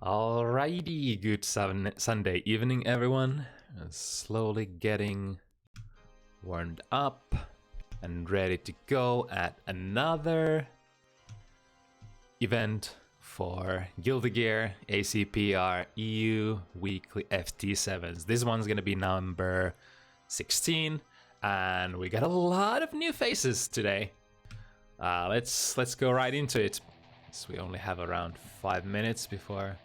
Alrighty, good Sunday evening, everyone. Slowly getting warmed up and ready to go at another event for Guilty Gear AC+R EU Weekly FT7s. This one's gonna be number 16, and we got a lot of new faces today. Let's go right into it. So we only have around 5 minutes before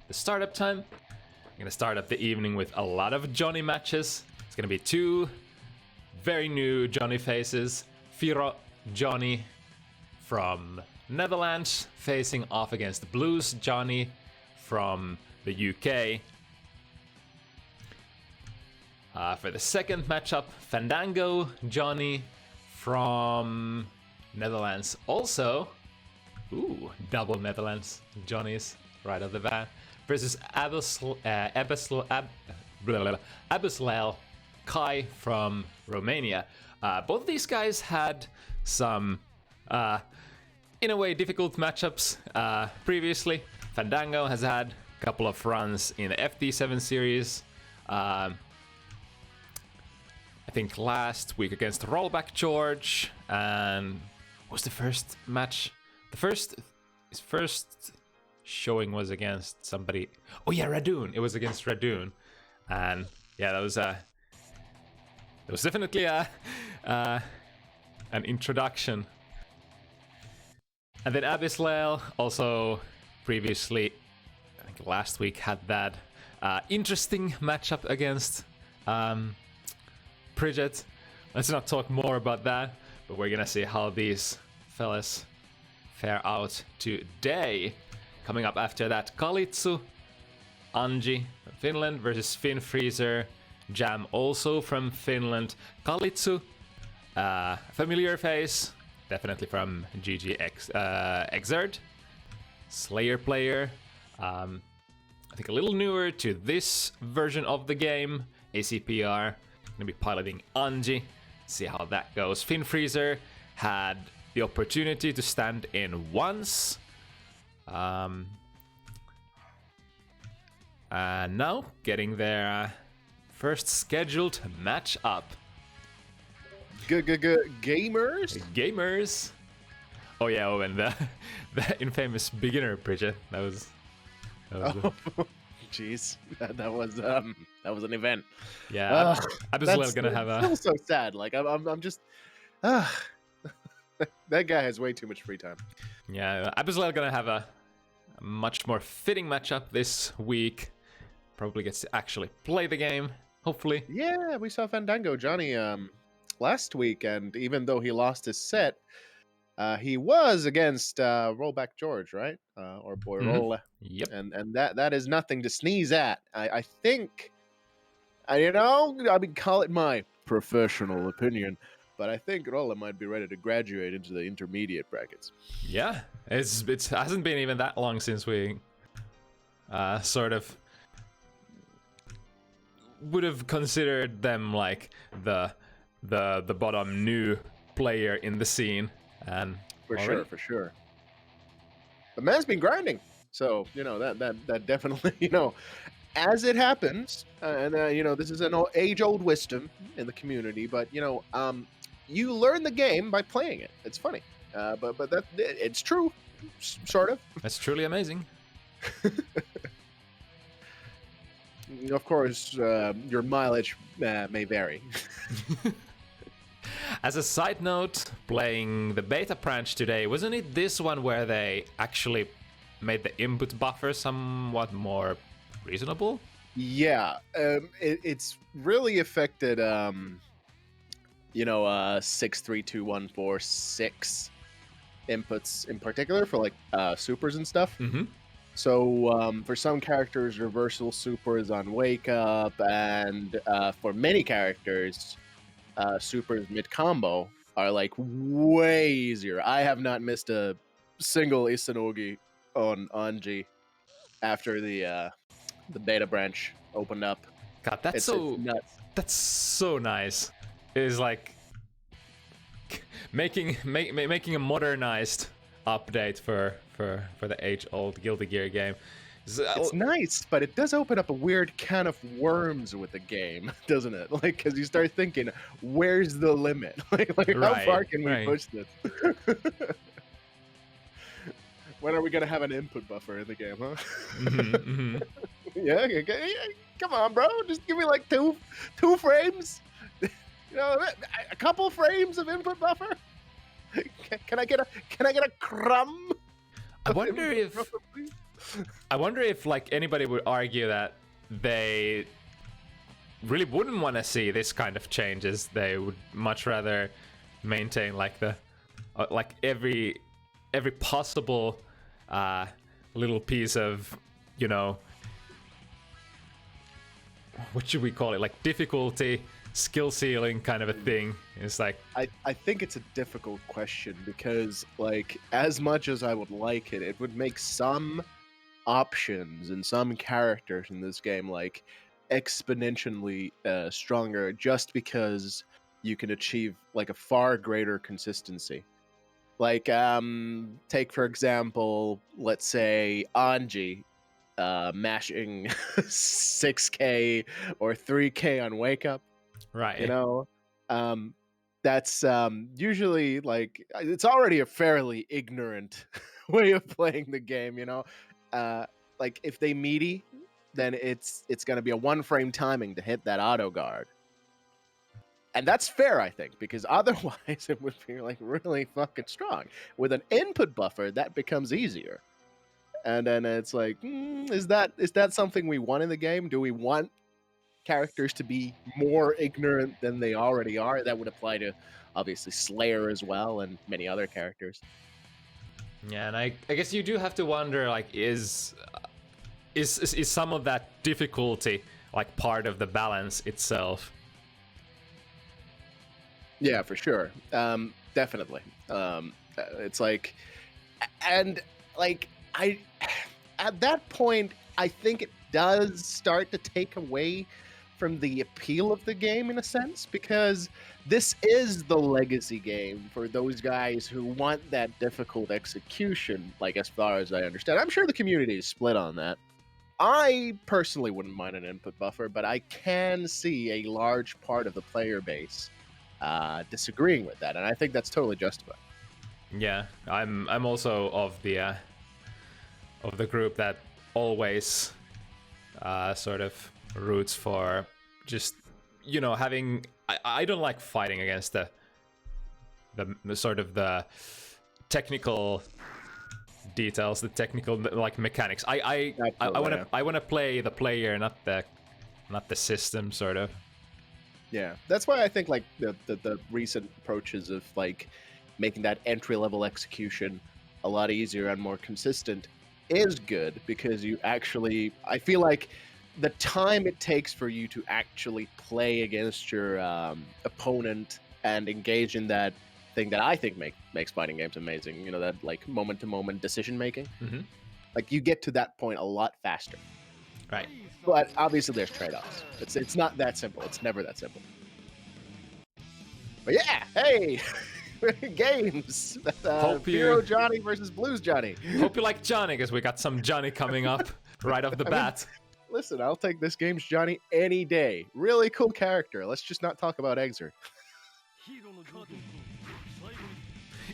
the startup time. I'm gonna start up the evening with a lot of Johnny matches. It's gonna be two very new Johnny faces. Firo Johnny from Netherlands facing off against Blues Johnny from the UK. For the second matchup, Fandango Johnny from Netherlands also. Ooh, double Netherlands Johnnies right off the bat. Versus aByssLaeL Kai from Romania. Both these guys had some, in a way, difficult matchups previously. Fandango has had a couple of runs in the FT7 series. I think last week against Rollback George, and what was the first match? His first showing was against somebody. Oh yeah, Radoon. It was against Radoon, and yeah, that was definitely an introduction. And then aByssLaeL also previously, I think last week, had that interesting matchup against Bridget. Let's not talk more about that, but we're gonna see how these fellas fare out today. Coming up after that, Kalitsu, Anji from Finland versus FinFreezer, Jam also from Finland. Kalitsu, familiar face, definitely from GGAC+R, Slayer player. I think a little newer to this version of the game, AC+R. Gonna be piloting Anji, see how that goes. FinFreezer had the opportunity to stand in once. And now getting their first scheduled match up. Gamers. Oh yeah, and the infamous beginner Bridget. That was Jeez, that was an event. Yeah, aByssLaeL gonna have a. Feels so sad. Like I'm just. That guy has way too much free time. Yeah, aByssLaeL gonna have a much more fitting matchup this week. Probably gets to actually play the game, hopefully. Yeah, we saw Fandango Johnny last week, and even though he lost his set, he was against Rollback George, right? Or Boy Roll. Yep. And that is nothing to sneeze at. I think, call it my professional opinion, but I think Rolla might be ready to graduate into the intermediate brackets. Yeah, it hasn't been even that long since we sort of would have considered them like the bottom new player in the scene, and for sure. The man's been grinding, so that definitely as it happens, and this is an age-old wisdom in the community, but you learn the game by playing it. It's funny, but that it's true, sort of. That's truly amazing. Of course, your mileage may vary. As a side note, playing the beta branch today, wasn't it this one where they actually made the input buffer somewhat more reasonable? Yeah, it's really affected 632.146 inputs in particular for like supers and stuff. Mm-hmm. So for some characters, reversal supers on wake up, and for many characters, supers mid combo are like way easier. I have not missed a single Isanogi on Anji after the beta branch opened up. God, that's so nuts. That's so nice. It is like making a modernized update for the age-old Guilty Gear game. It's nice, but it does open up a weird can of worms with the game, doesn't it? Like, because you start thinking, where's the limit? Like how far can we push this? When are we gonna have an input buffer in the game, huh? Yeah, come on, bro. Just give me like two frames. You know, a couple frames of input buffer. Can I get a crumb? I wonder if like anybody would argue that they really wouldn't want to see this kind of changes. They would much rather maintain like the like every possible little piece of, you know, what should we call it, like difficulty, skill ceiling kind of a thing. It's like I think it's a difficult question because, like, as much as I would like it, it would make some options and some characters in this game like exponentially stronger just because you can achieve like a far greater consistency. Like, take for example, let's say Anji mashing 6K or 3K on Wake Up. right. You know, that's usually like it's already a fairly ignorant way of playing the game. You know, like if they meaty, then it's gonna be a 1-frame timing to hit that auto guard. And that's fair, I think, because otherwise it would be like really fucking strong. With an input buffer, that becomes easier. And then it's like, is that something we want in the game? Do we want characters to be more ignorant than they already are? That would apply to obviously Slayer as well and many other characters. Yeah, and I guess you do have to wonder, like, is some of that difficulty like part of the balance itself? Yeah, for sure. Definitely. It's like, and like at that point, I think it does start to take away from the appeal of the game in a sense, because this is the legacy game for those guys who want that difficult execution, like as far as I understand. I'm sure the community is split on that. I personally wouldn't mind an input buffer, but I can see a large part of the player base disagreeing with that, and I think that's totally justified. Yeah, I'm also of the group that always sort of roots for just, you know, having. I don't like fighting against the sort of the technical details, the technical like mechanics. I want to play the player, not the system, sort of. Yeah, that's why I think like the recent approaches of like making that entry-level execution a lot easier and more consistent is good, because you actually, I feel like the time it takes for you to actually play against your opponent and engage in that thing that I think makes fighting games amazing, you know, that like moment-to-moment decision making. Mm-hmm. Like you get to that point a lot faster. Right. But obviously there's trade-offs. It's not that simple. It's never that simple. But yeah, hey, games. Firo Johnny versus Blues Johnny. Hope you like Johnny, because we got some Johnny coming up right off the bat. Listen, I'll take this game's Johnny any day. Really cool character. Let's just not talk about Exer.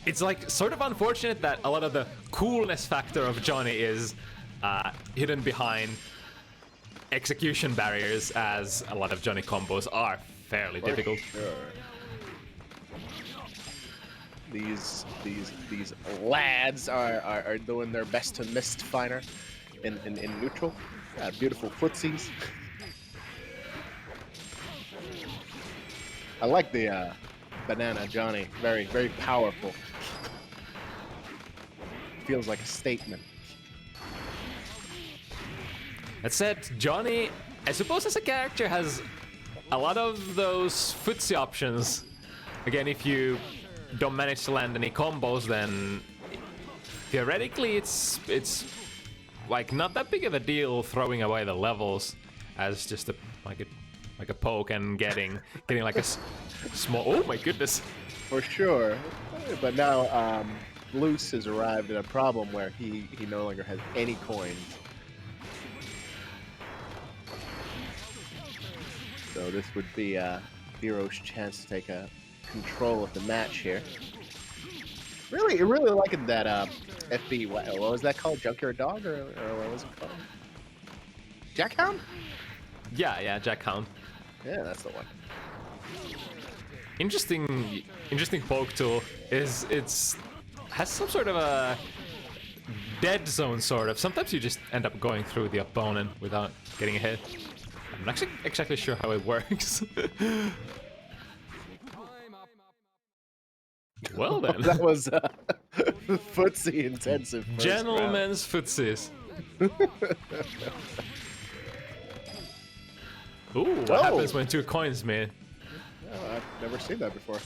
It's like sort of unfortunate that a lot of the coolness factor of Johnny is hidden behind execution barriers, as a lot of Johnny combos are fairly difficult. Sure. These lads are doing their best to mist finer in neutral. Beautiful footsies. I like the banana Johnny. Very, very powerful. Feels like a statement. That said, Johnny, I suppose as a character, has a lot of those footsie options. Again, if you don't manage to land any combos, then theoretically it's like not that big of a deal throwing away the levels as just like a poke and getting like a small. Oh my goodness! For sure, but now Luce has arrived at a problem where he no longer has any coins. So this would be Firo's chance to take a control of the match here. Really liking that FB. What was that called? Junkyard Dog or what was it called? Jackhound? Yeah, Jackhound. Yeah, that's the one. Interesting poke tool is has some sort of a dead zone sort of. Sometimes you just end up going through the opponent without getting a hit. I'm not exactly sure how it works. Well then. That was footsie intensive. Gentlemen's footsies. Ooh, what happens when 2 coins, man? Oh, I've never seen that before.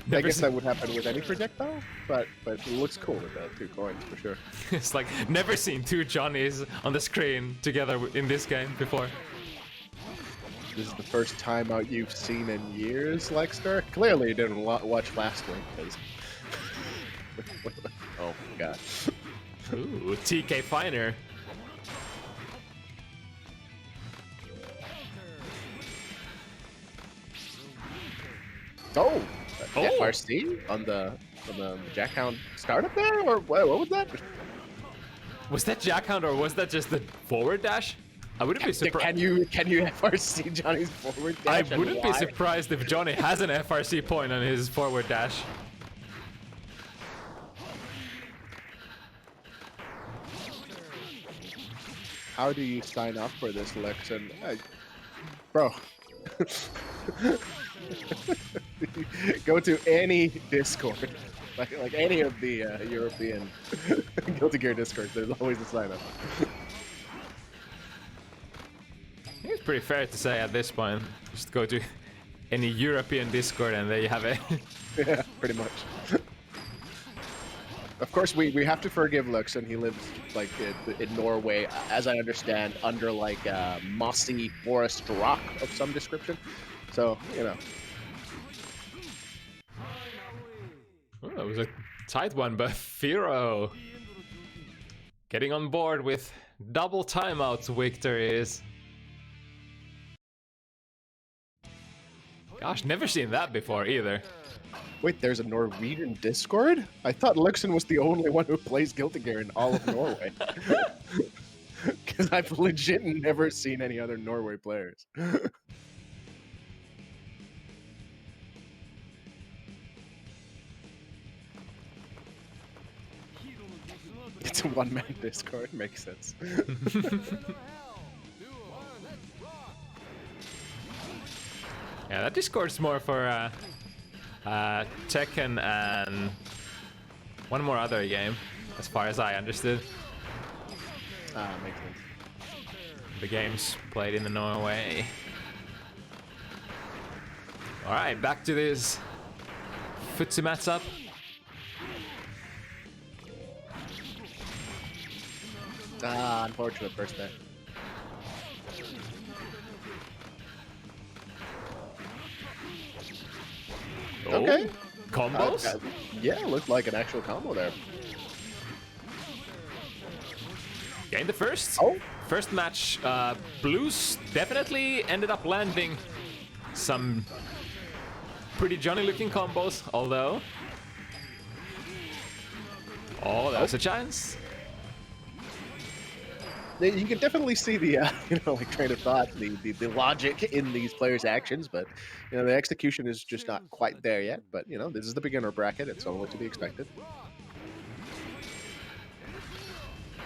I guess that would happen with any projectile, but it looks cool with 2 coins for sure. It's like never seen 2 Johnnies on the screen together in this game before. This is the first timeout you've seen in years, Lexter. Clearly you didn't watch last week, because... oh my god. Ooh, TK Finer. Oh! FRC on the Jackhound startup there? Or what was that? Was that Jackhound or was that just the forward dash? I wouldn't be surprised. Can you FRC Johnny's forward dash? I wouldn't be surprised if Johnny has an FRC point on his forward dash. How do you sign up for this, Lexon? Bro. Go to any Discord, like any of the European Guilty Gear Discords. There's always a sign up. I think it's pretty fair to say at this point, just go to any European Discord and there you have it. Yeah, pretty much. Of course, we have to forgive Lux, and he lives like in Norway, as I understand, under like a mossy forest rock of some description. So you know. Oh, that was a tight one, but Firo getting on board with double timeout victories. Gosh, never seen that before either. Wait, there's a Norwegian Discord? I thought Luxon was the only one who plays Guilty Gear in all of Norway. Because I've legit never seen any other Norway players. It's a one-man Discord, makes sense. Yeah, that Discord's more for Tekken and one more other game, as far as I understood. Makes sense. The game's played in the Norway. Alright, back to this footsie matchup. Unfortunate first bet. Oh, okay. Combos? Yeah, looked like an actual combo there. Gained the first. Oh. First match, Blues definitely ended up landing some pretty Johnny-looking combos, although... Oh, that was a chance. You can definitely see the like train of thought, the logic in these players' actions, but the execution is just not quite there yet. But this is the beginner bracket; it's only to be expected.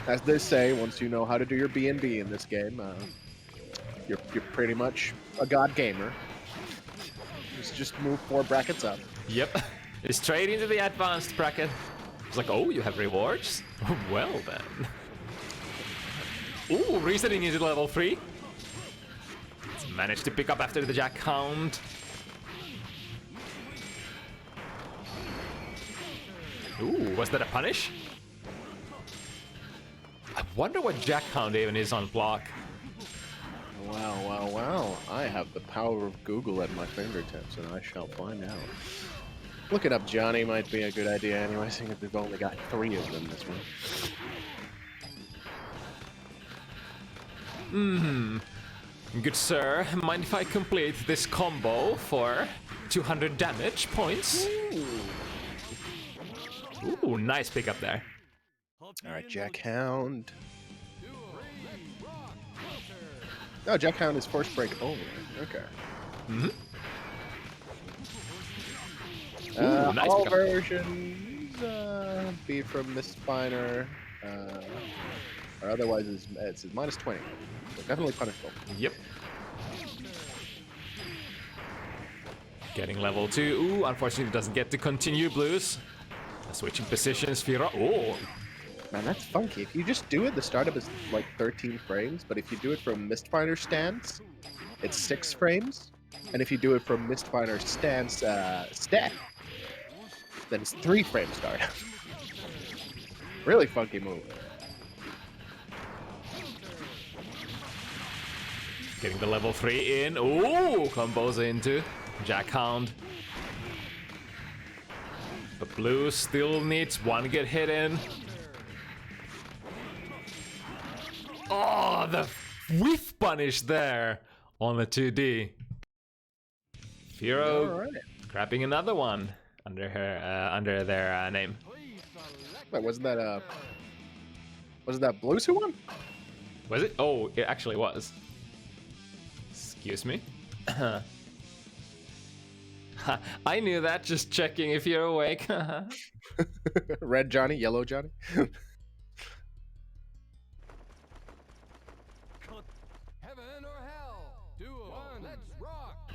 As they say, once you know how to do your B&B in this game, you're pretty much a god gamer. Just move 4 brackets up. Yep, straight into the advanced bracket. It's like, oh, you have rewards? Well then. Ooh, resetting into level 3. It's managed to pick up after the Jackhound. Ooh, was that a punish? I wonder what Jackhound even is on block. Wow. I have the power of Google at my fingertips, and I shall find out. Looking up Johnny might be a good idea anyway, seeing as we've only got 3 of them this one. Good sir, mind if I complete this combo for 200 damage points? Ooh, nice pickup there. Alright, Jackhound. No, Jackhound is force break only. Okay. Nice all pickup. versions be from Mist Spiner, or otherwise it's minus 20. So definitely punishable. Yep. Getting level 2. Ooh, unfortunately doesn't get to continue blues. Switching positions, Firo. Oh, Man, that's funky. If you just do it, the startup is like 13 frames, but if you do it from Mistfinder stance, it's 6 frames. And if you do it from Mistfinder stance stat, then it's 3 frame startup. Really funky move. getting the level 3 in. Ooh, combos into Jackhound. But blue still needs one good hit in. Oh, the whiff punish there on the 2D. Firo grabbing another one under her under their name. Wait, wasn't that Blues who won? Was it? Oh, it actually was. Excuse me. I knew that, just checking if you're awake. Red Johnny, yellow Johnny. Heaven or hell? Duo. One. Let's rock.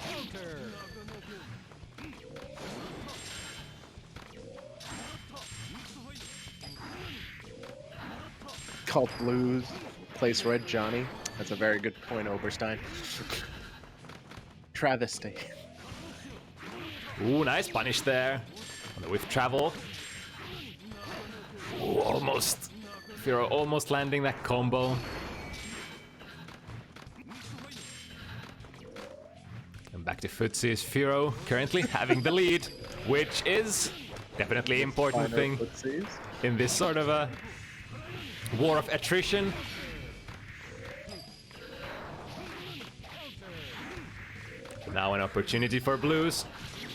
Counter. Called Blues, place Red Johnny. That's a very good point, Oberstein. Travesty. Ooh, nice punish there. On the whiff travel. Ooh, almost. Firo almost landing that combo. And back to Footsie's Firo, currently having the lead, which is definitely an important thing in this sort of a war of attrition. Now an opportunity for blues.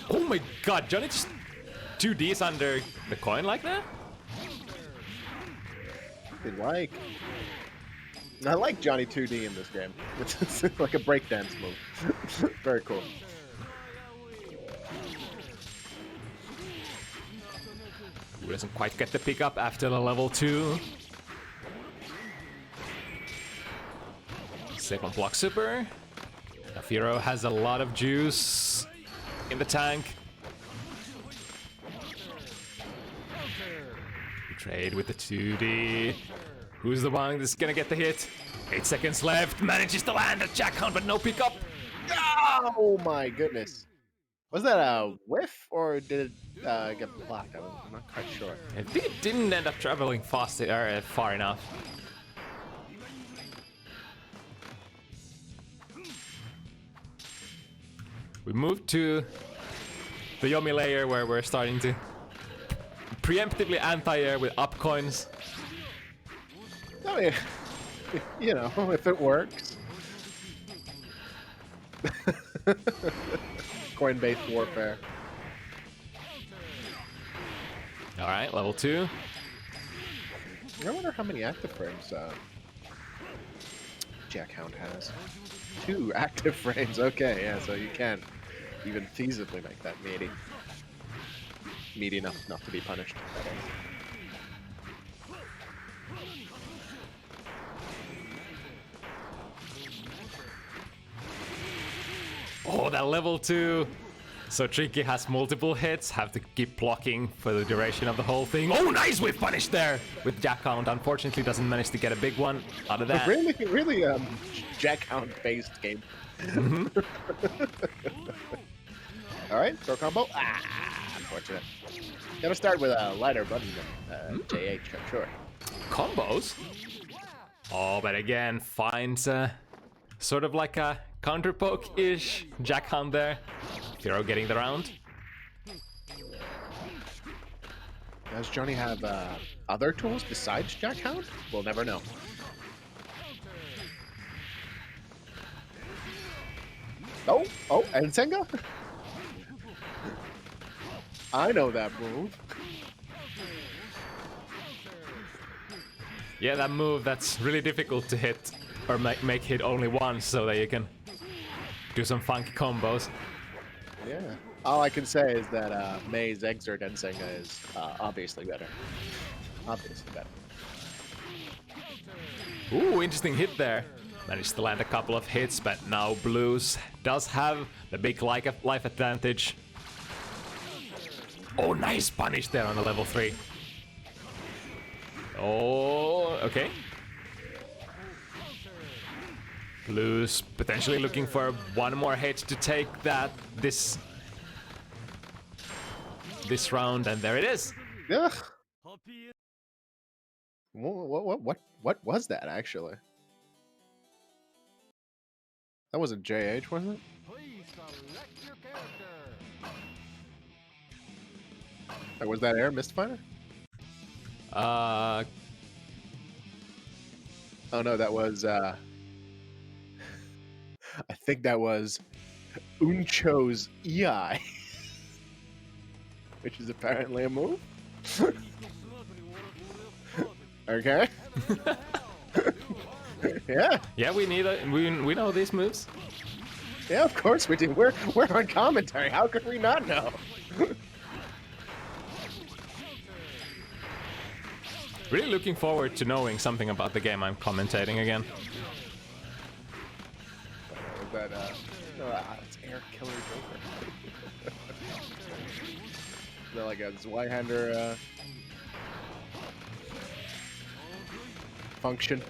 Oh my god, Johnny just 2Ds under the coin like that? I like Johnny 2D in this game. It's like a breakdance move. Very cool. Who doesn't quite get the pickup after the level 2. Second block super. Now Firo has a lot of juice in the tank. Trade with the 2D. Who's the one that's gonna get the hit? 8 seconds left. Manages to land a Jackhound, but no pickup. Oh my goodness. Was that a whiff or did it get blocked? I'm not quite sure. I think it didn't end up traveling fast or far enough. We moved to the Yomi layer where we're starting to preemptively anti-air with up coins. I mean, you know, if it works. Coin-based warfare. Alright, level 2. I wonder how many active frames Jackhound has. 2 active frames, okay, yeah, so you can't even feasibly make that meaty. Meaty enough not to be punished. Oh, that level 2. So Tricky has multiple hits, have to keep blocking for the duration of the whole thing. Oh, nice whiff punish there with Jackhound. Unfortunately, doesn't manage to get a big one out of that. Really, Jackhound-based game. All right, throw combo. Unfortunate. Gotta start with a lighter button than JH, I'm sure. Combos? Oh, but again, finds sort of like a counter poke-ish Jackhound there. Firo getting the round. Does Johnny have other tools besides Jackhound? We'll never know. Oh, and Senga? I know that move. Yeah, that move, that's really difficult to hit, or make hit only once so that you can do some funky combos. Yeah. All I can say is that May's Exert and Senga is obviously better. Obviously better. Ooh, interesting hit there. Managed to land a couple of hits, but now Blues does have the big life advantage. Oh, nice punish there on the level 3. Oh, okay. Blues potentially looking for one more hit to take this round, and there it is. Ugh. What was that actually? That wasn't JH, was it? Please select your character. Or was that Air Mistfinder? Oh no, that was I think that was Uncho's EI. Which is apparently a move. Okay. Yeah. Yeah, we know these moves. Yeah, of course we do. We're on commentary. How could we not know? Really looking forward to knowing something about the game I'm commentating again. But it's Air Killer Joker. They're like a Zweihander function.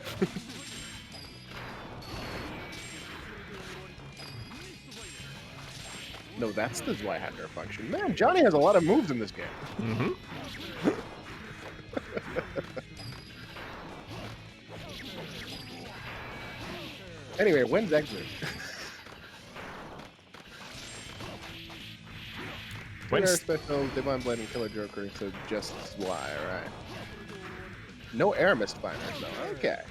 No, that's the Zweihander function. Man, Johnny has a lot of moves in this game. Mm-hmm. Anyway, when's Exit? Air Special, Divine Blade, and Killer Joker, so just Y, right? No Air Mistfinders, though. Okay.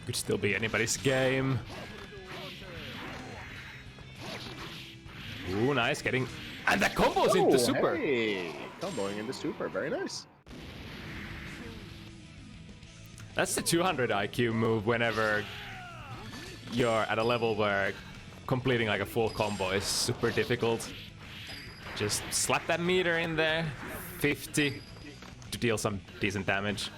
Could still be anybody's game. Ooh, nice, getting... And that combos into super! Hey! Comboing into super, very nice. That's the 200 IQ move whenever you're at a level where completing like a full combo is super difficult. Just slap that meter in there, 50, to deal some decent damage.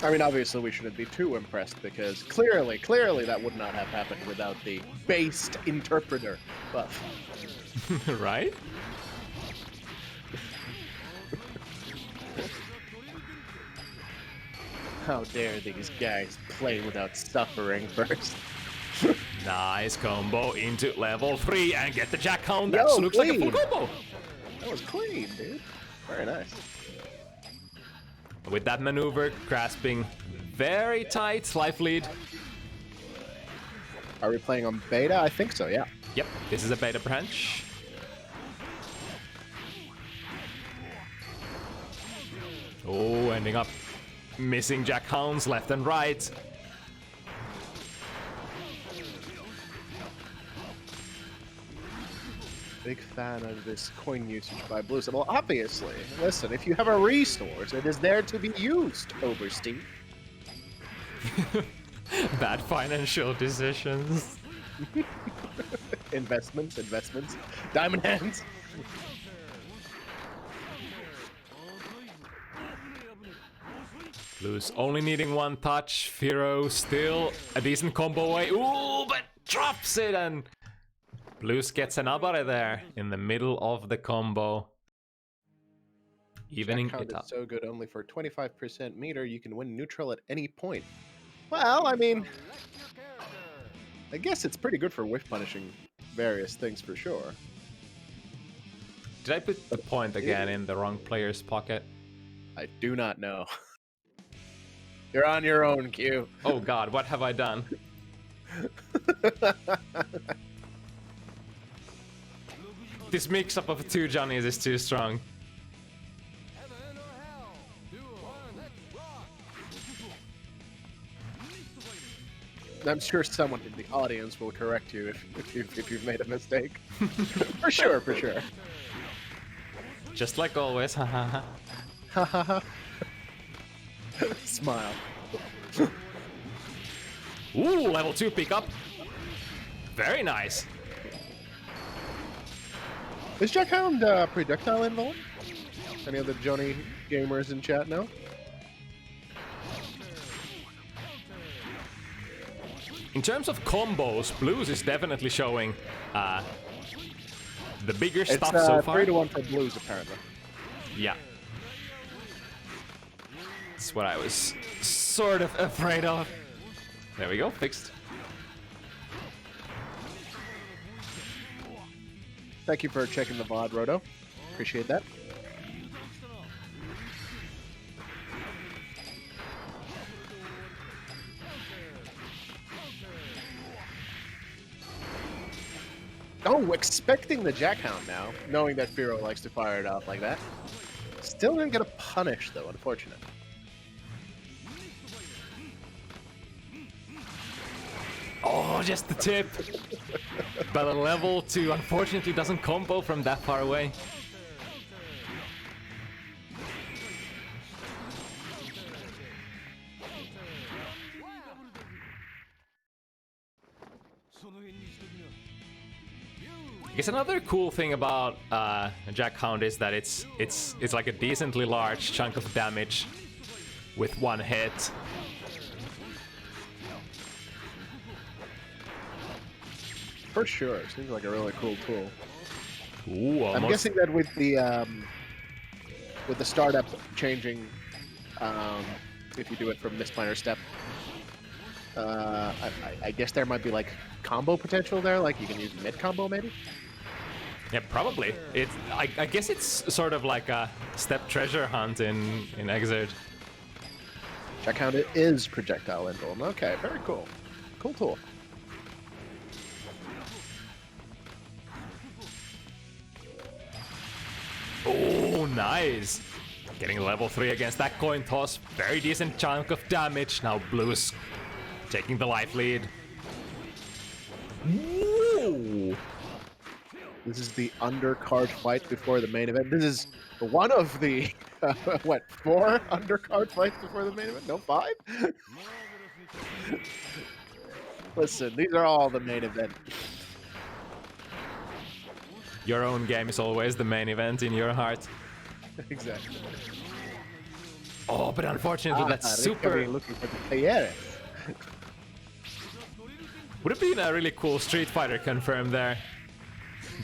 I mean, obviously we shouldn't be too impressed because clearly that would not have happened without the based interpreter buff. Right? How dare these guys play without suffering first. Nice combo into level 3 and get the Jackhound. That Yo, looks like a full clean. combo. That was clean, dude. Very nice. With that maneuver, grasping very tight life lead. Are we playing on beta? I think so, yeah. Yep, this is a beta branch. Oh, ending up missing Jackhounds left and right. Big fan of this coin usage by Blues. Well, obviously, listen, if you have a resource, it is there to be used, Overstein. Bad financial decisions. Investments. Diamond hands. Blues only needing one touch. Firo still a decent combo away. Ooh, but drops it, and Blues gets an aByssLaeL there in the middle of the combo. Evening it up. Is so good only for 25% meter. You can win neutral at any point. Well, I mean, I guess it's pretty good for whiff punishing various things for sure. Did I put the point again in the wrong player's pocket? I do not know. You're on your own, Q. Oh god, what have I done? This mix-up of two Johnnies is too strong. Heaven or hell? 2 1, let's rock! I'm sure someone in the audience will correct you if you've made a mistake. For sure, for sure. Just like always, haha. Smile. Ooh, level 2 pickup. Very nice. Is Jackhound projectile involved? Any of the Johnny gamers in chat now? In terms of combos, Blues is definitely showing the bigger stuff so far. 3-1 for Blues, apparently. Yeah. That's what I was sort of afraid of. There we go, fixed. Thank you for checking the VOD, Roto. Appreciate that. Oh, expecting the Jackhound now, knowing that Firo likes to fire it off like that. Still didn't get a punish, though, unfortunate. Oh, just the tip. But a level 2 unfortunately doesn't combo from that far away. I guess another cool thing about Jackhound is that it's like a decently large chunk of damage with one hit. For sure, seems like a really cool tool. Ooh, almost. I'm guessing that with the startup changing, if you do it from this planar step, I guess there might be like combo potential there, like you can use mid combo maybe. Yeah, probably. I guess it's sort of like a step treasure hunt in Exert. Jackhound is projectile emblem. Okay, very cool. Cool tool. Oh, nice! Getting level 3 against that coin toss. Very decent chunk of damage. Now Blues taking the life lead. Woo! This is the undercard fight before the main event. This is one of the, what, 4 undercard fights before the main event? No, 5? Listen, these are all the main event. Your own game is always the main event in your heart. Exactly. Oh, but unfortunately that's super... Looking for the player. Would have been a really cool Street Fighter confirm there.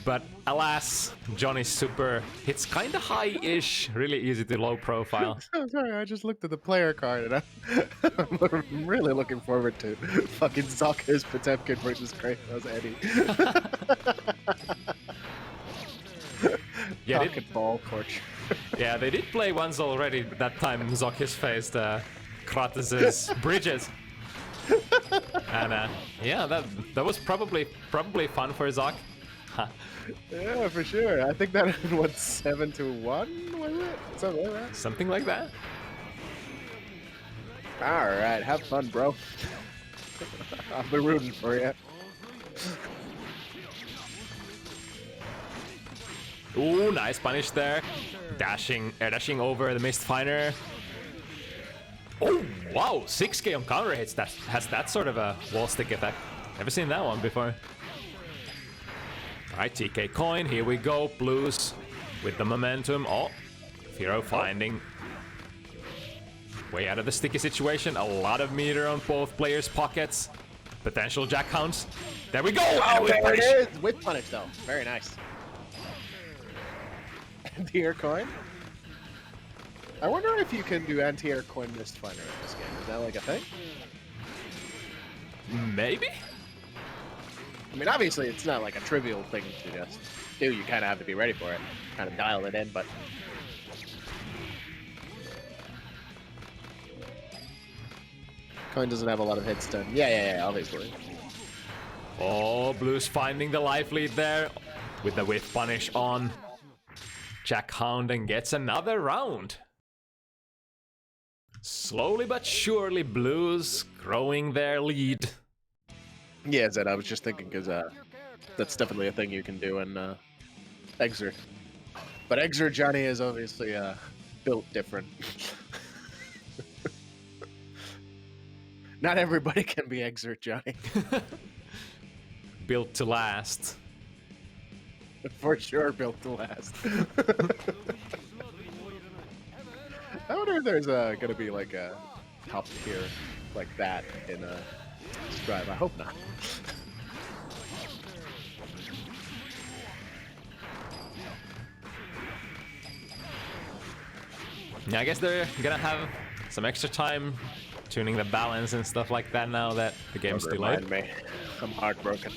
But alas, Johnny's super hits kinda high-ish, really easy to low profile. I'm sorry, I just looked at the player card and I'm really looking forward to fucking ZoKHiZ Potemkin versus Kratos Eddie. Yeah, ball torch. yeah, they did play once already, but that time ZoKHiZ faced Kratos' Bridges. And yeah, that was probably fun for Zok. Yeah, for sure. I think that was 7-1, was it? Something like that. Something like that. Alright, have fun, bro. I'll be rooting for you. Ooh, nice punish there. Dashing over the missed finer. Oh, wow, 6k on counter hits. That has that sort of a wall stick effect. Never seen that one before. Alright, TK coin, here we go. Blues with the momentum. Oh, Firo finding way out of the sticky situation. A lot of meter on both players' pockets. Potential Jackhounds. There we go! Oh, with there punish. it is! With punish, though. Very nice. Anti-air coin? I wonder if you can do anti-air coin missed finer in this game. Is that like a thing? Maybe? I mean, obviously, it's not like a trivial thing to just do. You kind of have to be ready for it. Kind of dial it in, but... Coin doesn't have a lot of hits done. Yeah, obviously. Oh, Blues finding the life lead there. with the whiff punish on. Jack Hounding gets another round. Slowly but surely, Blues growing their lead. Yeah, Zed, I was just thinking because that's definitely a thing you can do in Exert. But Exert Johnny is obviously built different. Not everybody can be Exert Johnny. Built to last. For sure, built to last. I wonder if there's gonna be like a top tier like that in Strive. I hope not. Yeah, I guess they're gonna have some extra time tuning the balance and stuff like that now that the game's Don't delayed. remind me. I'm heartbroken.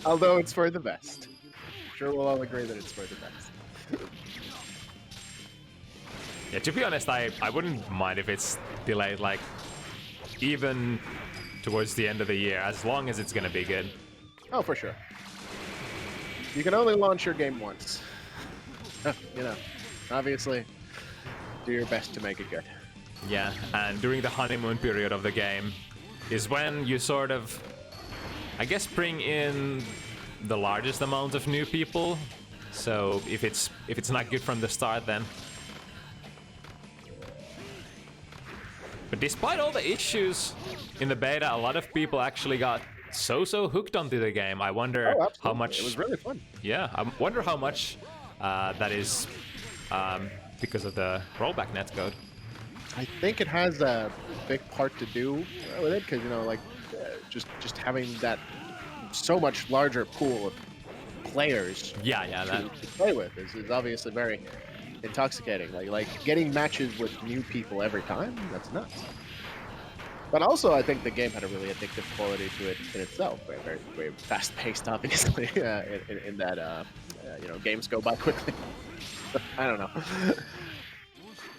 Although it's for the best. Sure, we'll all agree that it's for the best. Yeah, to be honest, I wouldn't mind if it's delayed, like, even towards the end of the year, as long as it's gonna be good. Oh, for sure. You can only launch your game once. You know, obviously, do your best to make it good. Yeah, and during the honeymoon period of the game is when you sort of, I guess, bring in the largest amount of new people. So if it's not good from the start, then. But despite all the issues in the beta, a lot of people actually got so hooked onto the game. I wonder how much. It was really fun. Yeah, I wonder how much that is because of the rollback netcode. I think it has a big part to do with it, because, you know, like, just having that so much larger pool of players Yeah, that. to play with is obviously very intoxicating. Like getting matches with new people every time, that's nuts. But also, I think the game had a really addictive quality to it in itself. Very fast-paced, obviously, in that, you know, games go by quickly. I don't know.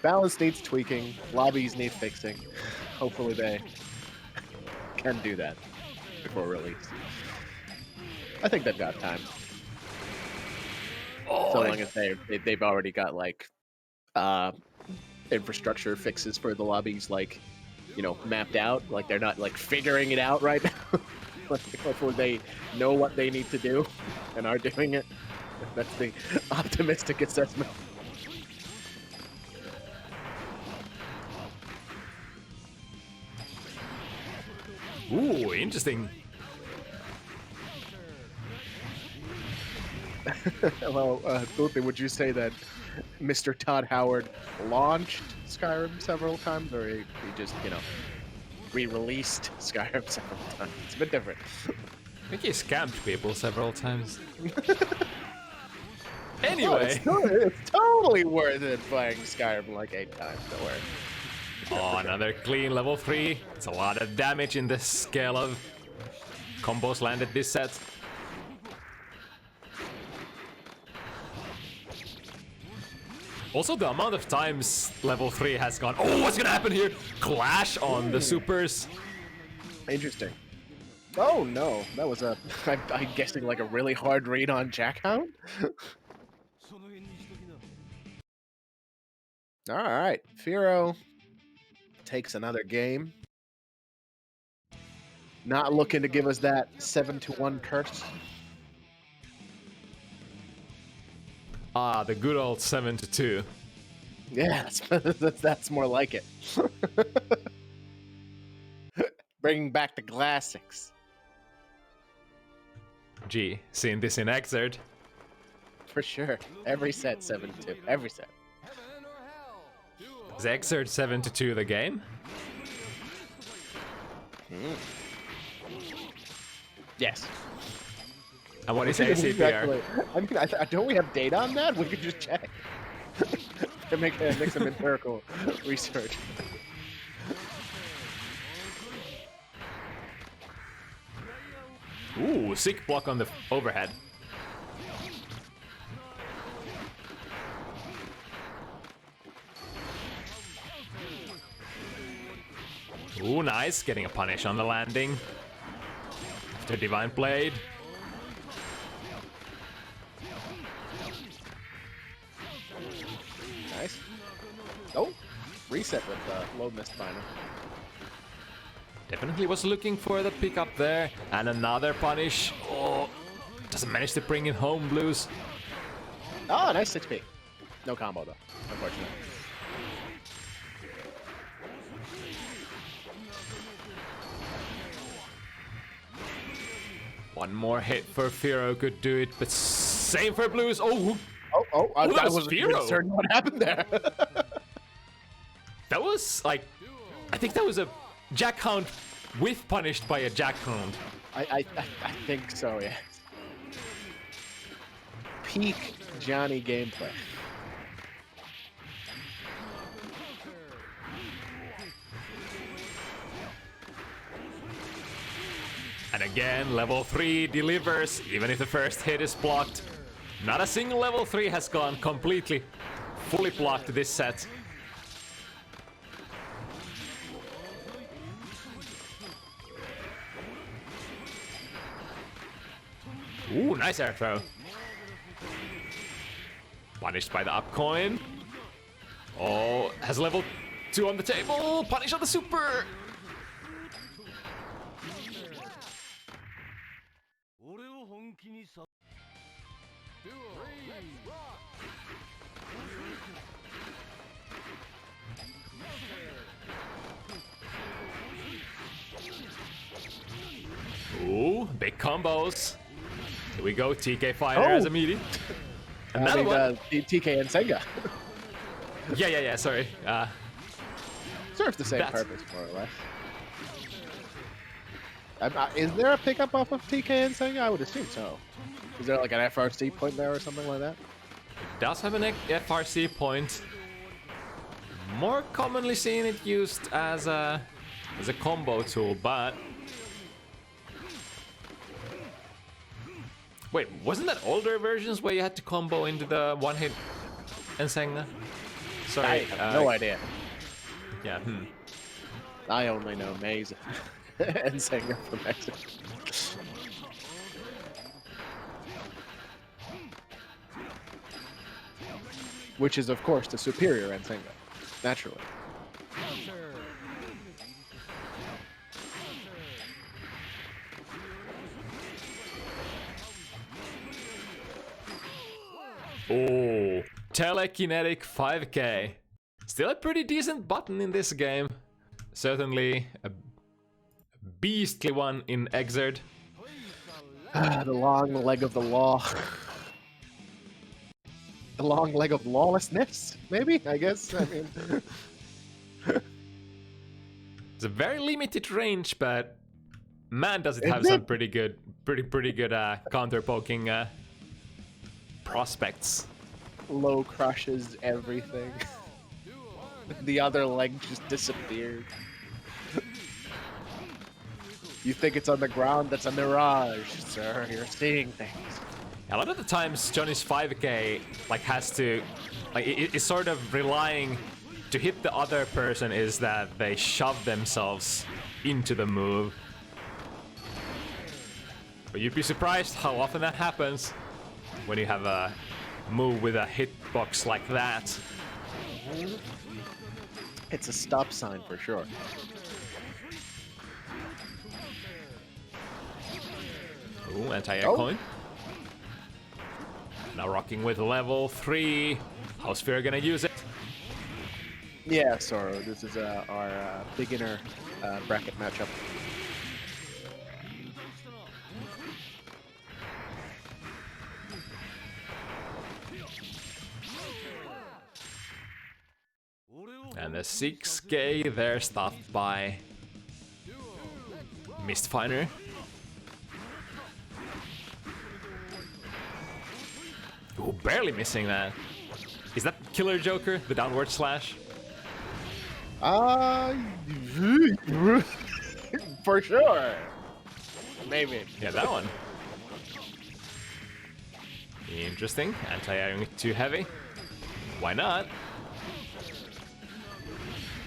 Balance needs tweaking. Lobbies need fixing. Hopefully they can do that before release. I think they've got time. So long as they've already got, like, infrastructure fixes for the lobbies, like, you know, mapped out. Like, they're not, like, figuring it out right now. Like, hopefully they know what they need to do and are doing it. That's the optimistic assessment. Ooh, interesting. Well, Thuthi, would you say that Mr. Todd Howard launched Skyrim several times, or he just, you know, re-released Skyrim several times? It's a bit different. I think he scammed people several times. Oh, Anyway. it's totally worth it playing Skyrim like 8 times, don't worry. Oh, another clean level 3. It's a lot of damage in this scale of combos landed this set. Also, the amount of times level 3 has gone, oh, what's gonna happen here? Clash on the supers. Interesting. Oh no, that was I'm guessing like a really hard read on Jackhound. All right, Firo takes another game. Not looking to give us that 7-1 curse. Ah, the good old 7-2. Yeah, that's more like it. Bringing back the classics. Gee, seen this in Exert. For sure. Every set 7-2. Every set. Heaven or hell? Is Exert 7-2 the game? Yes. And what is ACPR? I mean, don't we have data on that? We could just check. To make some empirical research. Ooh, sick block on the overhead. Ooh, nice. Getting a punish on the landing. After Divine Blade. Oh, reset with low mist final. Definitely was looking for the pickup there. And another punish. Oh, doesn't manage to bring in home blues. Oh, nice 6p. No combo though, unfortunately. One more hit for Firo could do it, but same for blues. Oh, I that was wasn't Firo. certain what happened there. that was like, I think that was a Jack Hound with punished by a Jack Hound. I think so, yeah. Peak Johnny gameplay. And again, level 3 delivers, even if the first hit is blocked. Not a single level 3 has gone completely, fully blocked this set. Ooh, nice air throw. Punished by the up coin. Oh, has level 2 on the table. Punish on the super. Ooh, big combos. Here we go, TK Fighter as a meaty. Another one. TK and Senga. Yeah, sorry. Serves the same purpose, more or less. Is there a pickup off of TK and Senga? I would assume so. Is there like an FRC point there or something like that? It does have an FRC point. More commonly seen it used as a combo tool, but wait, wasn't that older versions where you had to combo into the one hit Ensenga? Sorry, I have no idea. Yeah. I only know Maze and Senga from Mexico. Which is, of course, the superior Ensenga, naturally. Oh, telekinetic 5k. Still a pretty decent button in this game. Certainly a beastly one in Exerd. The long leg of the law. The long leg of lawlessness, maybe? I guess. I mean, it's a very limited range, but man, does it have some pretty good counter poking prospects. low crushes everything. The other leg just disappeared. You think it's on the ground? That's a mirage, sir. You're seeing things. A lot of the times, Johnny's 5k has to, it's sort of relying to hit the other person is that they shove themselves into the move. But you'd be surprised how often that happens when you have a move with a hitbox like that. It's a stop sign for sure. Ooh, anti-air coin. Now rocking with level 3. How's Fear gonna use it? Yeah, Soro. This is our beginner bracket matchup. And the 6k there stopped by Mistfinder. Ooh, barely missing that. Is that Killer Joker, the downward slash? For sure. Maybe. Yeah, that one. Interesting. Anti-airing too heavy. Why not?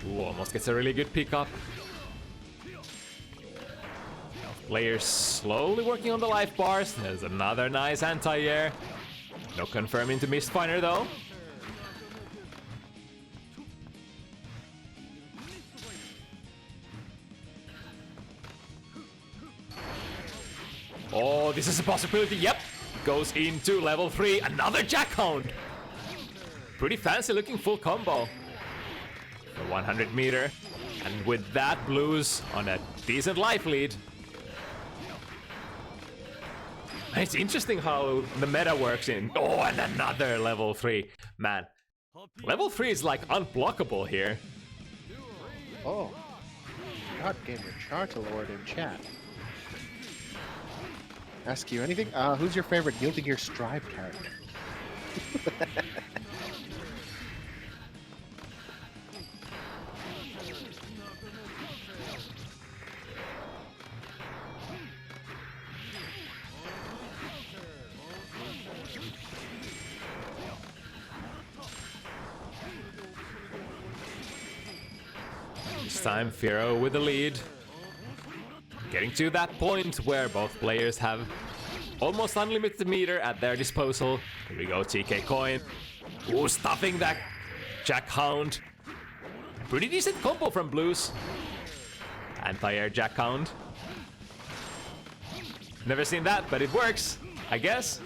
Ooh, almost gets a really good pickup. Players slowly working on the life bars. There's another nice anti-air. No confirming to Mistfinder though. Oh, this is a possibility. Yep. Goes into level 3. Another Jackhound. Pretty fancy looking full combo. The 100 meter. And with that, Blues on a decent life lead. It's interesting how the meta works in. Oh, and another level 3. Man, level 3 is like unblockable here. Oh. God, Gamer Chartalord in chat. Ask you anything? Who's your favorite Guilty Gear Strive character? This time, Firo with the lead. Getting to that point where both players have almost unlimited meter at their disposal. Here we go, TK coin. Ooh, stuffing that Jackhound. Pretty decent combo from Blues. Anti-air Jackhound. Never seen that, but it works, I guess.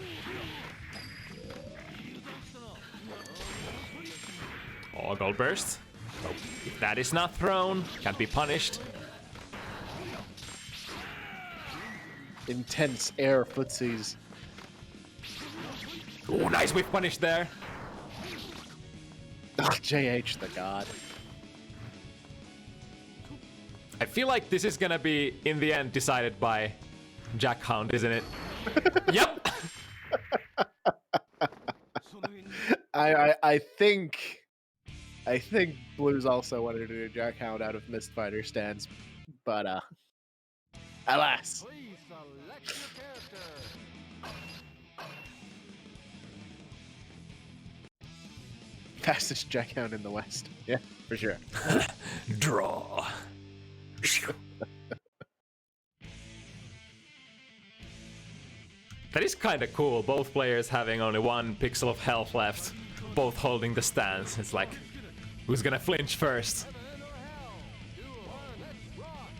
Oh, gold burst. Oh, if that is not thrown, can't be punished. Intense air footsies. Oh, nice whiff punish there. Oh, JH the god. I feel like this is gonna be, in the end, decided by Jackhound, isn't it? Yep! I think Blues also wanted to do Jackhound out of Mistfighter stance, but alas. Please select your character. Fastest Jackhound in the West. Yeah, for sure. Draw. That is kind of cool, both players having only 1 pixel of health left, both holding the stance. It's like, who's gonna flinch first? Heaven or hell. 2 or 1, let's rock.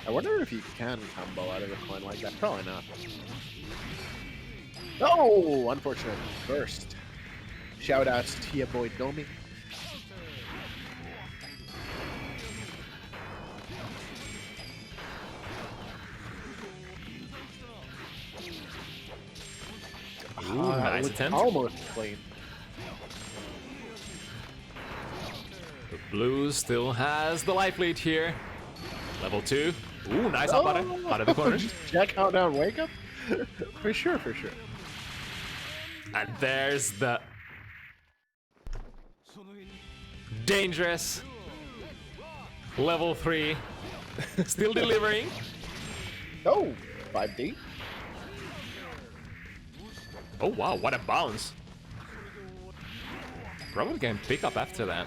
I wonder if you can combo out of a coin like that. Probably not. Oh, unfortunate burst. Shoutouts to your boy Domi. Ooh, nice was attempt. Almost clean. The Blues still has the life lead here. Level 2. Ooh, nice up out of the corner. Jackhound down wake up? For sure, for sure. And there's the dangerous level 3. Still delivering. Oh, 5D. Oh wow, what a bounce. Probably can pick up after that.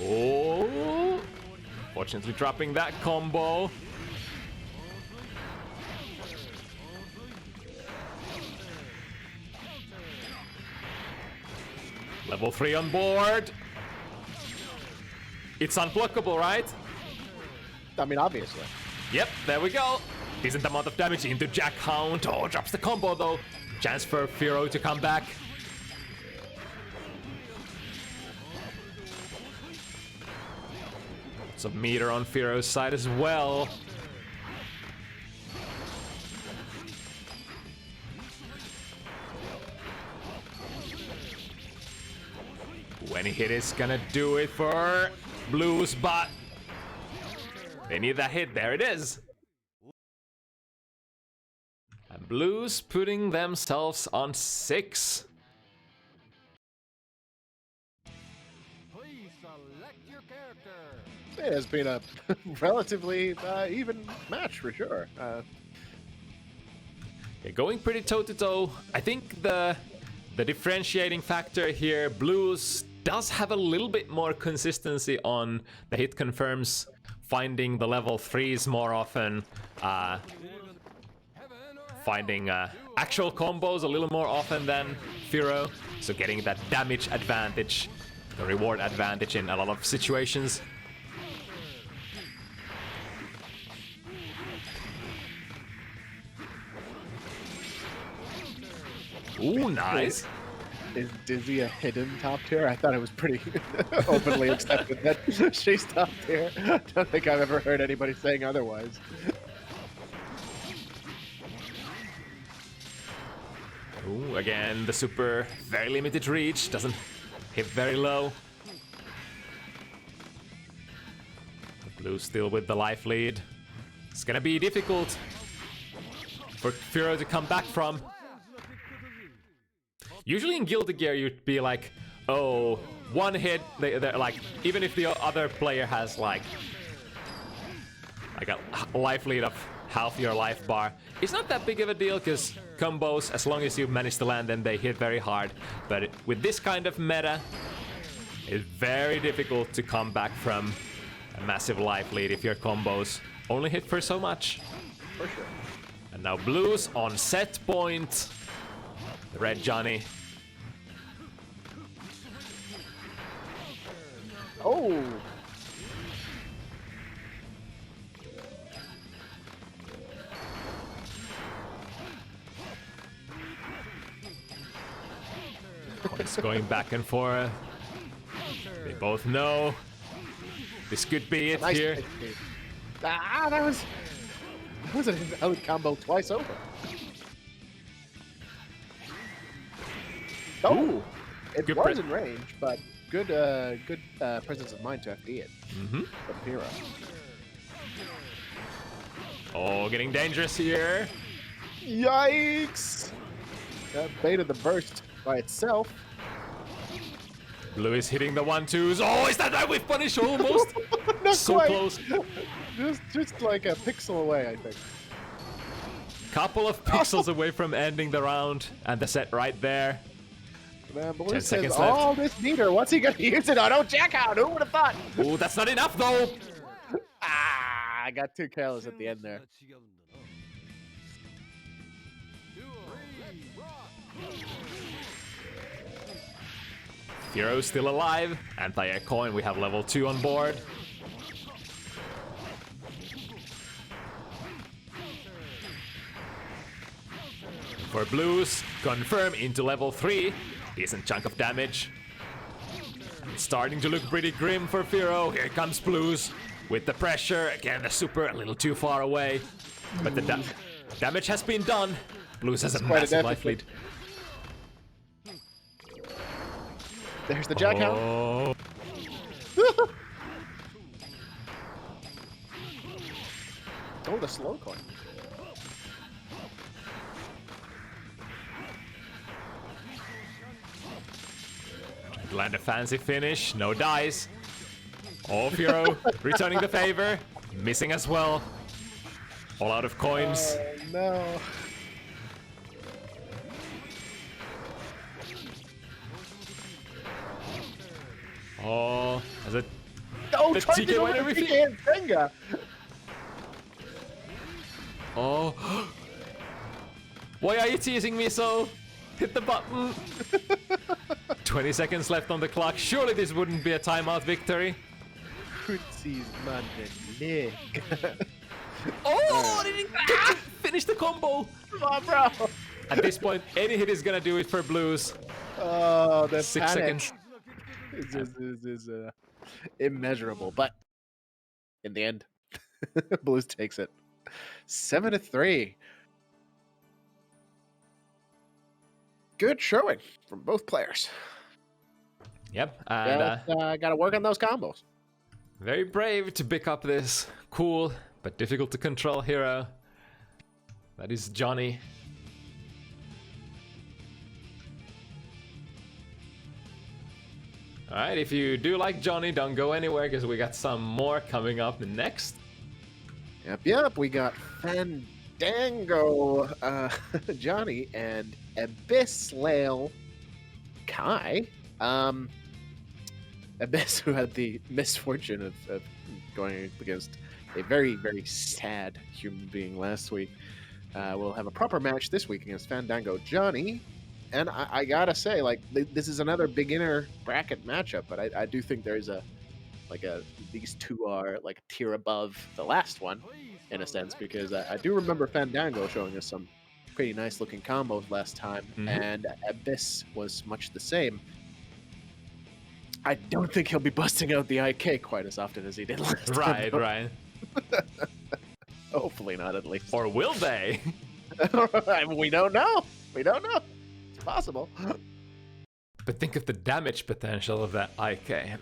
Oh, fortunately dropping that combo. Level 3 on board. It's unblockable, right? I mean, obviously. Yep, there we go. Decent amount of damage into Jackhound. Oh, drops the combo though. Chance for Firo to come back. Lots of meter on Firo's side as well. When he hit is gonna do it for Blues, but they need that hit. There it is. And Blues putting themselves on 6. Please select your character. It has been a relatively even match for sure. Yeah, going pretty toe-to-toe. I think the differentiating factor here, Blues does have a little bit more consistency on the hit confirms finding the level 3s more often, finding actual combos a little more often than Firo, so getting that damage advantage, the reward advantage in a lot of situations. Ooh, nice. Is Dizzy a hidden top tier? I thought it was pretty openly accepted that she's top tier. I don't think I've ever heard anybody saying otherwise. Ooh, again, the super, very limited reach, doesn't hit very low. The blue still with the life lead. It's gonna be difficult for Firo to come back from. Usually in Guilty Gear you'd be like, oh, one hit, they're like, even if the other player has like a life lead of half your life bar, it's not that big of a deal because combos, as long as you manage to land them, they hit very hard. But with this kind of meta, it's very difficult to come back from a massive life lead if your combos only hit for so much. For sure. And now blues on set point. The red Johnny. Oh! It's going back and forth. They both know this could be it Nice here. technique. Ah, that was an out combo twice over. Oh, Ooh, it good was in range, but good presence of mind to FD it. Mm-hmm. From Firo. Oh, getting dangerous here. Yikes! That baited the burst by itself. Blue is hitting the 1-2s. Oh, is that whiff punish almost? Not So quite. close. Just like a pixel away, I think. Couple of pixels away from ending the round, and the set right there. Man, 10 Blue says, seconds left. all this meter, what's he gonna use it on? Oh, Jack out! Who would have thought? Oh, that's not enough though. Ah, I got too careless at the end there. Firo's still alive. Anti-air coin, we have level 2 on board. For blues, confirm into level 3. Decent chunk of damage. It's starting to look pretty grim for Firo. Here comes blues with the pressure. Again, the super a little too far away. But the damage has been done. Blues has a quite a massive life lead. deficit. There's the Jack out. Oh. Oh, the slow coin. Land a fancy finish, no dice. Oh, Firo returning the favor, missing as well. All out of coins. Oh, no. Oh, as it. Oh, The trying to TK do went it everything. with the finger. Oh. Why are you teasing me so? Hit the button. 20 seconds left on the clock. Surely this wouldn't be a timeout victory. Footsie's man leg. Oh, didn't get to finish the combo. Come on, bro. At this point, any hit is gonna do it for blues. Oh, the 6 panic seconds. is immeasurable. But in the end, Blues takes it 7-3. Good showing from both players. Yep, and Gotta work on those combos. very brave to pick up this cool but difficult to control hero. That is Johnny. Alright, if you do like Johnny, don't go anywhere because we got some more coming up next. Yep. We got Fandango, Johnny, and aByssLaeL Kai. Abyss, who had the misfortune of going against a very, very sad human being last week, will have a proper match this week against Fandango Johnny. And I gotta say, like, this is another beginner bracket matchup, but I do think there's these two are like a tier above the last one, in a sense, because I do remember Fandango showing us some pretty nice looking combos last time, and aByss was much the same. I don't think he'll be busting out the IK quite as often as he did last time. Right. Hopefully not, at least. Or will they? We don't know. It's possible. But think of the damage potential of that IK.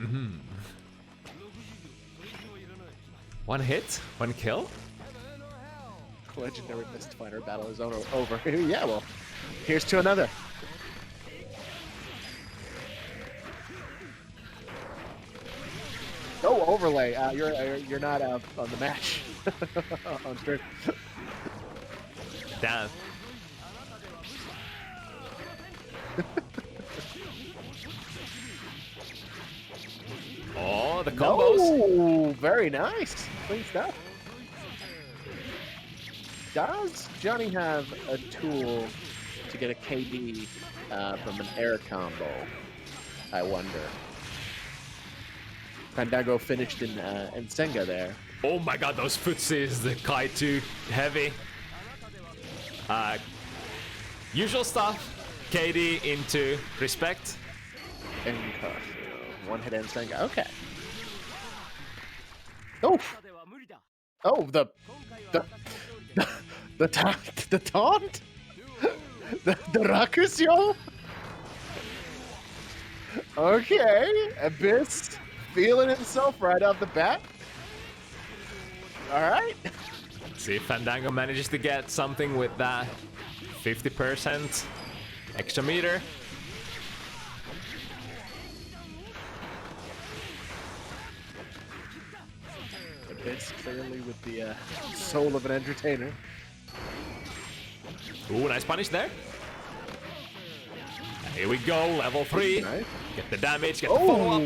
One hit, one kill. Legendary Mist Fighter battle is over. Yeah, well, here's to another. No overlay. You're not on the match. On stream. Damn. Oh, the combos. Oh, very nice. Clean stuff. Does Johnny have a tool to get a KD from an air combo? I wonder. Fandango finished in Senga there. Oh my god, those footsies, the Kaitu heavy. Usual stuff. KD into respect. And one hit and Senga. Okay. Oh. Oh, the taunt? the Rakusyo? Okay, aByss feeling himself right off the bat. All right. See if Fandango manages to get something with that 50% extra meter. aByss clearly with the soul of an entertainer. Ooh, nice punish there. And here we go, level 3. Nice. Get the damage, get the follow-up.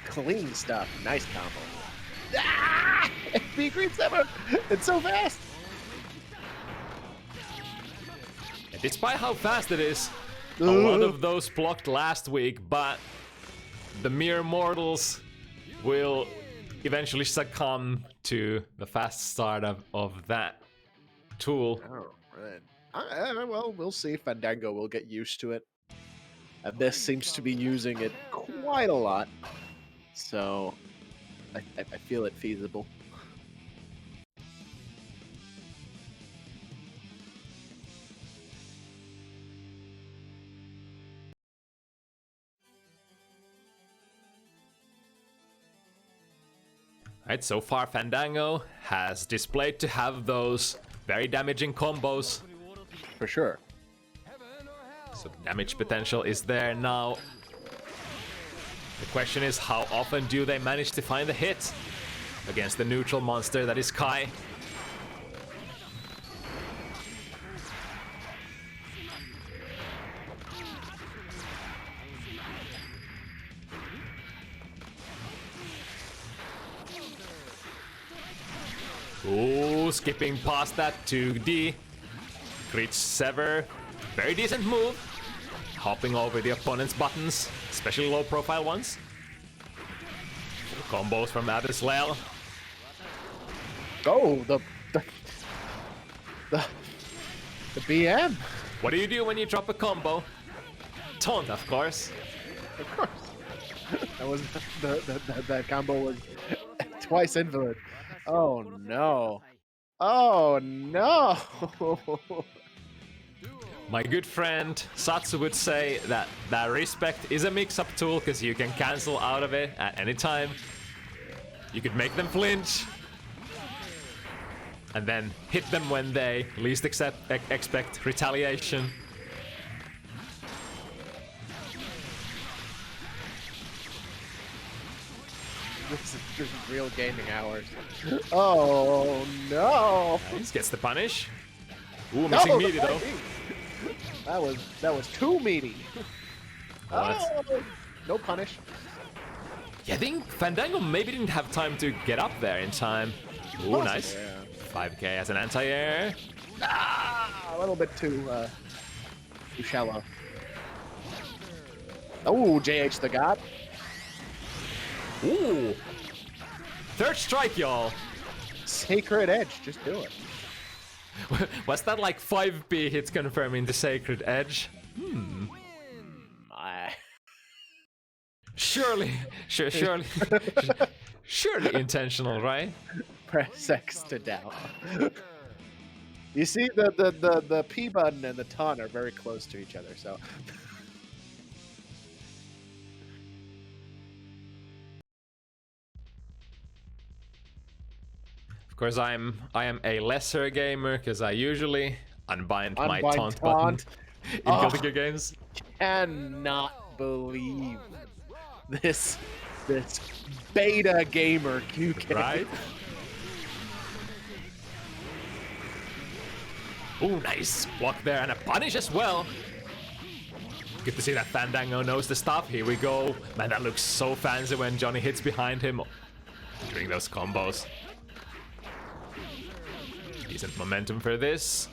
Clean stuff. Nice combo. Ah! FB Green 7! It's so fast! And despite how fast it is, a lot of those blocked last week, but the mere mortals will eventually succumb to the fast start of that tool. Oh, right. Well, we'll see if Fandango will get used to it. aByss seems to be using it quite a lot, so I feel it feasible. Right, so far Fandango has displayed to have those very damaging combos. For sure. So the damage potential is there now. The question is, how often do they manage to find a hit against the neutral monster that is Kai? Ooh, skipping past that 2D. Crit sever. Very decent move. Hopping over the opponent's buttons, especially low profile ones. Combos from aByssLaeL. Oh, the BM. What do you do when you drop a combo? Taunt, of course. Of course. That was that combo was twice invalid. Oh no. Oh no. My good friend Satsu would say that respect is a mix-up tool because you can cancel out of it at any time. You could make them flinch and then hit them when they least expect retaliation. This is real gaming hours. Oh no! Nice, gets the punish. Ooh, missing meaty though. That was too meaty. Oh, no punish. Yeah, I think Fandango maybe didn't have time to get up there in time. Ooh, nice. Yeah. 5k as an anti-air. A little bit too shallow. Oh, JH the God. Ooh. Third strike, y'all. Sacred Edge, just do it. Was that like 5p hits confirming the Sacred Edge? I... Surely, surely, surely intentional, right? Press X to down. You see, the P button and the ton are very close to each other, so... Of course, I am a lesser gamer because I usually unbind my taunt button in Guilty Gear games. Cannot believe this beta gamer QK. Right? Ooh, nice block there and a punish as well. Good to see that Fandango knows the stuff. Here we go. Man, that looks so fancy when Johnny hits behind him doing those combos. Decent momentum for this.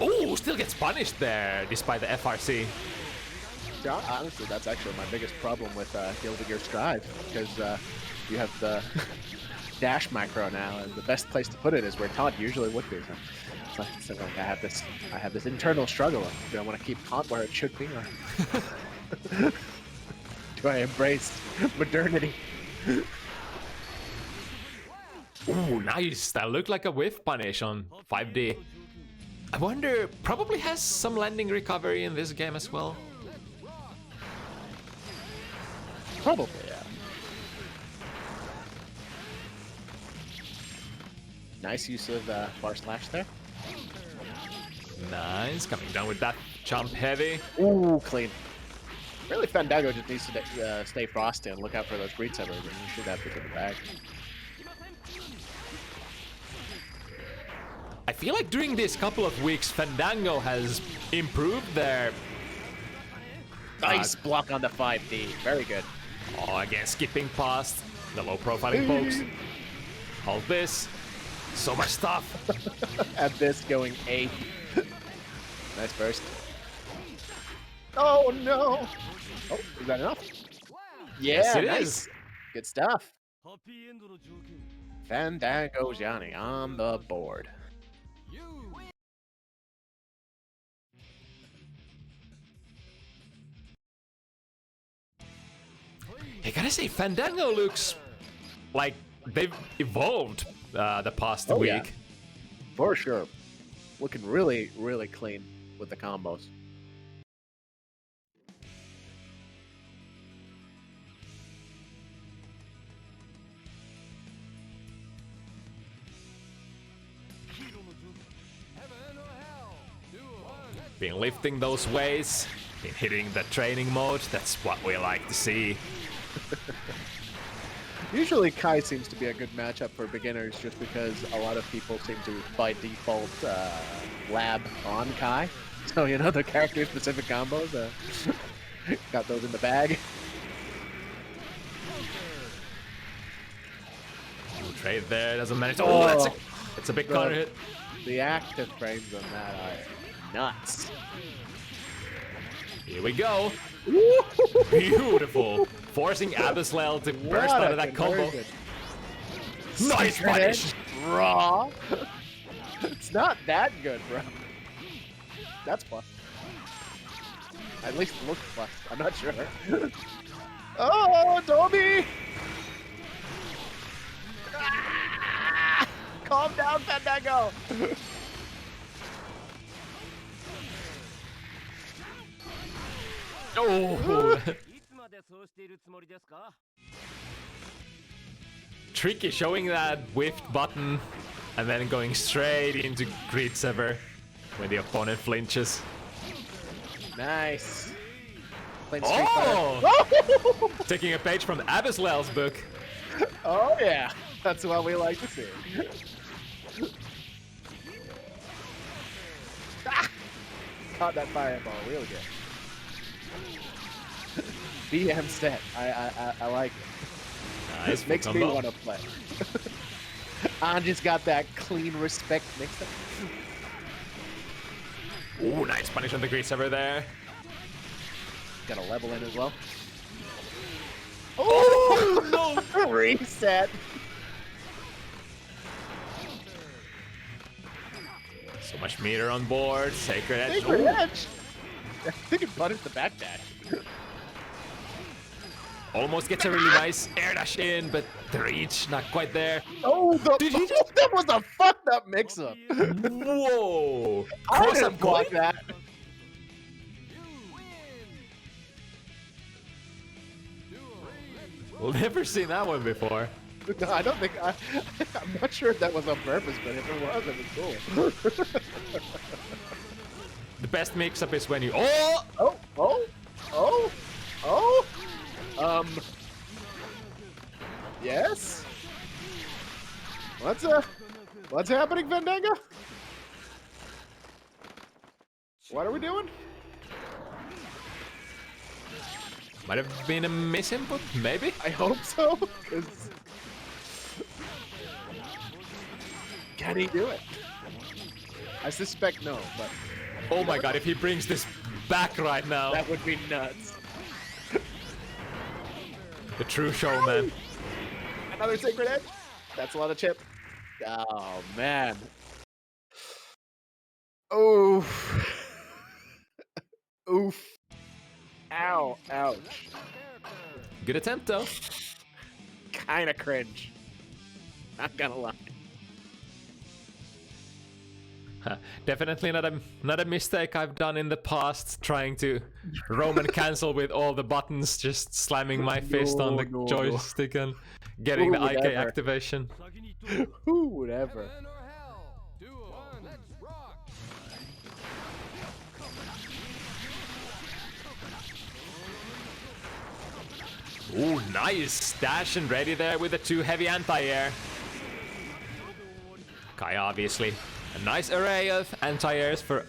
Ooh, still gets punished there despite the FRC. Yeah, honestly, that's actually my biggest problem with Guilty Gear Strive, because you have the dash macro now, and the best place to put it is where taunt usually would be. So like, I have this internal struggle. Do I want to keep taunt where it should be, or do I embrace modernity? Ooh, nice. That looked like a whiff punish on 5D. I wonder, probably has some landing recovery in this game as well. Probably, yeah. Nice use of bar slash there. Nice, coming down with that jump heavy. Ooh, clean. Really, Fandango just needs to stay frosty and look out for those greed severs, and you should have this in the bag. I feel like during this couple of weeks, Fandango has improved their... Nice block on the 5D. Very good. Oh, again, skipping past the low profiling pokes. Hold this. So much stuff. At this going 8. Nice burst. Oh no! Oh, is that enough? Yeah, Yes, it nice. is. Good stuff. Fandango Johnny on the board. I gotta say, Fandango looks like they've evolved the past week. Yeah. For sure. Looking really, really clean with the combos. Been lifting those weights, been hitting the training mode. That's what we like to see. Usually Kai seems to be a good matchup for beginners just because a lot of people seem to, by default, lab on Kai. So, you know, the character-specific combos, got those in the bag. Trade there, doesn't manage. Oh, it's a big counter hit. The active frames on that are nuts. Here we go. Beautiful. Forcing aByssLaeL to burst out of that combo. Nice punish. Raw. It's not that good, bro. That's plus. At least it looks plus. I'm not sure. Oh, Dobby! Ah! Calm down, Fandango! Oh! Tricky, showing that whiffed button and then going straight into Greed Sever when the opponent flinches. Nice. Oh! Taking a page from aByssLaeL's book. Oh yeah, that's what we like to see. Caught that fireball real good. BM set. I like it. Nice. Makes me want to play. Anji's got that clean respect mixed up. Ooh, nice punish on the grease over there. Got a level in as well. Oh, no! Reset. So much meter on board. Sacred Edge. Sacred Ooh. Edge. I think it punished the backdash. Almost gets a really nice air dash in, but the reach not quite there. Oh, Did he that was a fucked up mix-up. Whoa! I Cross didn't up block going. that. We've never seen that one before. No, I don't think. I'm not sure if that was on purpose, but if it was cool. The best mix-up is when you. Oh! Oh! Yes. What's happening, Fandango? What are we doing? Might have been a misinput, maybe? I hope so. 'Cause can he do it? I suspect no, but Oh my god, if he brings this back right now. that would be nuts. The true showman. Another Sacred Edge? That's a lot of chip. Oh, man. Oof. Oof. Ow. Ouch. Good attempt, though. Kinda cringe. Not gonna lie. Definitely not a mistake I've done in the past, trying to Roman cancel with all the buttons, just slamming my fist on the No. joystick and getting the IK Whatever. activation. Who would ever? Heaven or hell? 2 of 1. Let's rock. Ooh, nice dash and ready there with the 2 heavy anti-air. Kai, obviously. A nice array of anti-airs for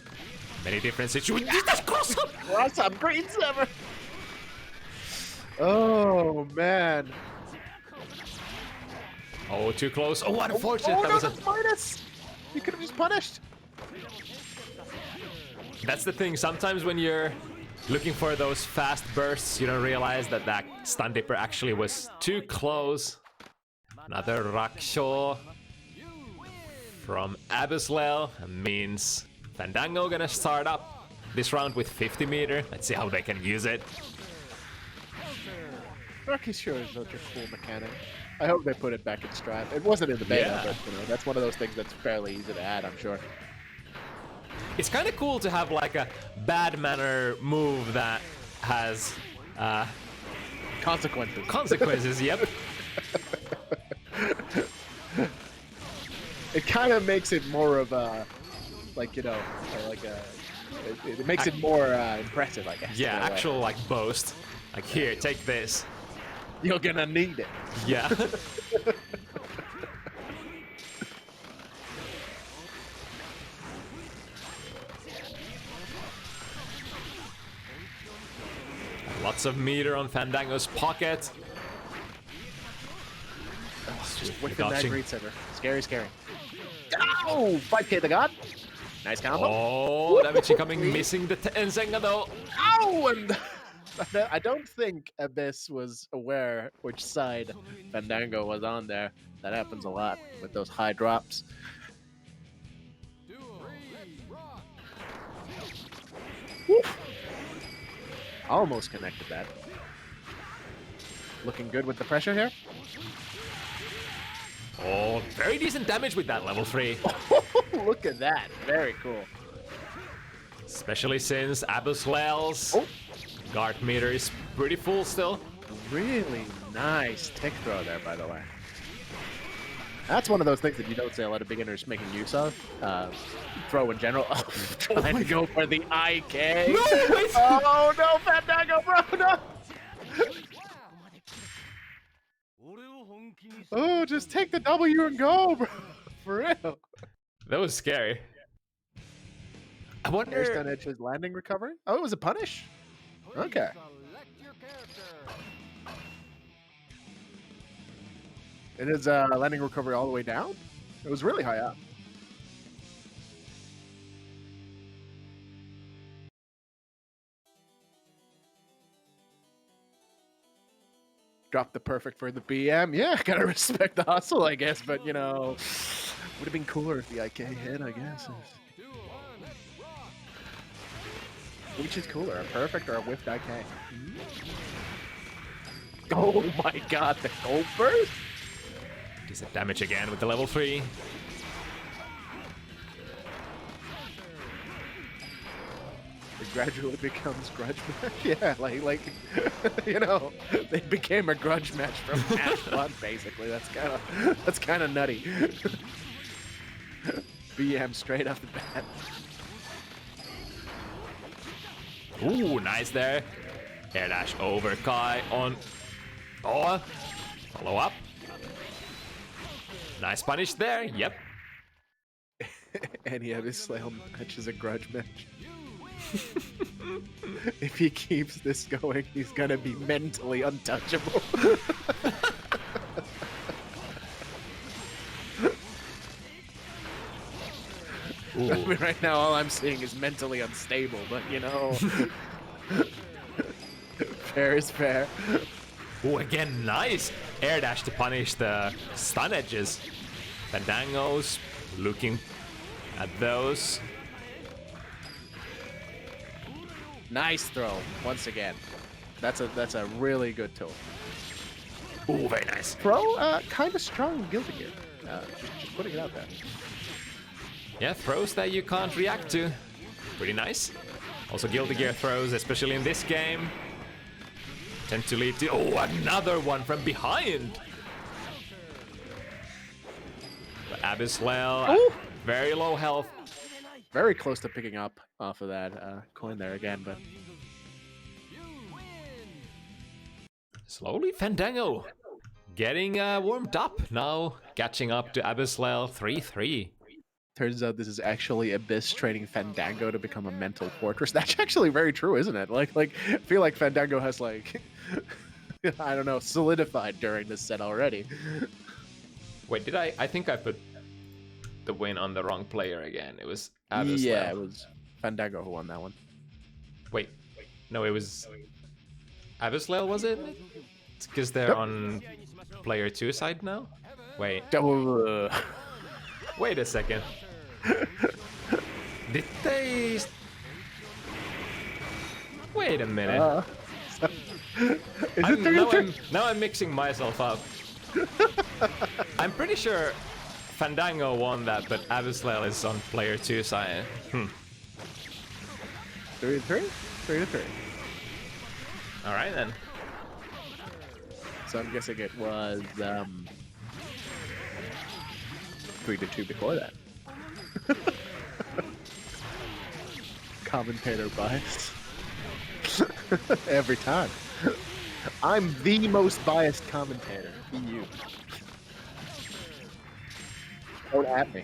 many different situations. That's cross up! Cross up, green summer. Oh, man. Oh, too close. Oh, unfortunate. Oh, That no, was a... that's minus. You could have just punished. That's the thing. Sometimes when you're looking for those fast bursts, you don't realize that that stun dipper actually was too close. Another Rakshaw from aByssLaeL means Fandango gonna start up this round with 50 meter. Let's see how they can use it. Rocky sure is such a cool mechanic. I hope they put it back in Stripe. It wasn't in the beta, Yeah. but that's one of those things that's fairly easy to add, I'm sure. It's kind of cool to have like a bad manner move that has Consequences. consequences. Yep. It kind of makes it more of a, it makes it more impressive, I guess. Yeah, in a way. actual like boast. Like here, take this. You're gonna need it. Yeah. Lots of meter on Fandango's pocket. Just within that dodging. great center. Scary, scary. Oh, 5K the god. Nice combo. Oh, Davichi coming missing the Tensenga though. Ow! And I don't think Abyss was aware which side Fandango was on there. That happens a lot with those high drops. 2 of 1. Let's rock. Woof. Almost connected that. Looking good with the pressure here. Oh, very decent damage with that level 3. Look at that. Very cool. Especially since aByssLaeL's Oh. guard meter is pretty full still. Really nice tick throw there, by the way. That's one of those things that you don't see a lot of beginners making use of. Throw in general. Oh, trying to go for the IK. No, wait. Oh no, Fandango, bro, no! Oh, just take the W and go, bro. For real. That was scary. I There's wonder. Stun Edge's landing recovery. Oh, it was a punish? Okay. Select your character. It is landing recovery all the way down? It was really high up. Drop the perfect for the BM. Yeah, gotta respect the hustle, I guess. But, you know, would have been cooler if the IK hit, I guess. Which is cooler, a perfect or a whiffed IK? Oh my god, the gold burst? Decent damage again with the level 3. It gradually becomes grudge match. Yeah, like you know, they became a grudge match from Ash 1, basically. That's kind of nutty. BM straight off the bat. Ooh, nice there. Air dash over Kai on. Oh, follow up. Nice punish there. Yep. Any aByssLaeL match is a grudge match. If he keeps this going, he's gonna be mentally untouchable. I mean, right now all I'm seeing is mentally unstable, but you know, fair is fair. Oh, again, nice air dash to punish the stun edges. Fandangos looking at those. Nice throw once again. That's a really good tool. Ooh, very nice. Throw, kind of strong in Guilty Gear. Just putting it out there. Yeah, throws that you can't react to. Pretty nice. Also, Guilty Gear throws, especially in this game, tend to lead to... Oh, another one from behind! But aByssLaeL, very low health. Very close to picking up off of that coin there again, but... Slowly, Fandango getting warmed up now, catching up to aByssLaeL 3-3. Turns out this is actually Abyss training Fandango to become a mental fortress. That's actually very true, isn't it? Like I feel like Fandango has like I don't know, solidified during this set already. Wait, did I think I put the win on the wrong player again. It was aByssLaeL. Yeah, it was Fandango who won that one. Wait. No, it was aByssLaeL, was it? It's because they're on player 2 side now? Wait. Wait a second. Did they... Wait a minute. Now I'm mixing myself up. I'm pretty sure Fandango won that, but aByssLaeL is on player 2 side. 3-3? 3-3. Alright then. So I'm guessing it was 3-2 before that. Commentator bias. Every time. I'm the most biased commentator. Be you. Don't at me.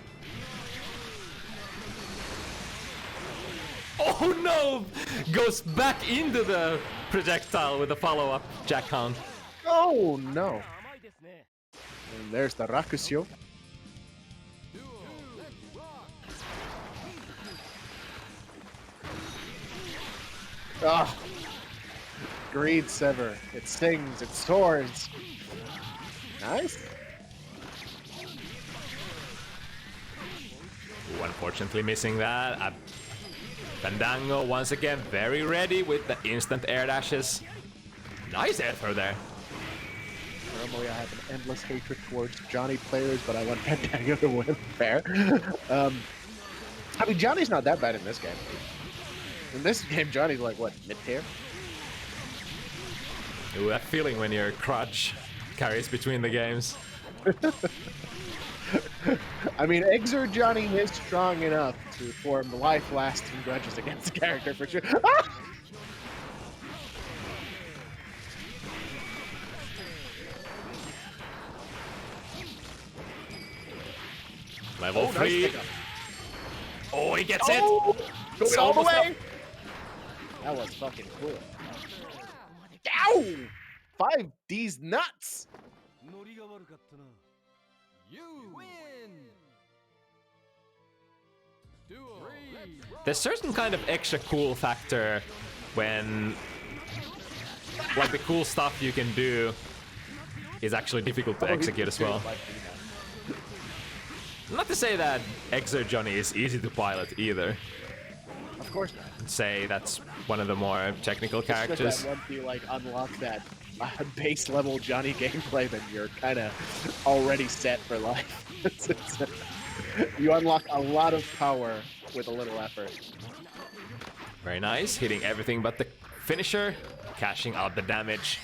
Oh no! Goes back into the projectile with a follow-up Jack Hound. Oh no! And there's the Rakusho. Ah! Greed Sever. It sings, it soars. Nice. Ooh, unfortunately missing that. Fandango once again very ready with the instant air dashes. Nice air throw there. Normally I have an endless hatred towards Johnny players, but I want Fandango to win. Fair. I mean, Johnny's not that bad in this game. In this game, Johnny's like, what, mid-tier? Ooh, that feeling when your crutch carries between the games. I mean, Exer Johnny is strong enough to form life-lasting grudges against the character for sure. Ah! Level 3. Nice Oh, he gets it! Going It's all the almost way! up. That was fucking cool. Ow! 5D's nuts! You win! there's certain kind of extra cool factor when like the cool stuff you can do is actually difficult to execute as well. Not to say that Exo Johnny is easy to pilot either. Of course not. Say that's one of the more technical characters. That once you like unlock that base level Johnny gameplay, then you're kind of already set for life. You unlock a lot of power with a little effort. Very nice, hitting everything but the finisher, cashing out the damage.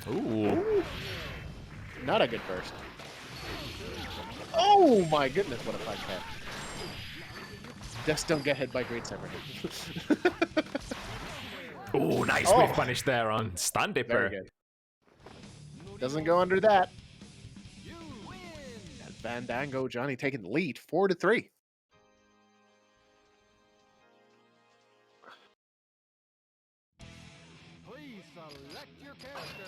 Ooh. Not a good burst. Oh my goodness, what a fun catch. Just don't get hit by Great Sever. Ooh, nice whiff punish there on Stun Dipper. Very good. Doesn't go under that. And Fandango Johnny taking the lead, 4-3. Please select your character.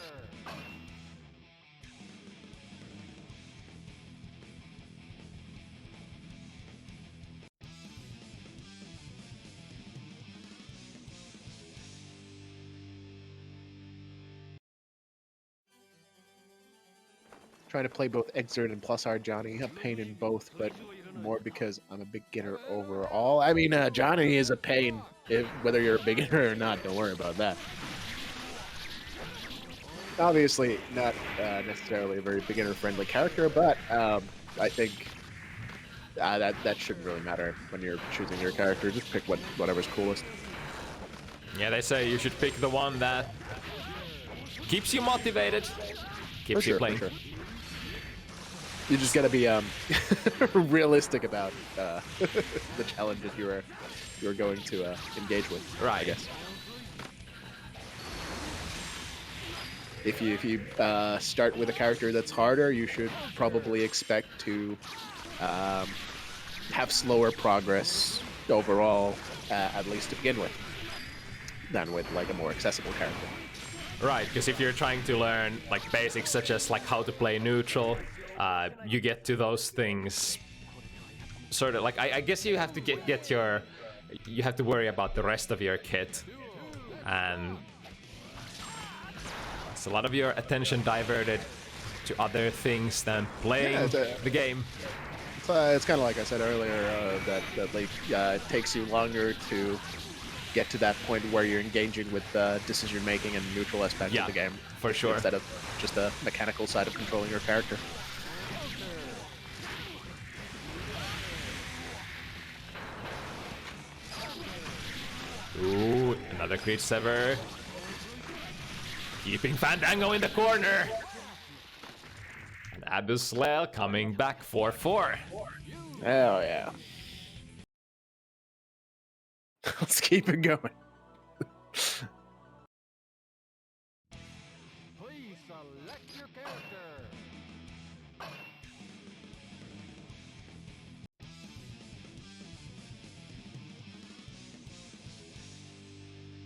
Trying to play both Exert and +R Johnny. A pain in both, but more because I'm a beginner overall. I mean, Johnny is a pain, whether you're a beginner or not. Don't worry about that. Obviously, not necessarily a very beginner-friendly character, but I think that shouldn't really matter when you're choosing your character. Just pick whatever's coolest. Yeah, they say you should pick the one that keeps you motivated, keeps you playing. For sure. You just gotta be realistic about the challenges you're going to engage with. Right. I guess. If you start with a character that's harder, you should probably expect to have slower progress overall, at least to begin with, than with like a more accessible character. Right, because if you're trying to learn like basics such as like how to play neutral, you get to those things sort of like I guess you have to get your you have to worry about the rest of your kit, and it's a lot of your attention diverted to other things than playing the game. It's kind of like I said earlier, that like it takes you longer to get to that point where you're engaging with decision making and neutral aspect of the game, for sure, instead of just the mechanical side of controlling your character. Ooh, another Great Sever. Keeping Fandango in the corner. And aByssLaeL coming back 4-4. Hell yeah. Let's keep it going. Please select your character.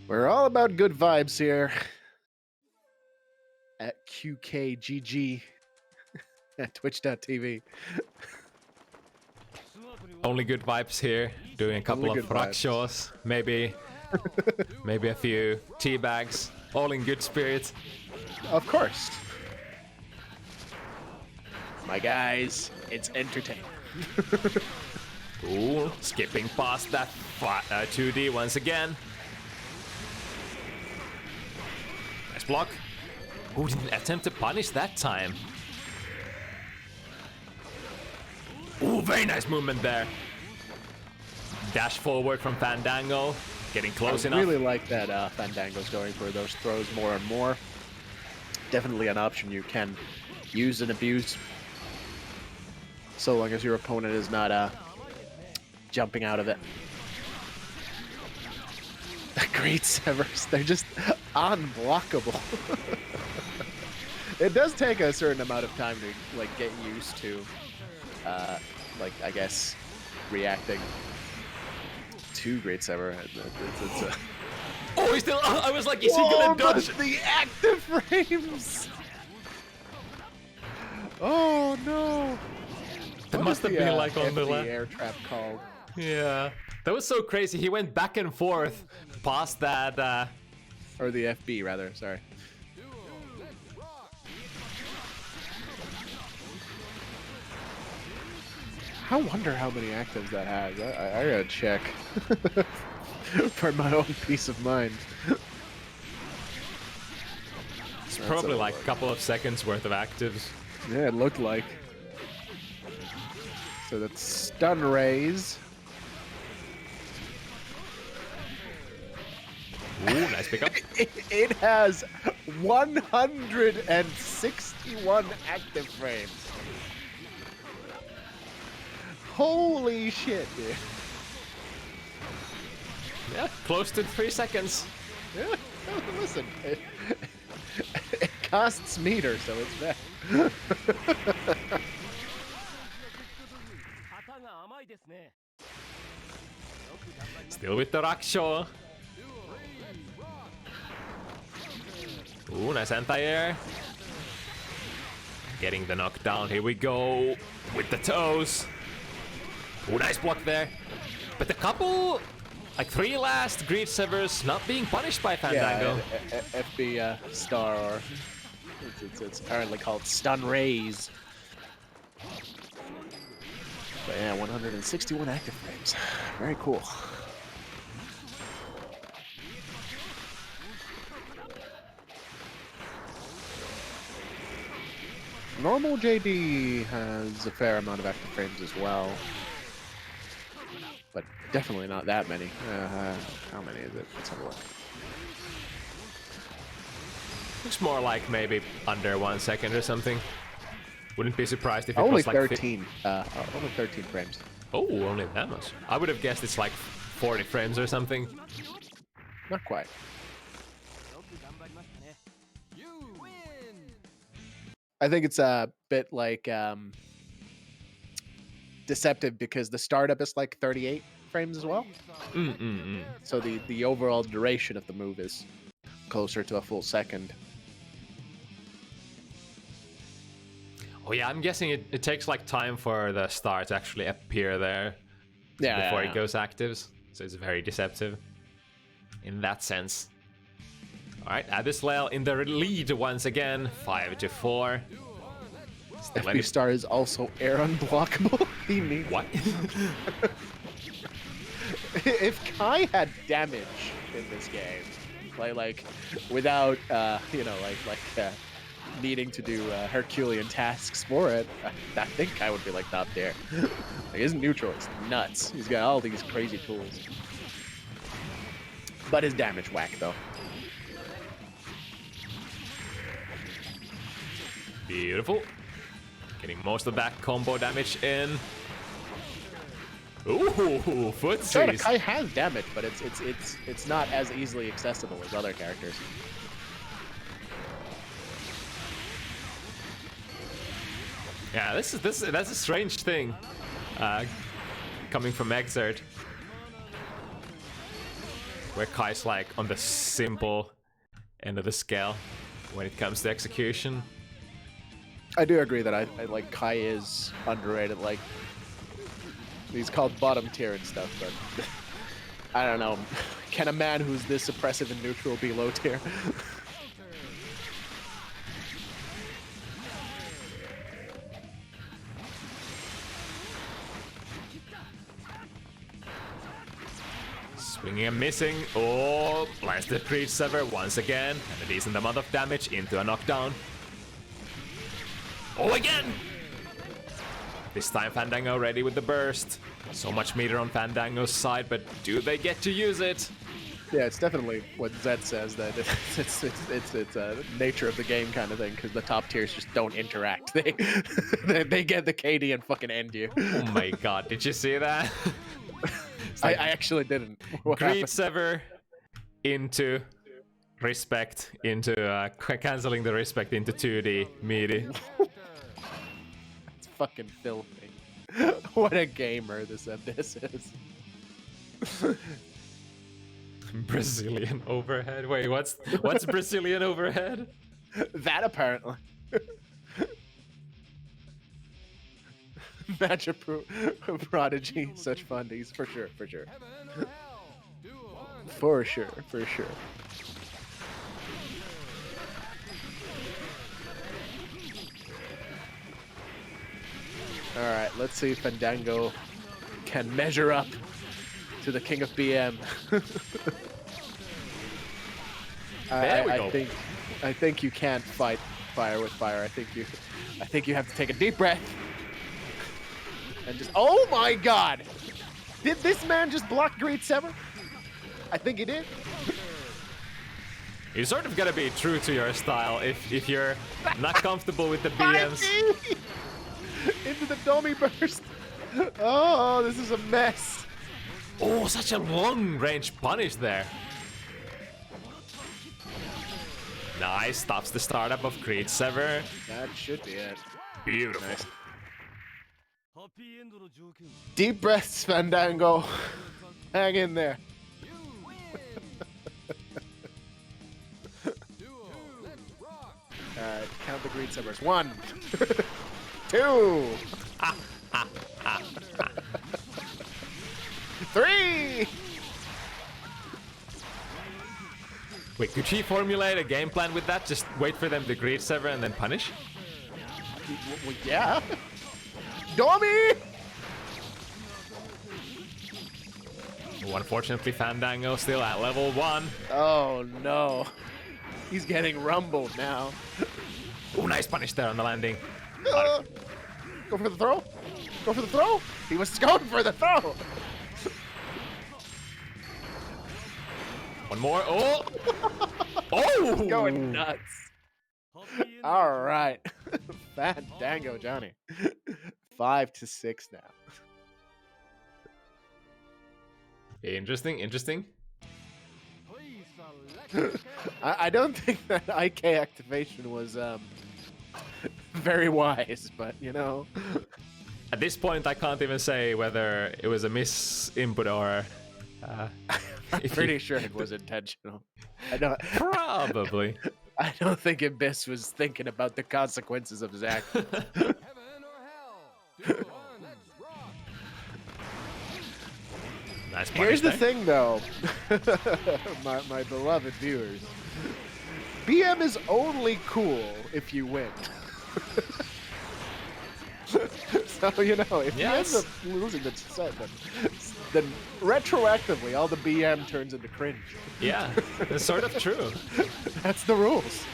We're all about good vibes here at QKGG at twitch.tv. Only good vibes here. Doing a couple Only of good rock vibes. shows, maybe a few tea bags. All in good spirit. Of course. My guys, it's entertaining. Ooh, skipping past that 2D once again. Nice block. Who didn't attempt to punish that time? Ooh, very nice movement there. Dash forward from Fandango, getting close enough. I really like that Fandango's going for those throws more and more. Definitely an option you can use and abuse, so long as your opponent is not jumping out of it. The Great Severs, they're just unblockable. It does take a certain amount of time to like get used to, like I guess, reacting to Great Sever. Oh, he's still. I was like, is he gonna dodge? The active frames. Oh no! That must have been like on the FT air trap called. Yeah, that was so crazy. He went back and forth past that. Or the FB rather. Sorry. I wonder how many actives that has. I gotta check for my own peace of mind. It's probably like a couple of seconds worth of actives. Yeah, it looked like. So that's stun rays. Ooh, nice pickup. It has 161 active frames. Holy shit, dude. Yeah, close to 3 seconds. Yeah, listen. It costs meter, so it's bad. Still with the Rakshaw. Ooh, nice anti-air. Getting the knockdown. Here we go. With the toes. Ooh, nice block there. But the couple, like 3 last Greed Severs not being punished by Fandango. Yeah, FB star, or it's apparently called stun rays. But yeah, 161 active frames. Very cool. Normal JD has a fair amount of active frames as well. But definitely not that many. How many is it? Let's have a look. Looks more like maybe under 1 second or something. Wouldn't be surprised if it Only was like 13. Only 13 frames. Oh, only that much. I would have guessed it's like 40 frames or something. Not quite. You win. I think it's a bit like deceptive because the startup is like 38 frames as well. So the overall duration of the move is closer to a full second. Oh yeah, I'm guessing it takes like time for the star to actually appear there before it goes active. So it's very deceptive in that sense. Alright, aByssLaeL in the lead once again, 5-4. FB star is also air unblockable. He needs What? If Kai had damage in this game, like without needing to do Herculean tasks for it, I think Kai would be like top tier. Like, his neutral is nuts. He's got all these crazy tools, but his damage whack though. Beautiful. Getting most of that combo damage in. Ooh, footsies. Kai has damage, but it's not as easily accessible as other characters. Yeah, that's a strange thing coming from Exert, where Kai's like on the simple end of the scale when it comes to execution. I do agree that I like Kai is underrated. Like, he's called bottom tier and stuff, but I don't know. Can a man who's this suppressive and neutral be low tier? Swinging and missing. Oh, lands the Greed Sever once again, and a decent amount of damage into a knockdown. Oh, again! This time Fandango ready with the burst. So much meter on Fandango's side, but do they get to use it? Yeah, it's definitely what Zed says, that it's a nature of the game kind of thing, because the top tiers just don't interact. They get the KD and fucking end you. Oh my god, did you see that? I actually didn't. What Greed happened? Sever into respect, into canceling the respect into 2D meaty. It's fucking filthy. What a gamer this is. Brazilian overhead. Wait, what's Brazilian overhead? That apparently. Magic Prodigy, such fundies, for sure, for sure. Heaven or hell? Do one. For sure, for sure. Alright, let's see if Fandango can measure up to the king of BM. There we go. I think you can't fight fire with fire. I think you have to take a deep breath. And just, oh my god! Did this man just block Grade 7? I think he did. You sort of gotta be true to your style if you're not comfortable with the BMs. Into the dummy burst. Oh, this is a mess. Oh, such a long range punish there. Nice, stops the startup of Grade 7. That should be it. Beautiful. Nice. Deep breaths, Fandango. Hang in there. You win. Duo. Let's rock. Alright, count the Green Severs. 1, 2, 3. Wait, could she formulate a game plan with that? Just wait for them to Grade 7 and then punish? Well, yeah. Dummy! Oh, unfortunately, Fandango still at level 1. Oh no. He's getting rumbled now. Oh, nice punish there on the landing. Go for the throw. Go for the throw. He was going for the throw. One more. Oh! Oh! Going nuts. All right. Fandango, Johnny. 5-6 now. Interesting, interesting. Please select. I don't think that IK activation was very wise, but you know. At this point, I can't even say whether it was a misinput or. I'm pretty sure it was intentional. Probably. I don't think aByss was thinking about the consequences of his action. Heaven or hell? Do one. Let's rock. Nice punish Here's the there. thing, though, my beloved viewers. BM is only cool if you win. So, you know, if you end Yes. up losing the set, then retroactively all the BM turns into cringe. Yeah, it's sort of true. That's the rules.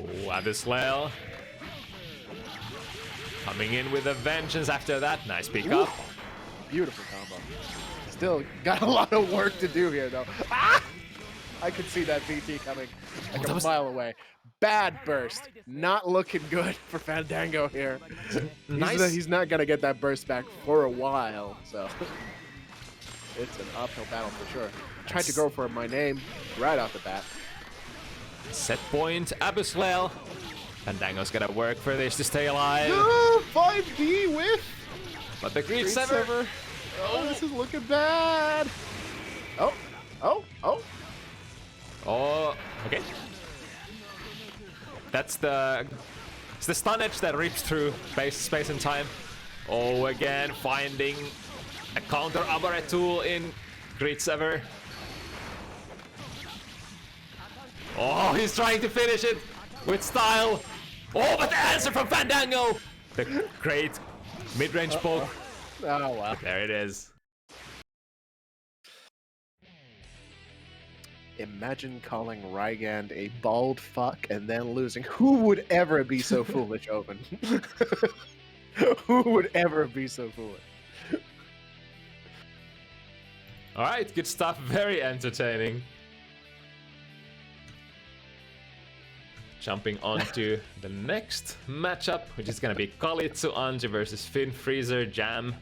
Oh, aByssLaeL. Coming in with a vengeance after that. Nice pick up. Beautiful combo. Still got a lot of work to do here, though. Ah! I could see that VT coming like a mile away. Bad burst. Not looking good for Fandango here. Nice. He's not going to get that burst back for a while, so it's an uphill battle for sure. Tried to go for my name right off the bat. Set point, aByssLaeL. Fandango's gotta work for this to stay alive. 5D with But the Grade Grade 7. Sever. Oh, this is looking bad. Oh, oh, oh. Oh, okay. It's the stun edge that rips through space and time. Oh, again, finding a counter aberrate tool in Grade 7. Oh, he's trying to finish it with style. Oh, but the answer from Fandango! The great mid-range poke. Oh, wow. There it is. Imagine calling Rygand a bald fuck and then losing. Who would ever be so foolish, Open? Who would ever be so foolish? Alright, good stuff. Very entertaining. Jumping on to the next matchup, which is gonna be Kalitsu Anji versus FinFreezer Jam.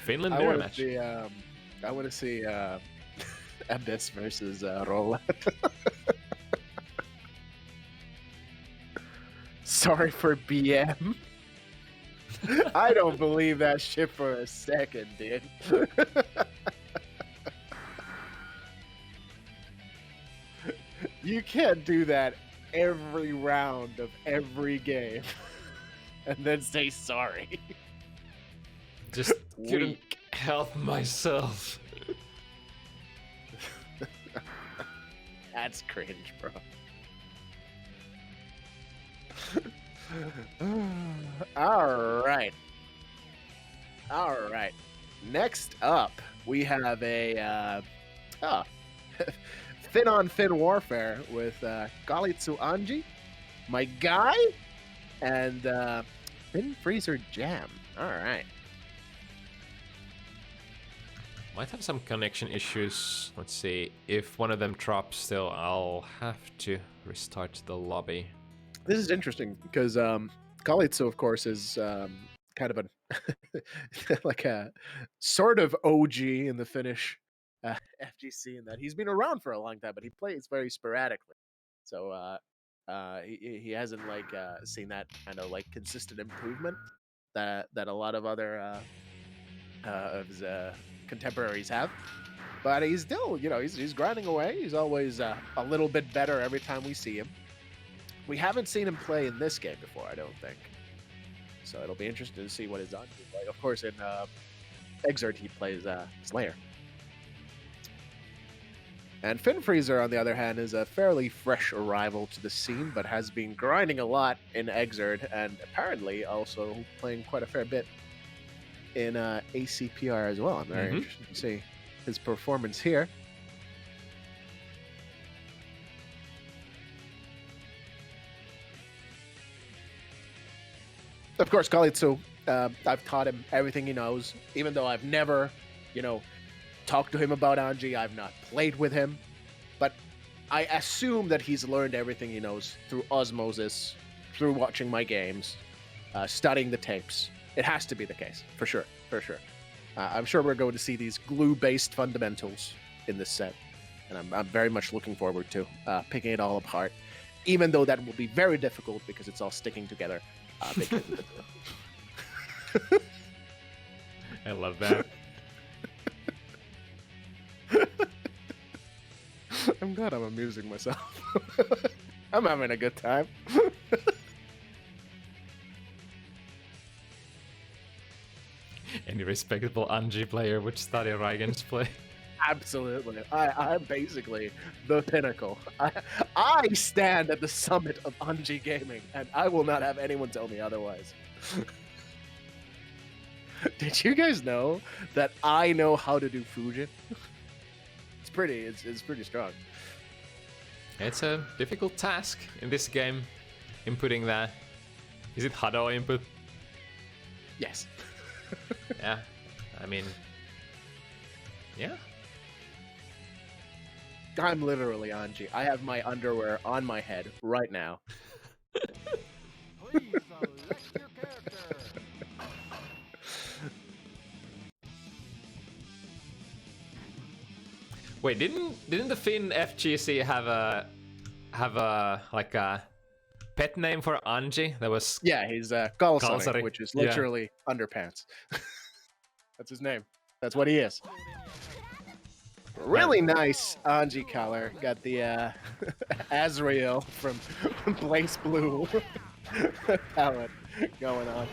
Finland mirror match. I want to see aByss versus Rolla. Sorry for BM. I don't believe that shit for a second, dude. You can't do that every round of every game and then say sorry. Just couldn't help myself. That's cringe, bro. All right. Next up, we have a fin on fin warfare with Kalitsu Anji, my guy, and FinFreezer Jam. All right. Might have some connection issues. Let's see. If one of them drops still, I'll have to restart the lobby. This is interesting because Kalitsu, of course, is kind of a like a sort of OG in the Finnish FGC in that he's been around for a long time, but he plays very sporadically. So he hasn't like seen that kind of like consistent improvement that a lot of other of his contemporaries have. But he's still, he's grinding away. He's always a little bit better every time we see him. We haven't seen him play in this game before, I don't think. So it'll be interesting to see what his on like. Of course, in Exert, he plays Slayer. And FinFreezer, on the other hand, is a fairly fresh arrival to the scene, but has been grinding a lot in Exert, and apparently also playing quite a fair bit in AC+R as well. I'm very interested to see his performance here. Of course, Kalitsu, I've taught him everything he knows, even though I've never, talked to him about Anji. I've not played with him, but I assume that he's learned everything he knows through osmosis, through watching my games, studying the tapes. It has to be the case, for sure. I'm sure we're going to see these glue-based fundamentals in this set, and I'm very much looking forward to picking it all apart, even though that will be very difficult because it's all sticking together. I love that. I'm glad I'm amusing myself. I'm having a good time. Any respectable Anji player would study Raigen's play. Absolutely. I'm basically the pinnacle. I stand at the summit of Anji gaming, and I will not have anyone tell me otherwise. Did you guys know that I know how to do Fujin? It's pretty strong. It's a difficult task in this game, inputting that. Is it Hado input? Yes. Yeah, I mean, yeah. I'm literally Anji. I have my underwear on my head right now. Please select your character. Wait, didn't the Finn FGC have a like a pet name for Anji? That was Yeah, he's Kalsari, Kalsari. which is literally underpants. That's his name. That's what he is. Really nice Anji color. Got the Azrael from Blaze Blue palette going on.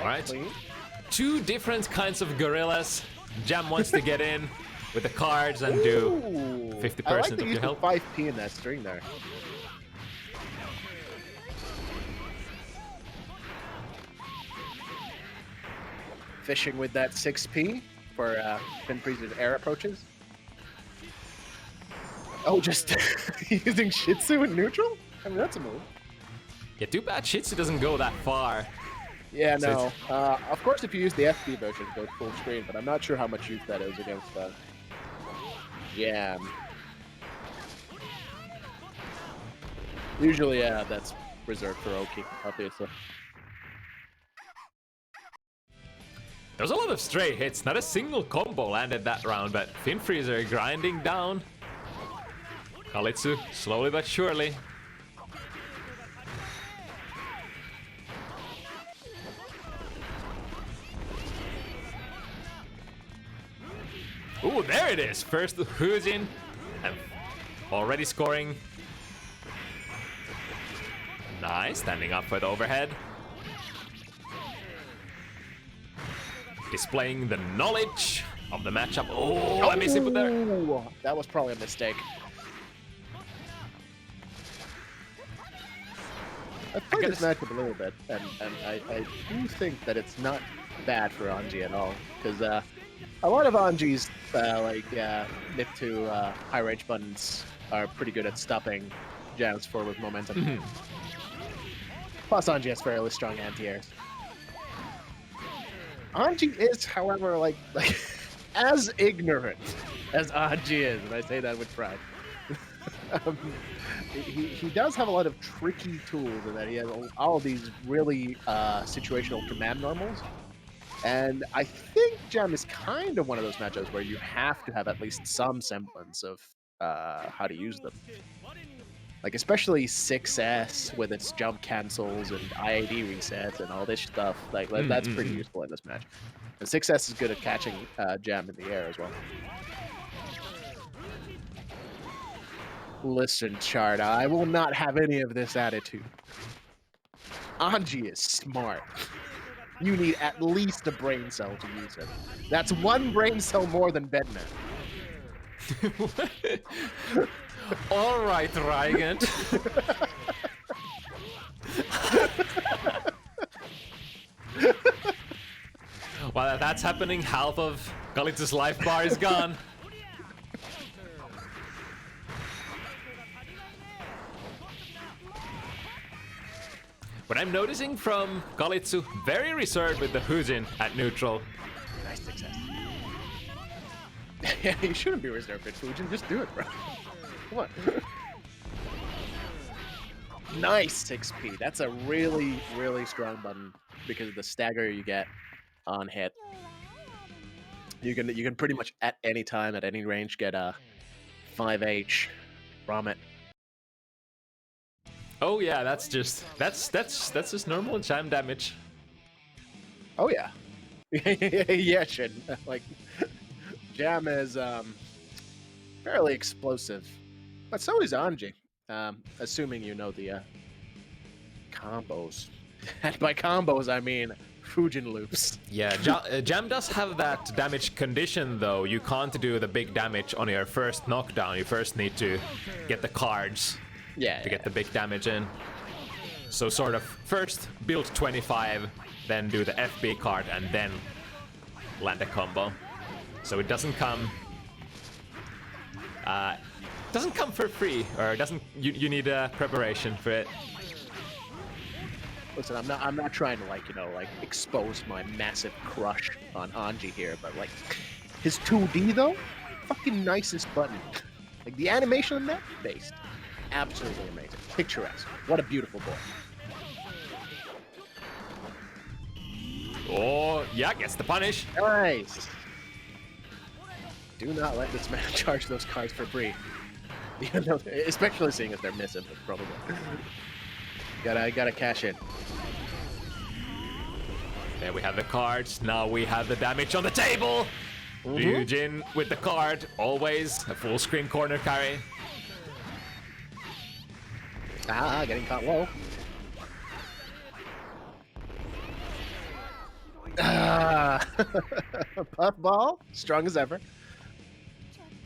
all right. Clean. Two different kinds of gorillas. Jam wants to get in with the cards and do Ooh. 50% I like of the your use help. 5p in that string there. Fishing with that 6p for FinFreezer's air approaches. Oh, just using Shih Tzu in neutral? I mean, that's a move. Yeah, too bad Shih Tzu doesn't go that far. Yeah, So no. Of course, if you use the FB version, it goes full screen, but I'm not sure how much use that is against Jam. Usually, that's reserved for Oki, obviously. There was a lot of stray hits. Not a single combo landed that round, but FinFreezer grinding down. Kalitsu slowly but surely. Ooh, there it is. First Hujin, and already scoring. Nice, standing up for the overhead. Displaying the knowledge of the matchup. Oh, I miss it there. Ooh, that was probably a mistake. I've played this matchup a little bit, and I do think that it's not bad for Anji at all, because a lot of Anji's mid to high range buttons are pretty good at stopping jams forward momentum. Plus, Anji has fairly strong anti-airs. Anji is, however, like as ignorant as Anji is, and I say that with pride. He does have a lot of tricky tools, in that he has all these really situational command normals. And I think Jam is kind of one of those matchups where you have to have at least some semblance of how to use them. Like, especially 6S with its jump cancels and IAD resets and all this stuff. Like that's pretty useful in this match. And 6S is good at catching Jam in the air as well. Listen, Charda, I will not have any of this attitude. Anji is smart. You need at least a brain cell to use him. That's one brain cell more than Bedman. All right, Rygant. While that's happening, half of Kalitsu's life bar is gone. What I'm noticing from Kalitsu, very reserved with the Hujin at neutral. Nice success. Yeah, you shouldn't be reserved with Fujin, just do it, bro. Come on. Nice 6P. That's a really, really strong button because of the stagger you get on hit. You can pretty much at any time, at any range, get a 5H from it. Oh yeah, that's just normal jam damage. Oh yeah. Yeah, Shin. Like, Jam is fairly explosive. But so is Anji. Assuming you know the combos. And by combos I mean Fujin loops. Yeah, Jam does have that damage condition though. You can't do the big damage on your first knockdown. You first need to get the cards. Yeah, to get the big damage in. So sort of first build 25, then do the FB card, and then land a combo. So it doesn't come for free, or doesn't you need a preparation for it. Listen, I'm not trying to expose my massive crush on Anji here, but like his 2D though, fucking nicest button. Like the animation on that, based. Absolutely amazing. Picturesque. What a beautiful boy. Oh, yeah, gets the punish. Nice. Do not let this man charge those cards for free. Especially seeing as they're missing, probably. Gotta cash in. There we have the cards. Now we have the damage on the table. Ryujin with the card. Always a full screen corner carry. Ah, getting caught low. Puffball, strong as ever.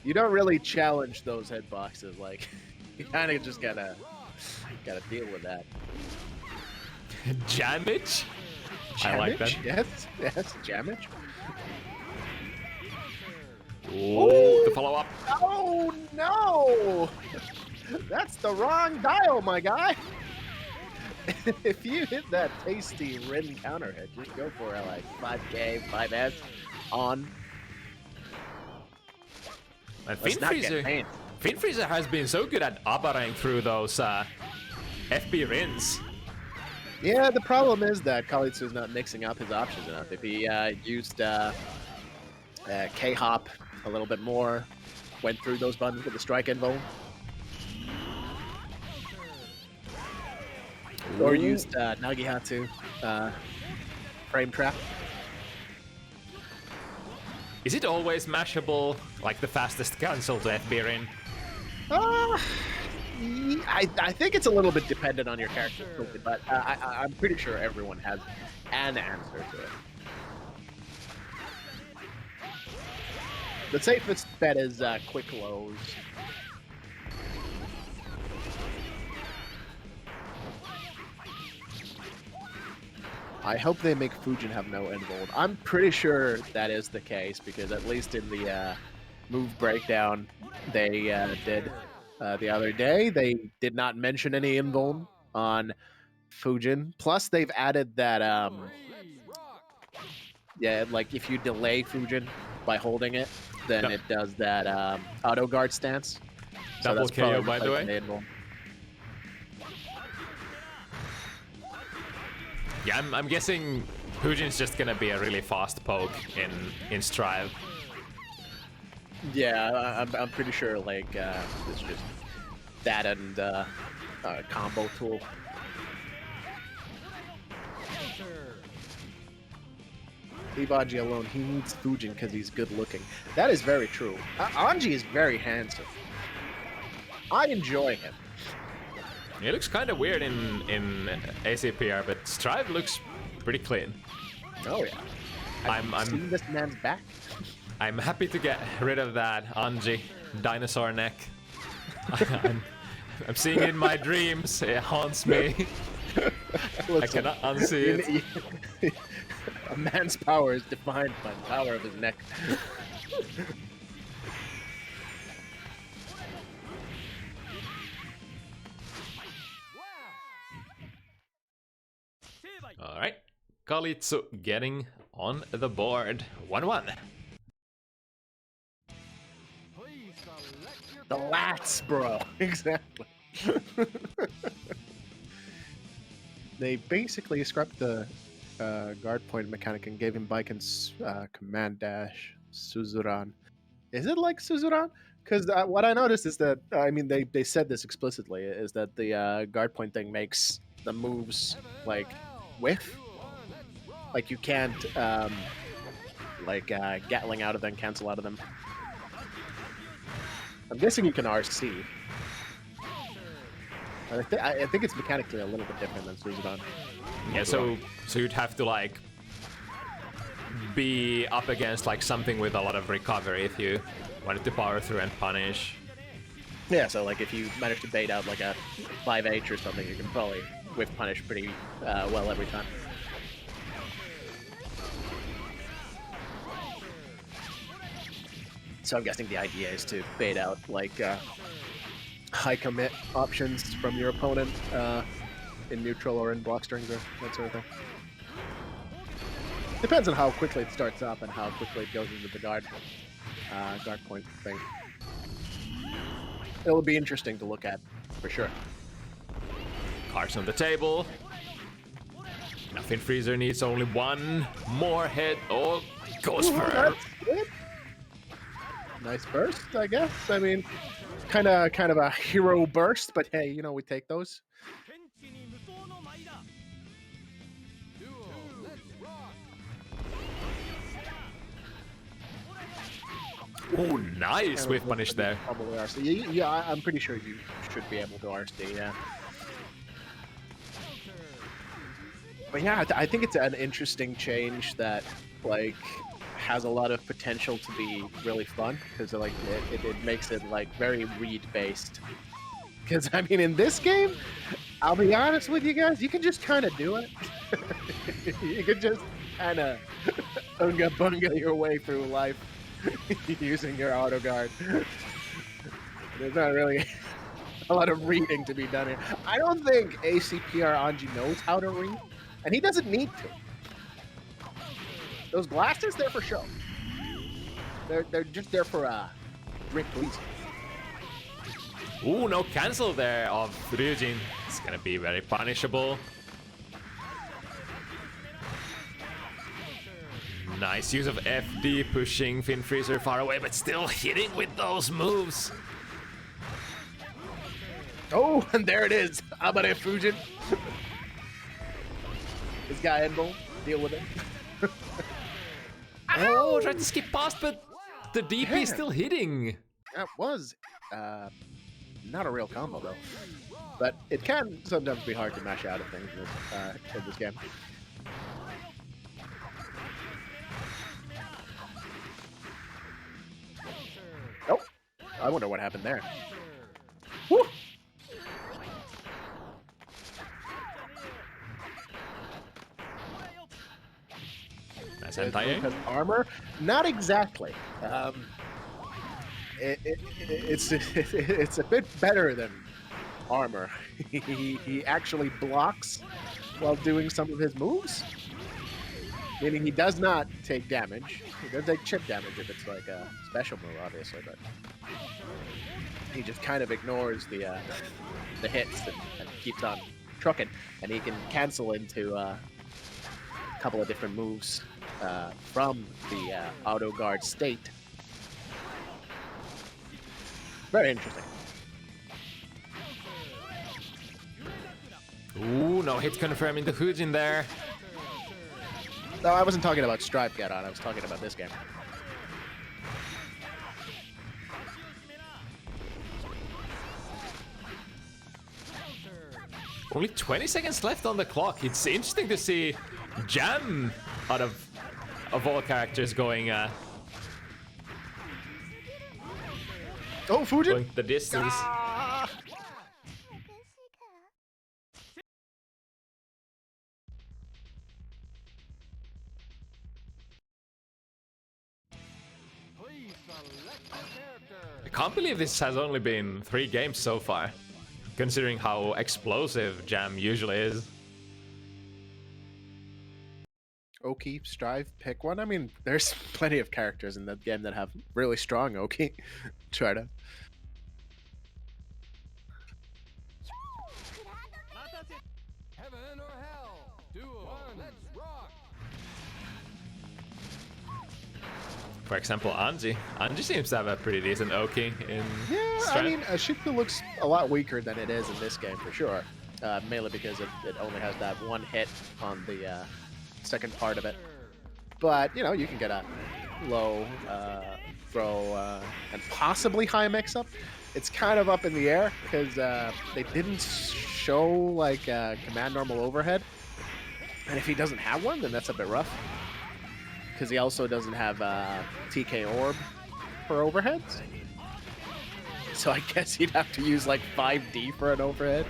You don't really challenge those hitboxes, like you kind of just gotta deal with that. Jamage? I like that. Yes, jamage. Ooh, the follow up. Oh no! That's the wrong dial, my guy. If you hit that tasty Rin counter hit, just go for it like 5K, 5S on. And FinFreezer has been so good at abaring through those FB Rins. Yeah, the problem is that Kalitsu is not mixing up his options enough. If he used K-hop a little bit more, went through those buttons with the strike invo, or used Nagihatsu frame trap. Is it always mashable, like the fastest cancel to FB Rin? I think it's a little bit dependent on your character, but I'm pretty sure everyone has an answer to it. The safest bet is quick lows. I hope they make Fujin have no inbold. I'm pretty sure that is the case, because at least in the move breakdown they did the other day, they did not mention any inbold on Fujin. Plus, they've added that, yeah, like if you delay Fujin by holding it, then it does that auto guard stance. Double so KO, by the way. Yeah, I'm guessing Fujin's just gonna be a really fast poke in Strive. Yeah, I'm pretty sure like it's just that and combo tool. Leave Anji alone. He needs Fujin because he's good looking. That is very true. Anji is very handsome. I enjoy him. He looks kind of weird in AC+R, but Strive looks pretty clean. Oh yeah. I'm seeing this man's back. I'm happy to get rid of that Anji dinosaur neck. I'm seeing it in my dreams. It haunts me. I cannot unsee it. A man's power is defined by the power of his neck. All right, Kalitsu getting on the board. 1-1. The lats, bro. Exactly. They basically scrapped the guard point mechanic and gave him Baiken's command dash, Suzuran. Is it like Suzuran? Because what I noticed is that, I mean, they said this explicitly, is that the guard point thing makes the moves, like, whiff. Like, you can't, Gatling out of them, cancel out of them. I'm guessing you can RC. I think it's mechanically a little bit different than Suzuran. Yeah, so you'd have to like be up against like something with a lot of recovery if you wanted to power through and punish. Yeah, so like if you manage to bait out like a 5H or something, you can probably whiff punish pretty well every time. So I'm guessing the idea is to bait out like high commit options from your opponent in neutral or in block strings or that sort of thing. Depends on how quickly it starts up and how quickly it goes into the guard point thing. It'll be interesting to look at, for sure. Cards on the table. Now FinFreezer needs only one more hit. Oh, goes for it. Nice burst, I guess. I mean, kind of a hero burst, but hey, you know, we take those. Oh, nice whiff punish there. Yeah, I'm pretty sure you should be able to RC, yeah. But yeah, I think it's an interesting change that, like, has a lot of potential to be really fun, because like it makes it like very read based. Because I mean, in this game, I'll be honest with you guys, you can just kind of do it. You can just kind of unga bunga your way through life using your auto guard. There's not really a lot of reading to be done here. I don't think AC+R Anji knows how to read, and he doesn't need to. Those blasters, they're for show. They're just there for Rick Gleason. Ooh, no cancel there of Ryujin. It's gonna be very punishable. Nice use of FD, pushing FinFreezer far away, but still hitting with those moves. Oh, and there it is. aByssLaeL Fujin. This guy Enbo, deal with it. Oh, tried to skip past, but the DP is still hitting. That was not a real combo though, but it can sometimes be hard to mash out of things in this game. Oh, I wonder what happened there. Woo! Nice anti-aim. Armor? Not exactly. It's a bit better than armor. He actually blocks while doing some of his moves. Meaning he does not take damage. He does take chip damage if it's like a special move, obviously, but he just kind of ignores the hits and keeps on trucking. And he can cancel into a couple of different moves from the auto guard state. Very interesting. Ooh, no hit confirming the Hujin there. No, I wasn't talking about Stripe Get On. I was talking about this game. Only 20 seconds left on the clock. It's interesting to see Jam out of all characters going Oh, Fujin! going the distance. Ah! Please select a character. I can't believe this has only been 3 games so far, considering how explosive Jam usually is. Oki, Strive, pick one. I mean, there's plenty of characters in that game that have really strong Oki. Try to. Heaven or hell. Duel. Let's rock. For example, Anji. Anji seems to have a pretty decent Oki in Yeah, strength. I mean, Ashika looks a lot weaker than it is in this game for sure. Mainly because it only has that one hit on the second part of it. But, you know, you can get a low throw and possibly high mix-up. It's kind of up in the air because they didn't show like command normal overhead. And if he doesn't have one, then that's a bit rough. Because he also doesn't have TK orb for overheads. So I guess he'd have to use like 5D for an overhead.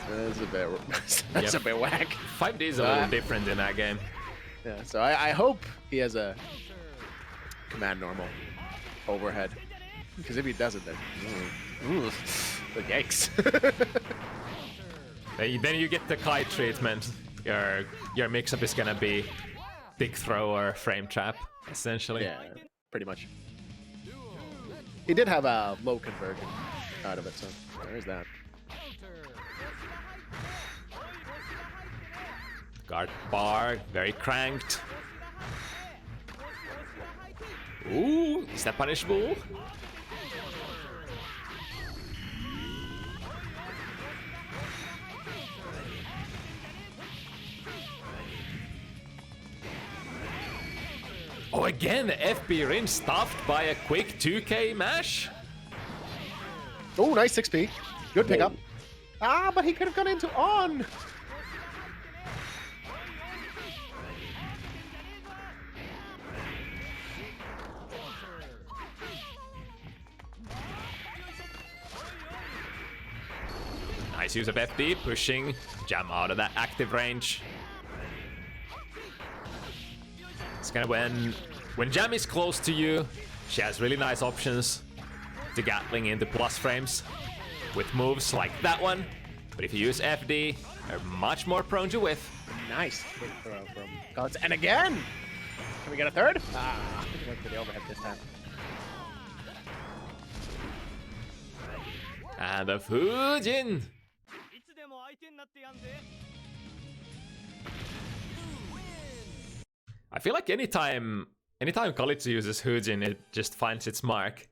That's a bit, that's a bit whack. 5D is a little different in that game. Yeah, so I hope he has a command normal overhead. Because if he doesn't, then yikes. Then you get the kite treatment. Your mix-up is gonna be big throw or frame trap, essentially. Yeah, pretty much. He did have a low conversion out of it, so there's that. Guard bar, very cranked. Ooh, is that punishable? Oh, again, the FB rim stuffed by a quick 2K mash. Oh, nice 6P. Good pickup. Ah, but he could have gone into on. Nice use of FB, pushing Jam out of that active range. It's kind of when Jam is close to you, she has really nice options to Gatling into plus frames with moves like that one. But if you use FD, you're much more prone to whiff. Nice. Good throw from Kalitsu. And again! Can we get a third? Ah, he went for the overhead this time. And a Fujin. I feel like anytime Kalitsu uses Hujin, it just finds its mark.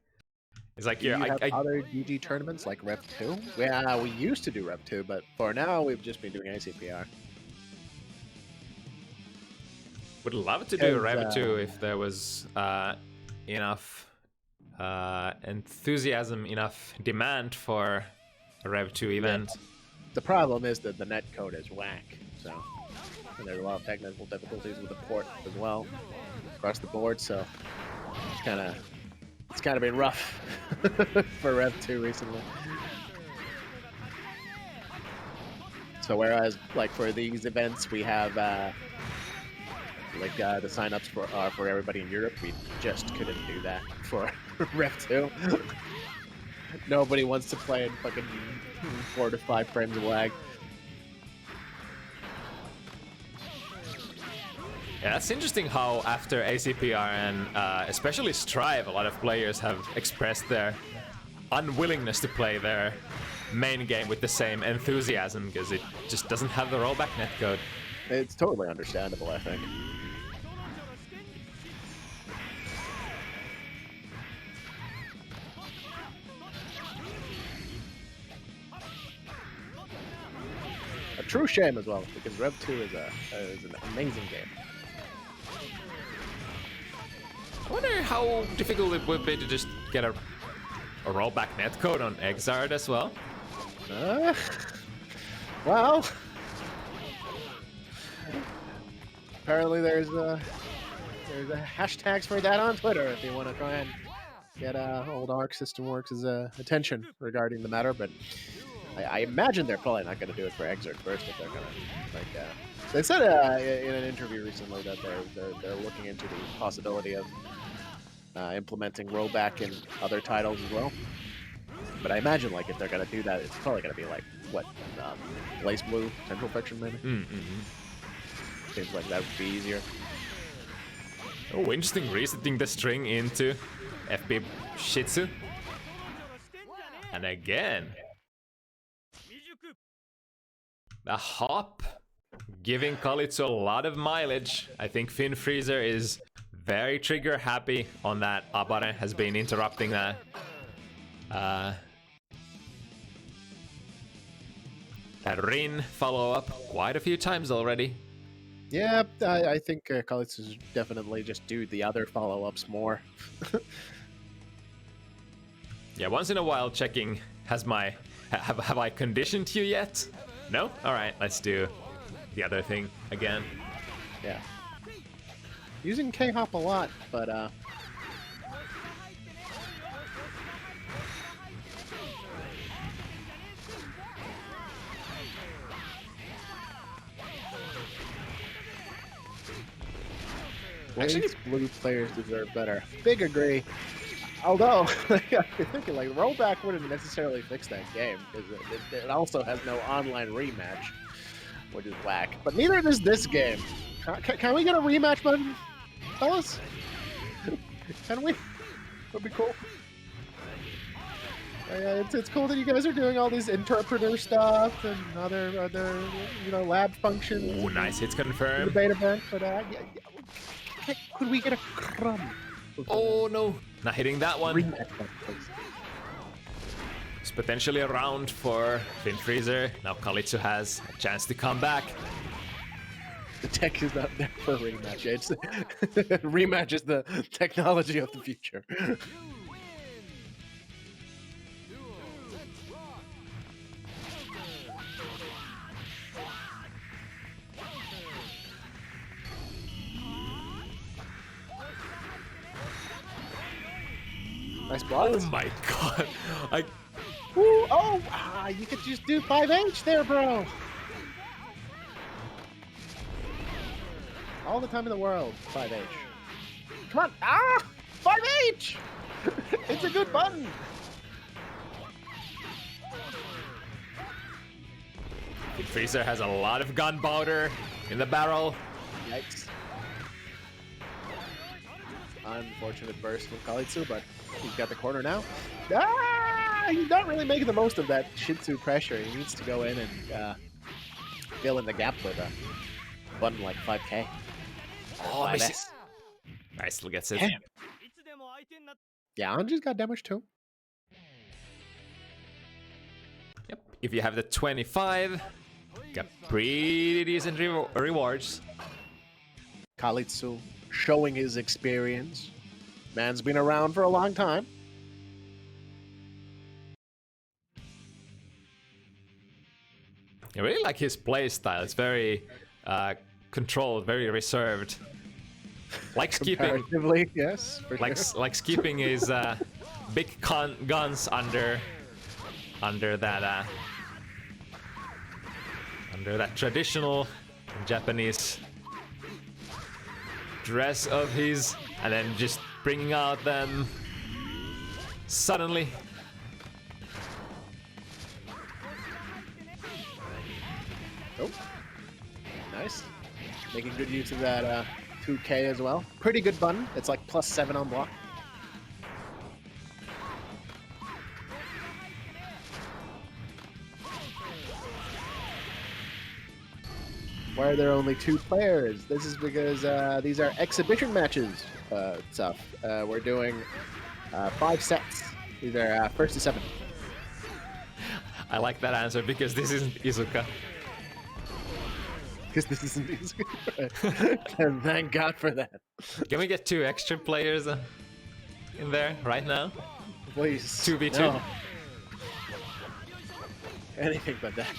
It's like, Do you have other GG tournaments like Rev 2? Yeah, we used to do Rev 2, but for now we've just been doing AC+R. Would love to do Because, Rev 2 if there was enough enthusiasm, enough demand for a Rev 2 event. The problem is that the net code is whack, so and there's a lot of technical difficulties with the port as well across the board. So it's kind of been rough for Rev 2 recently. So whereas like for these events we have the signups for everybody in Europe, we just couldn't do that for Rev 2. Nobody wants to play in fucking 4 to 5 frames of lag. Yeah, that's interesting how after AC+R and especially Strive, a lot of players have expressed their unwillingness to play their main game with the same enthusiasm because it just doesn't have the rollback netcode. It's totally understandable, I think. A true shame as well, because Rev 2 is an amazing game. I wonder how difficult it would be to just get a rollback netcode on Xrd as well. Well, apparently there's hashtags for that on Twitter if you want to try and get old Arc System Works' attention regarding the matter, but I imagine they're probably not going to do it for Xrd first if they're going to like. They said in an interview recently that they're looking into the possibility of implementing rollback in other titles as well. But I imagine like if they're going to do that, it's probably going to be like what Blaze Blue Central Fiction maybe. Seems like that would be easier. Oh, interesting, resetting the string into FB Shitsu. And again. The hop giving Kalitsu a lot of mileage. I think FinFreezer is very trigger happy on that. Abare has been interrupting that. That Rin follow-up quite a few times already. Yeah, I think Kalitsu definitely just do the other follow-ups more. Yeah, once in a while checking, have I conditioned you yet? No? Alright, let's do the other thing again. Yeah. Using K-Hop a lot, but Actually, blue players deserve better. Big agree. Although, I'm thinking like rollback wouldn't necessarily fix that game because it also has no online rematch, which is whack. But neither does this game. Can we get a rematch button, fellas? Can we? That'd be cool. Yeah, it's cool that you guys are doing all these interpreter stuff and other lab functions. ooh, nice hits confirmed. The beta event, but could we get a crumb? Oh no, not hitting that one. Rematch button, please. It's potentially a round for FinFreezer. Now Kalitsu has a chance to come back. The tech is not there for a rematch. It's rematch is the technology of the future. Nice block. Oh my god. Ooh, you could just do 5H there, bro. All the time in the world, 5H. Come on, 5H! It's a good button. FinFreezer has a lot of gunpowder in the barrel. Yikes. Unfortunate burst from Kalitsu, but he's got the corner now. He's not really making the most of that Shitsu pressure. He needs to go in and fill in the gap with a button like 5K. Oh, nice, look at it. Damn. Yeah, Anji's got damage too. Yep, if you have the 25, got pretty decent rewards. Kalitsu showing his experience. Man's been around for a long time. I really like his playstyle. It's very controlled, very reserved. Likes keeping, Comparatively, yes. For likes sure. likes keeping his big guns under that traditional Japanese dress of his, and then just bringing out them suddenly. Oh, nice. Making good use of that 2K as well. Pretty good button. It's like +7 on block. Why are there only 2 players? This is because these are exhibition matches stuff. We're doing 5 sets. These are first to 7. I like that answer because this isn't Izuka. Because this isn't easy. And thank God for that. Can we get 2 extra players in there right now? Please. 2v2? No. Anything but that.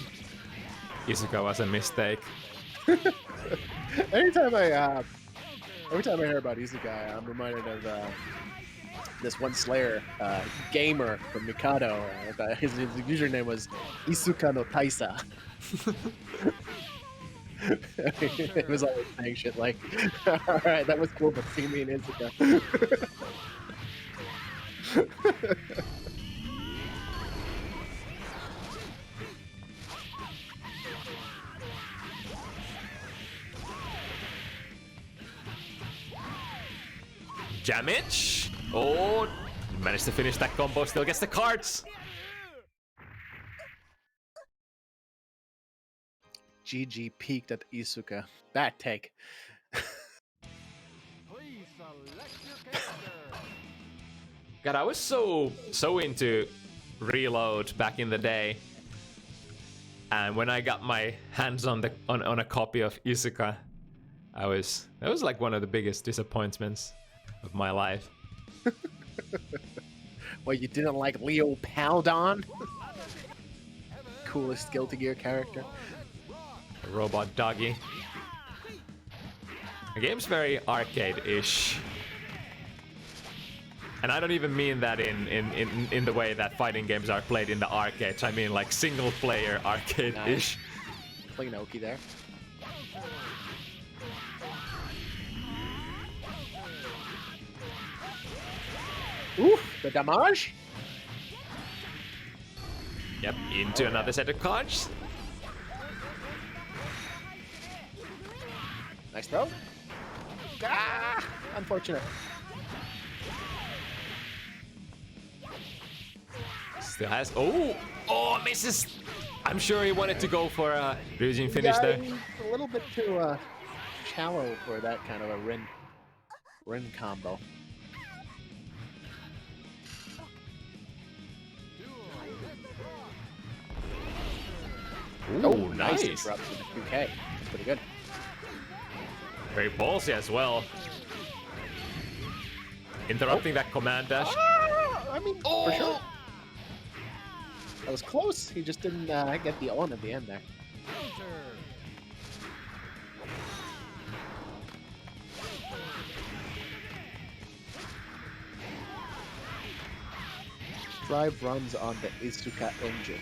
Izuka was a mistake. Anytime I hear about Izuka, I'm reminded of this one Slayer gamer from Mikado. His username was Isuka no Taisa. It was always saying shit like, alright, that was cool, but see me in Izuka. Damage! Oh, managed to finish that combo, still gets the cards! GG peaked at Isuka. That take. Please select your character. God, I was so into Reload back in the day. And when I got my hands on a copy of Isuka, that was like one of the biggest disappointments of my life. Well, you didn't like Leo Paldon? Coolest Guilty Gear character. Robot doggy. The game's very arcade-ish. And I don't even mean that in the way that fighting games are played in the arcades. I mean like single-player arcade-ish. Nice. Clean Oki there. Ooh, the damage. Yep, into another set of cards. Nice throw. Ah, unfortunate. Still has. Oh, misses. I'm sure he wanted to go for a Ryujin finish there. He's a little bit too shallow for that kind of a Rin combo. Ooh, nice. Interrupt with the 2K. That's pretty good. Very ballsy as well. Interrupting that command dash. I mean, for sure. That was close. He just didn't get the on at the end there. Drive runs on the Isuka engine.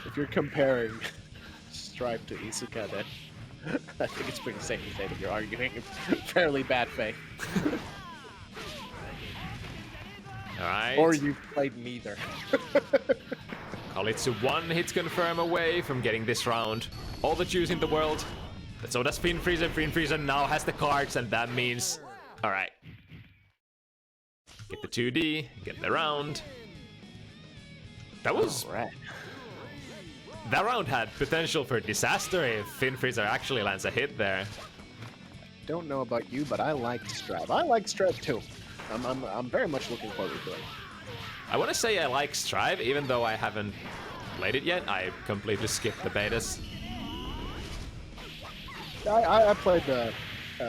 If you're comparing Stripe to Isuka, then I think it's pretty safe to say that you're arguing in fairly bad faith. Alright. Or you've played neither. Kalitsu 1 hit confirm away from getting this round. All the juice in the world. So does FinFreezer. FinFreezer now has the cards, and that means... Alright. Get the 2D, get the round. That was... Alright. That round had potential for disaster if FinFreezer actually lands a hit there. Don't know about you, but I like Stripe. I like Stripe too. I'm very much looking forward to it. I want to say I like Strive, even though I haven't played it yet. I completely skipped the betas. I played the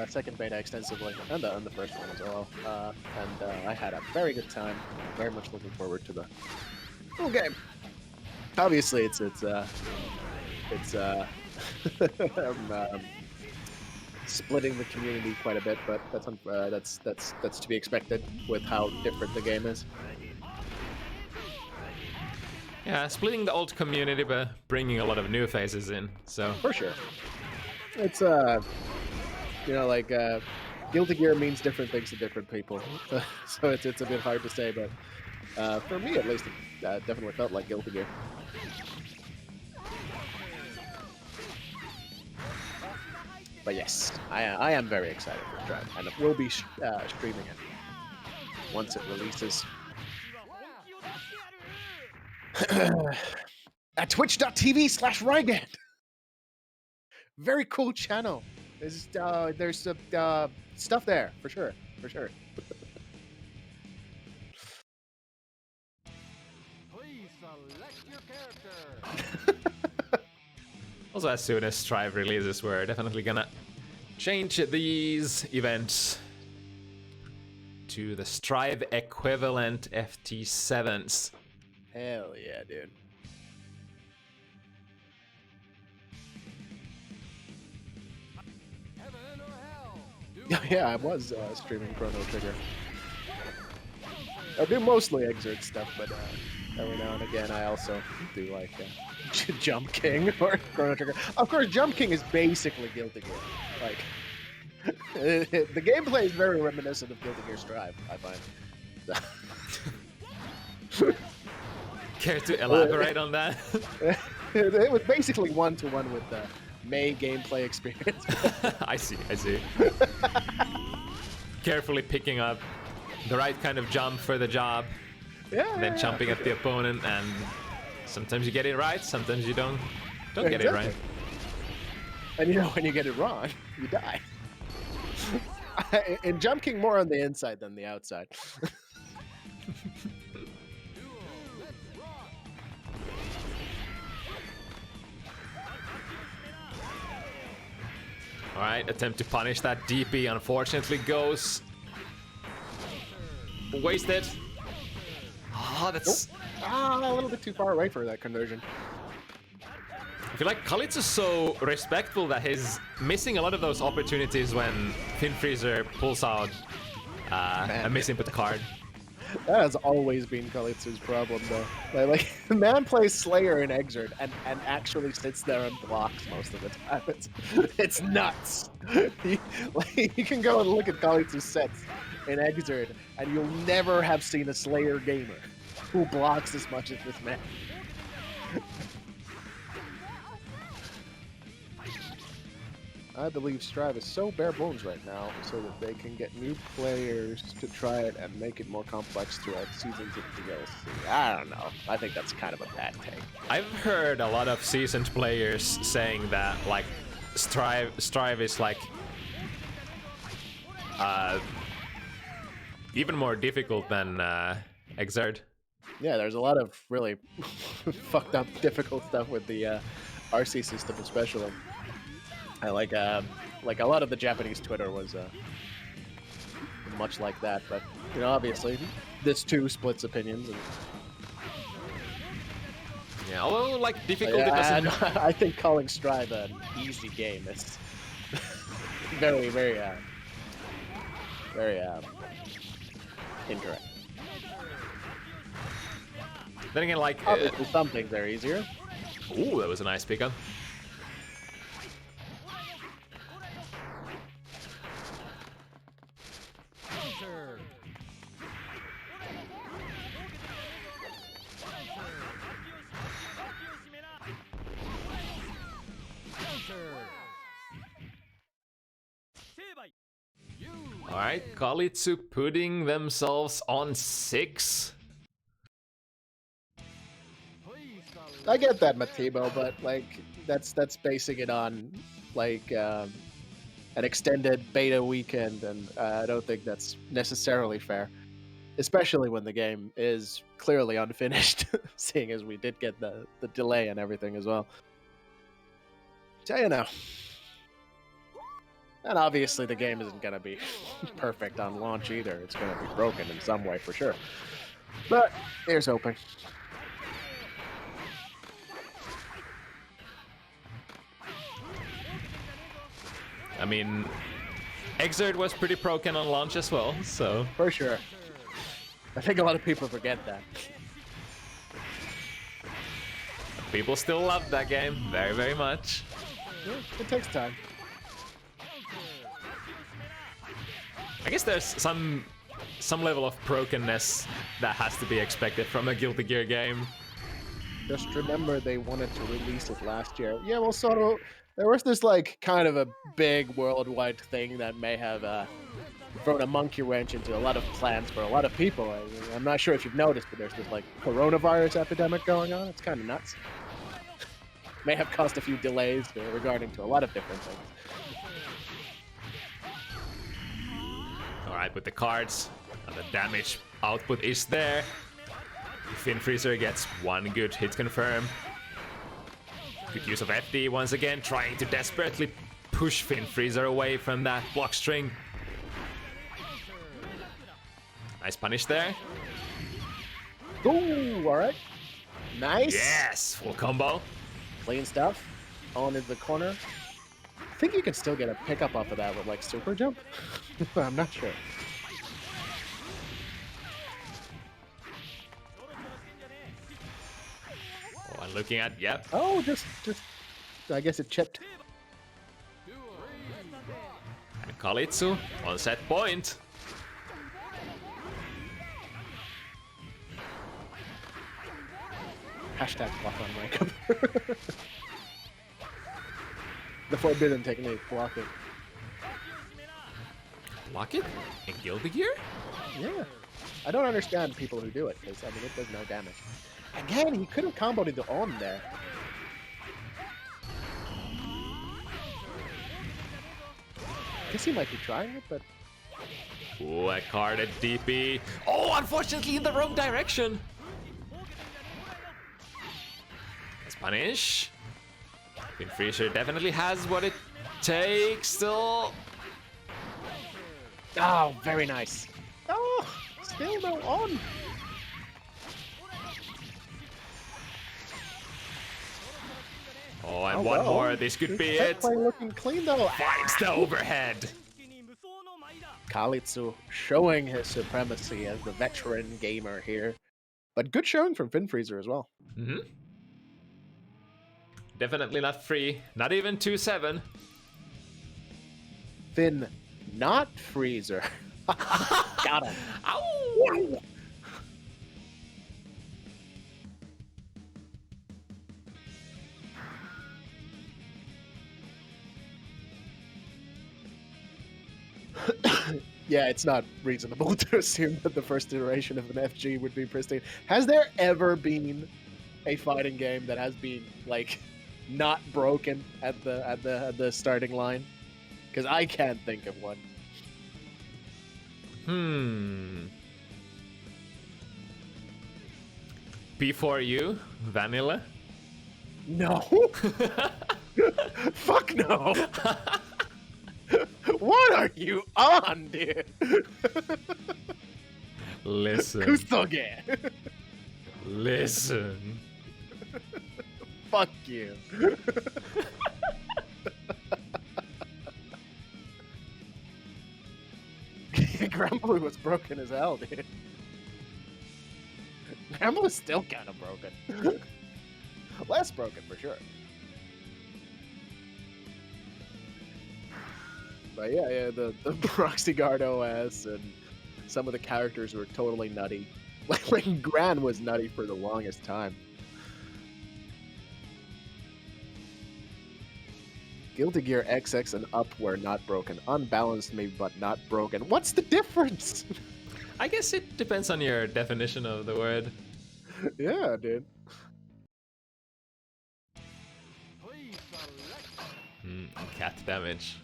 second beta extensively, and the first one as well, and I had a very good time. Very much looking forward to the full game. Obviously, it's splitting the community quite a bit, but that's to be expected with how different the game is. Yeah, splitting the old community, but bringing a lot of new faces in. So For sure, it's you know, like Guilty Gear means different things to different people, so it's a bit hard to say, but for me at least, it definitely felt like Guilty Gear. But yes, I am very excited for Strive, and it will be streaming it once it releases. At twitch.tv/Rygand. Very cool channel. There's stuff there for sure, for sure. Please select your character. also, as soon as Strive releases, we're definitely gonna change these events to the Strive equivalent FT7s. Hell yeah, dude. Heaven or hell. Yeah, I was streaming Chrono Trigger. I do mostly Exert stuff, but every now and again I also do like Jump King or Chrono Trigger. Of course, Jump King is basically Guilty Gear. Like, the gameplay is very reminiscent of Guilty Gear Strive, I find. Care to elaborate on that? It was basically one-to-one with the May gameplay experience. I see. Carefully picking up the right kind of jump for the job, then jumping at the opponent, and sometimes you get it right, sometimes you don't get it right. And you know, when you get it wrong, you die. In Jump King, more on the inside than the outside. Alright, attempt to punish that DP unfortunately goes wasted. Ah, that's... a little bit too far away for that conversion. I feel like Kalitsu is so respectful that he's missing a lot of those opportunities when FinFreezer pulls out a misinput card. That has always been Kalitsu's problem, though. Like the man plays Slayer in Exert and actually sits there and blocks most of the time. It's nuts. You can go and look at Kalitsu's sets in Exert, and you'll never have seen a Slayer gamer who blocks as much as this man. I believe Strive is so bare bones right now so that they can get new players to try it and make it more complex throughout seasons of DLC. I don't know. I think that's kind of a bad take. I've heard a lot of seasoned players saying that like Strive is like even more difficult than Exert. Yeah, there's a lot of really fucked up difficult stuff with the RC system especially. I like a lot of the Japanese Twitter was much like that, but you know, obviously this too splits opinions. And, yeah, although like difficulty doesn't. I think calling Strive an easy game is very incorrect. Then again, like obviously some things are easier. Ooh, that was a nice pickup. Counter. Alright, Kalitsu putting themselves on 6. I get that, Matibo, but like that's basing it on like an extended beta weekend, and I don't think that's necessarily fair. especially when the game is clearly unfinished, seeing as we did get the delay and everything as well. So, you know. And obviously the game isn't going to be perfect on launch either. It's going to be broken in some way for sure. But here's hoping. I mean, Exert was pretty broken on launch as well, so... For sure. I think a lot of people forget that. People still love that game very, very much. Yeah, it takes time. I guess there's some level of brokenness that has to be expected from a Guilty Gear game. Just remember they wanted to release it last year. Yeah, well, so there was this like kind of a big worldwide thing that may have thrown a monkey wrench into a lot of plans for a lot of people. I'm not sure if you've noticed, but there's this like coronavirus epidemic going on. It's kind of nuts. May have caused a few delays regarding to a lot of different things. Alright, with the cards, and the damage output is there. FinFreezer gets one good hit confirm. Good use of FD once again, trying to desperately push FinFreezer away from that block string. Nice punish there. Ooh, alright. Nice. Yes, full combo. Clean stuff. On into the corner. I think you can still get a pickup off of that with like super jump. I'm not sure. Oh, I'm looking at, yep. Oh, just I guess it chipped. And Kalitsu on set point. Hashtag block on wake-up. The forbidden technique, block it. Block it? In Guilty Gear? Yeah. I don't understand people who do it, because, I mean, it does no damage. Again, he could have comboed into on there. Guess he might be trying it, but... Ooh, a carded DP. Oh, unfortunately in the wrong direction. Let's punish. FinFreezer definitely has what it takes still. Oh, very nice. Oh, still no on. Oh, and one more. This could be it. Play looking clean though. Finds the overhead. Kalitsu showing his supremacy as the veteran gamer here. But good showing from FinFreezer as well. Mm-hmm. Definitely not free. Not even 2-7. Fin, not Freezer. Got him. Ow! Yeah, it's not reasonable to assume that the first iteration of an FG would be pristine. Has there ever been a fighting game that has been like not broken at the starting line? Because I can't think of one. P4U, vanilla. No. Fuck no. What are you on, dude? Listen. Kusoge. Listen. Fuck you. Grandma was broken as hell, dude. Grandma was still kind of broken. Less broken for sure. But yeah, the proxy guard OS and some of the characters were totally nutty. Like Gran was nutty for the longest time. Guilty Gear XX and up were not broken. Unbalanced maybe, but not broken. What's the difference? I guess it depends on your definition of the word. Yeah, dude. Cat damage.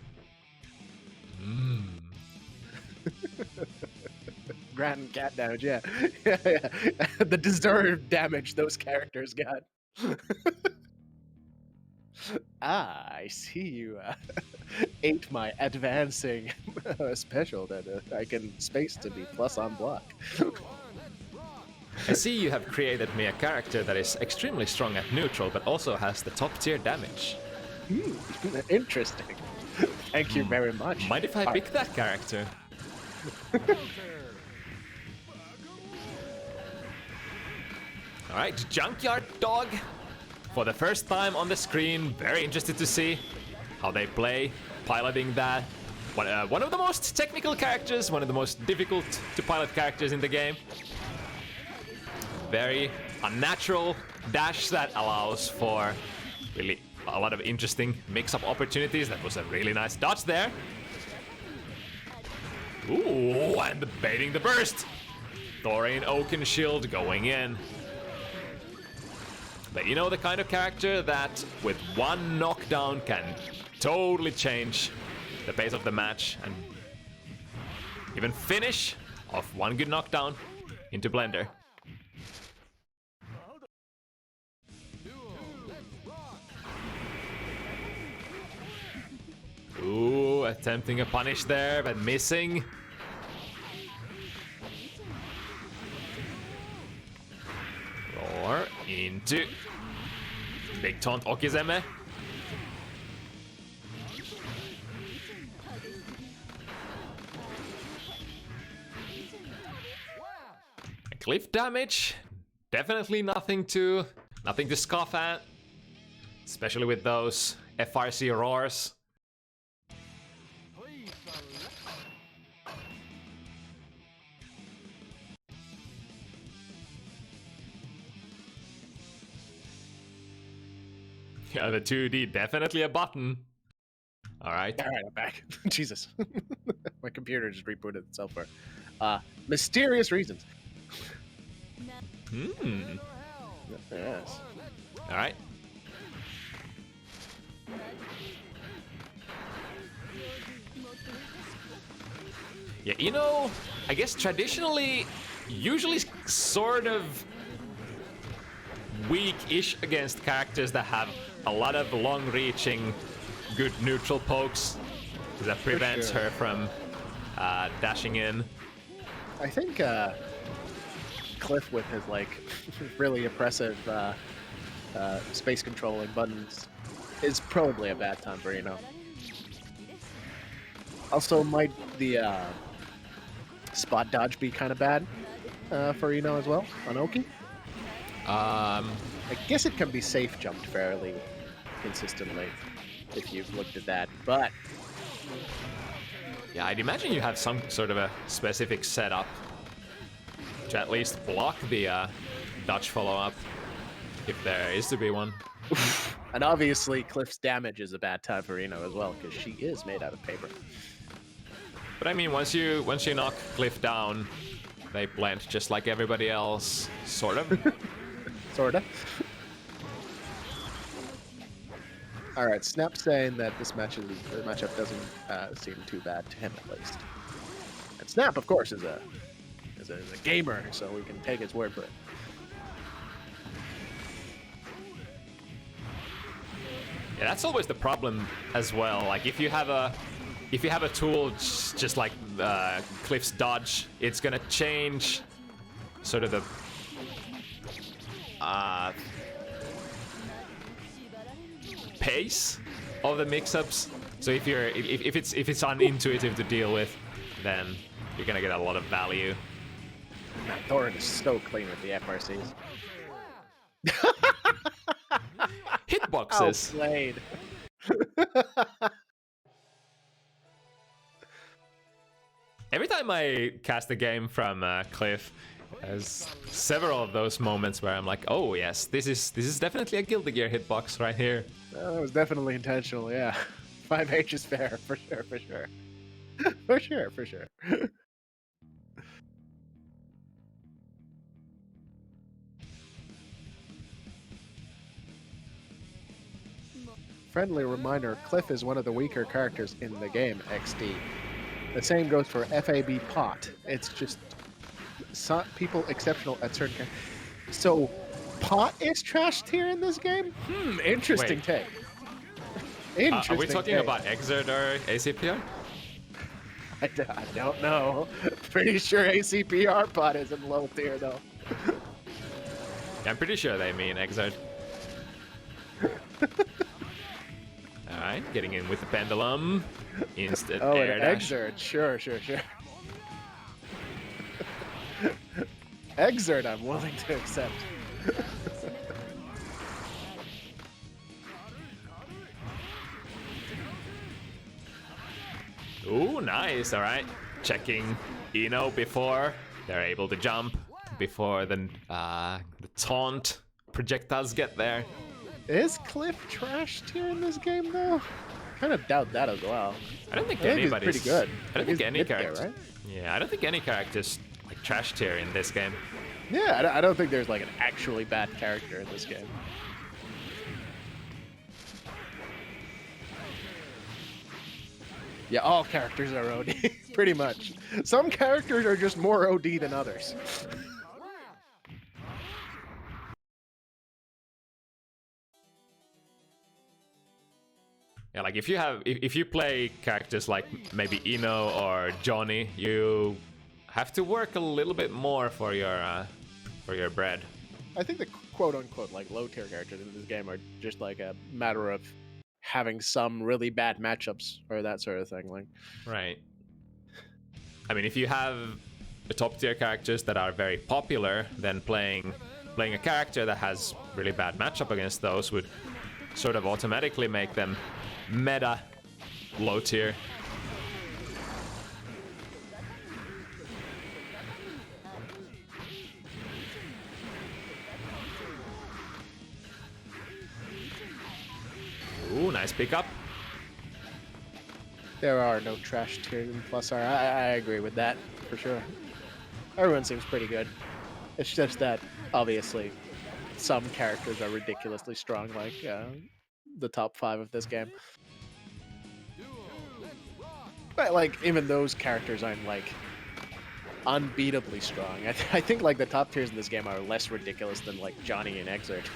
grand cat damage, yeah. The deserved damage those characters got. I see you ate my advancing special that I can space to be plus on block. I see you have created me a character that is extremely strong at neutral, but also has the top tier damage. Interesting. Thank you very much. Mind if I pick that character? Alright, Junkyard Dog. For the first time on the screen, very interested to see how they play, piloting that. One of the most technical characters, one of the most difficult to pilot characters in the game. Very unnatural dash that allows for really a lot of interesting mix-up opportunities. That was a really nice dodge there. Ooh, and baiting the burst. Thorin Oakenshield going in. But you know, the kind of character that with one knockdown can totally change the pace of the match and even finish off one good knockdown into Blender. Ooh, attempting a punish there, but missing. Roar into big taunt Okizeme. Cliff damage, definitely nothing to scoff at, especially with those FRC roars. Yeah, the 2D, definitely a button. Alright. Alright, I'm back. Jesus. My computer just rebooted itself for mysterious reasons. Yes. Alright. Yeah, you know, I guess traditionally, usually sort of weak-ish against characters that have a lot of long-reaching, good neutral pokes that prevents her from dashing in. I think Cliff with his like really oppressive space controlling buttons is probably a bad time for Eno. Also, might the spot dodge be kind of bad for Eno as well on Oki? I guess it can be safe jumped fairly consistently if you've looked at that, but yeah, I'd imagine you have some sort of a specific setup to at least block the dodge follow-up, if there is to be one. And obviously Cliff's damage is a bad time for Eno as well, because she is made out of paper. But I mean, once you knock Cliff down, they blend just like everybody else, sort of. Sorta. Alright, Snap's saying that this matchup doesn't seem too bad to him at least. And Snap, of course, is a gamer, so we can take his word for it. Yeah, that's always the problem as well. Like if you have a tool just like Cliff's dodge, it's gonna change sort of the pace of the mix-ups. So if it's unintuitive to deal with, then you're gonna get a lot of value. Man, Thorin is so clean with the FRCs. Hitboxes. Outplayed. Every time I cast a game from Cliff, there's several of those moments where I'm like, oh yes, this is definitely a Guilty Gear hitbox right here. That was definitely intentional, yeah. 5H is fair, for sure. for sure. Friendly reminder, Cliff is one of the weaker characters in the game, XD. The same goes for FAB Pot. It's just Some people exceptional at certain characters. So, pot is trash tier in this game? Interesting Wait. take. Interesting. Are we talking take. about Exert or ACPR? I don't know. Pretty sure ACPR pot is in low tier though. I'm pretty sure they mean Exert. Alright, getting in with the pendulum. Instant Oh, air an dash. exert. Sure. Exert, I'm willing to accept. Ooh, nice. Alright. Checking Eno before they're able to jump. Before the taunt projectiles get there. Is Cliff trash tier in this game though? Kind of doubt that as well. I don't think I think he's anybody's pretty good. I don't think He's any mid tier, character. right? Yeah, I don't think any character's like trash tier in this game. Yeah, I don't think there's like an actually bad character in this game. Yeah, all characters are OD, pretty much. Some characters are just more OD than others. Yeah, like if you play characters like maybe Eno or Johnny, you have to work a little bit more for your bread. I think the quote-unquote like low-tier characters in this game are just like a matter of having some really bad matchups or that sort of thing. Like, Right. I mean, if you have the top tier characters that are very popular, then playing a character that has really bad matchup against those would sort of automatically make them meta low tier. Ooh, nice pickup. there are no trash tiers in +R. I agree with that for sure. Everyone seems pretty good. It's just that obviously some characters are ridiculously strong, like the top 5 of this game. But like even those characters aren't like unbeatably strong. I think like the top tiers in this game are less ridiculous than like Johnny and Exert,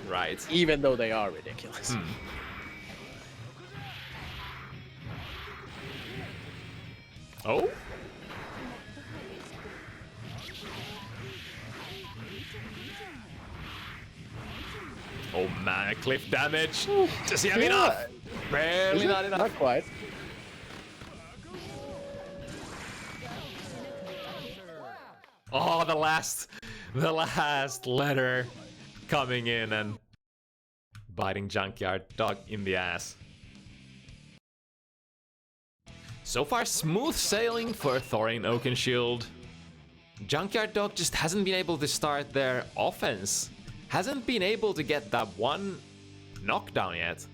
Right. even though they are ridiculous. Oh? Oh man, cliff damage. Does he have enough? Barely Is it? not enough. Not quite. Oh, the last letter coming in and biting Junkyard dog in the ass. So far, smooth sailing for Thorin Oakenshield. Junkyard Dog just hasn't been able to start their offense. Hasn't been able to get that one knockdown yet.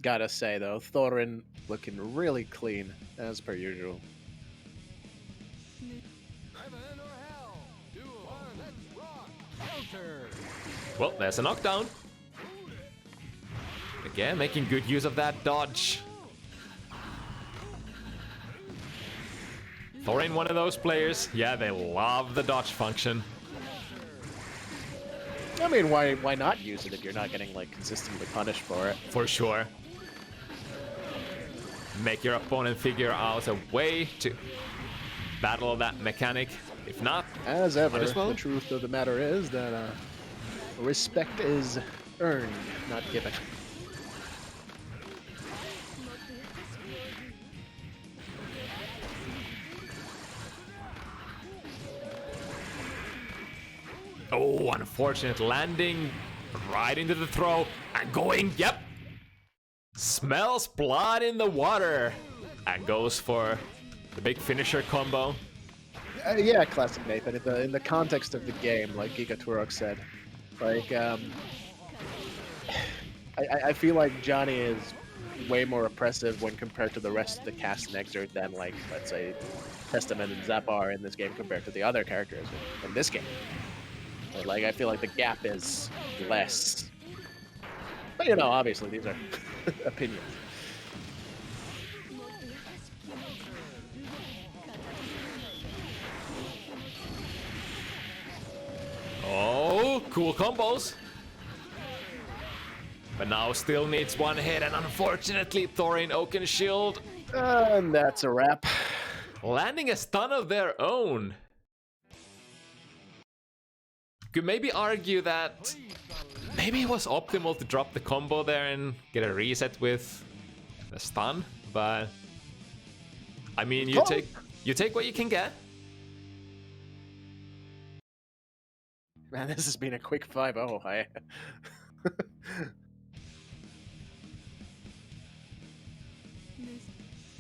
Gotta say though, Thorin looking really clean as per usual. Heaven or hell. 2 1, let's rock. Counter. Well, there's a knockdown. Again, making good use of that dodge. Thorin, one of those players, yeah, they love the dodge function. I mean, why not use it if you're not getting like consistently punished for it? For sure. Make your opponent figure out a way to battle that mechanic. If not, As ever, might as well. the truth of the matter is that respect is earned, not given. Oh, unfortunate landing right into the throw and going, yep. Smells blood in the water and goes for the big finisher combo. Yeah, classic Nathan. In the context of the game, like GGAC+R said, like I feel like Johnny is way more oppressive when compared to the rest of the cast in Exert than like let's say Testament and Zap are in this game compared to the other characters in this game. But, like I feel like the gap is less. But you know, obviously these are opinions. cool combos. But now still needs one hit, and unfortunately, Thorin Oakenshield And that's a wrap. landing a stun of their own. Could maybe argue that maybe it was optimal to drop the combo there and get a reset with the stun, but I mean, you take what you can get. Man, this has been a quick 5-0.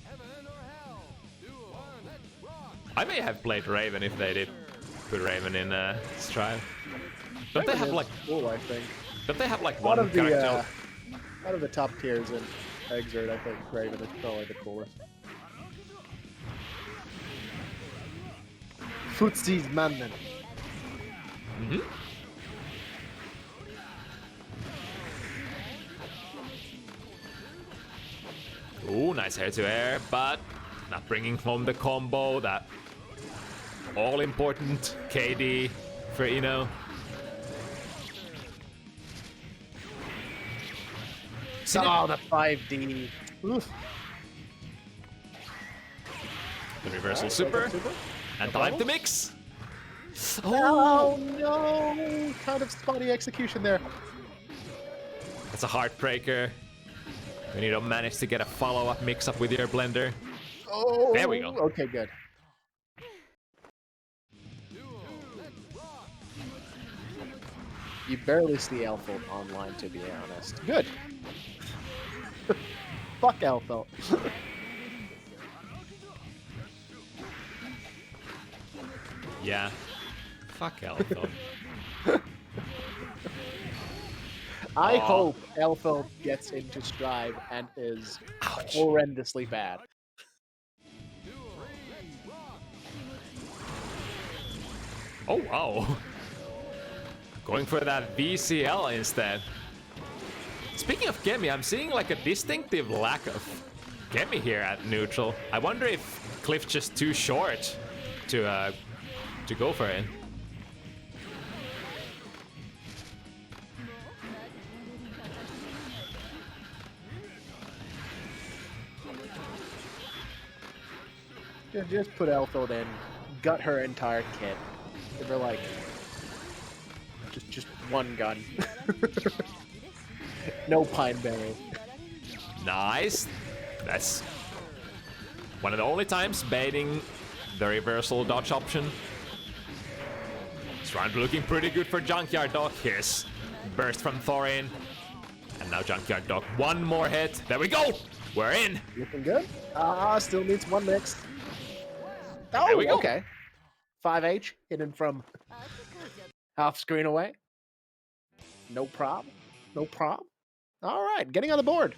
Heaven or hell? Duel 1, let's rock! I may have played Raven if they did put Raven in Strive. Don't they have like? Cool, I think. Don't they have like Out one of the character? out of the top tiers in Exert, I think Raven is probably the coolest. Footsie's Mannen. Mm-hmm. Ooh, nice air to air, but not bringing home the combo. That all important KD for Ino. Oh, the 5D. Oof. The reversal super. And time to mix. Oh no! Kind of spotty execution there. That's a heartbreaker. When you don't manage to get a follow-up mix-up with your blender. Oh, There we go. Okay, good. You barely see Elfo online, to be honest. Good. Fuck Elfo. Yeah. Fuck Elfo. I Aw. hope Elfo gets into Strive and is horrendously bad. Oh wow. Going for that VCL instead. Speaking of Gemi, I'm seeing like a distinctive lack of Gemi here at neutral. I wonder if Cliff's just too short to go for it. Yeah, just put Elfo in, gut her entire kit. Give her like just one gun. No pine berry. Nice. That's one of the only times baiting the reversal dodge option. This round looking pretty good for Junkyard Dog. Here's burst from Thorin. And now Junkyard Dog, one more hit. There we go. We're in. Looking good. Still needs one mix. Oh, There we go. Okay. 5H hidden from half screen away. No prob. No prob. All right, getting on the board.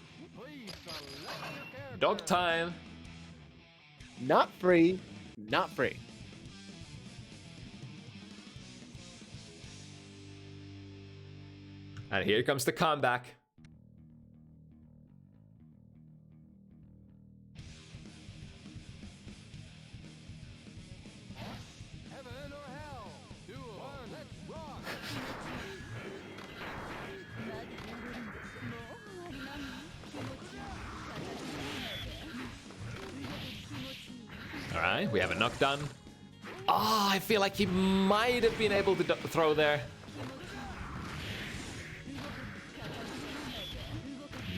Dog time. Not free. Not free. And here comes the comeback. Heaven or hell? Duel 1, let's rock! All right, we have a knockdown. Ah, I feel like he might have been able to throw there.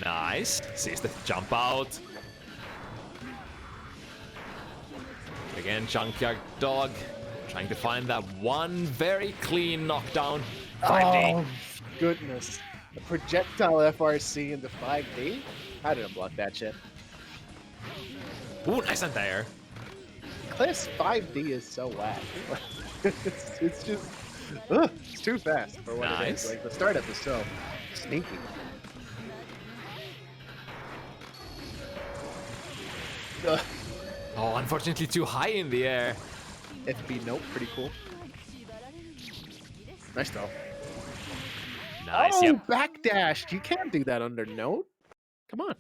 Nice. Sees the jump out. Again, Junkyard Dog trying to find that one very clean knockdown. 5D. Oh, goodness. The projectile FRC into 5D? I didn't block that shit. Ooh, nice and there. Cliff's 5D is so whack. it's just... Ugh, it's too fast for what it Nice. is. Like, the startup is so sneaky. Ugh. Oh, unfortunately too high in the air. FB note, pretty cool. Nice though. Nice, Oh, yep. backdash! You can't do that under note. Come on.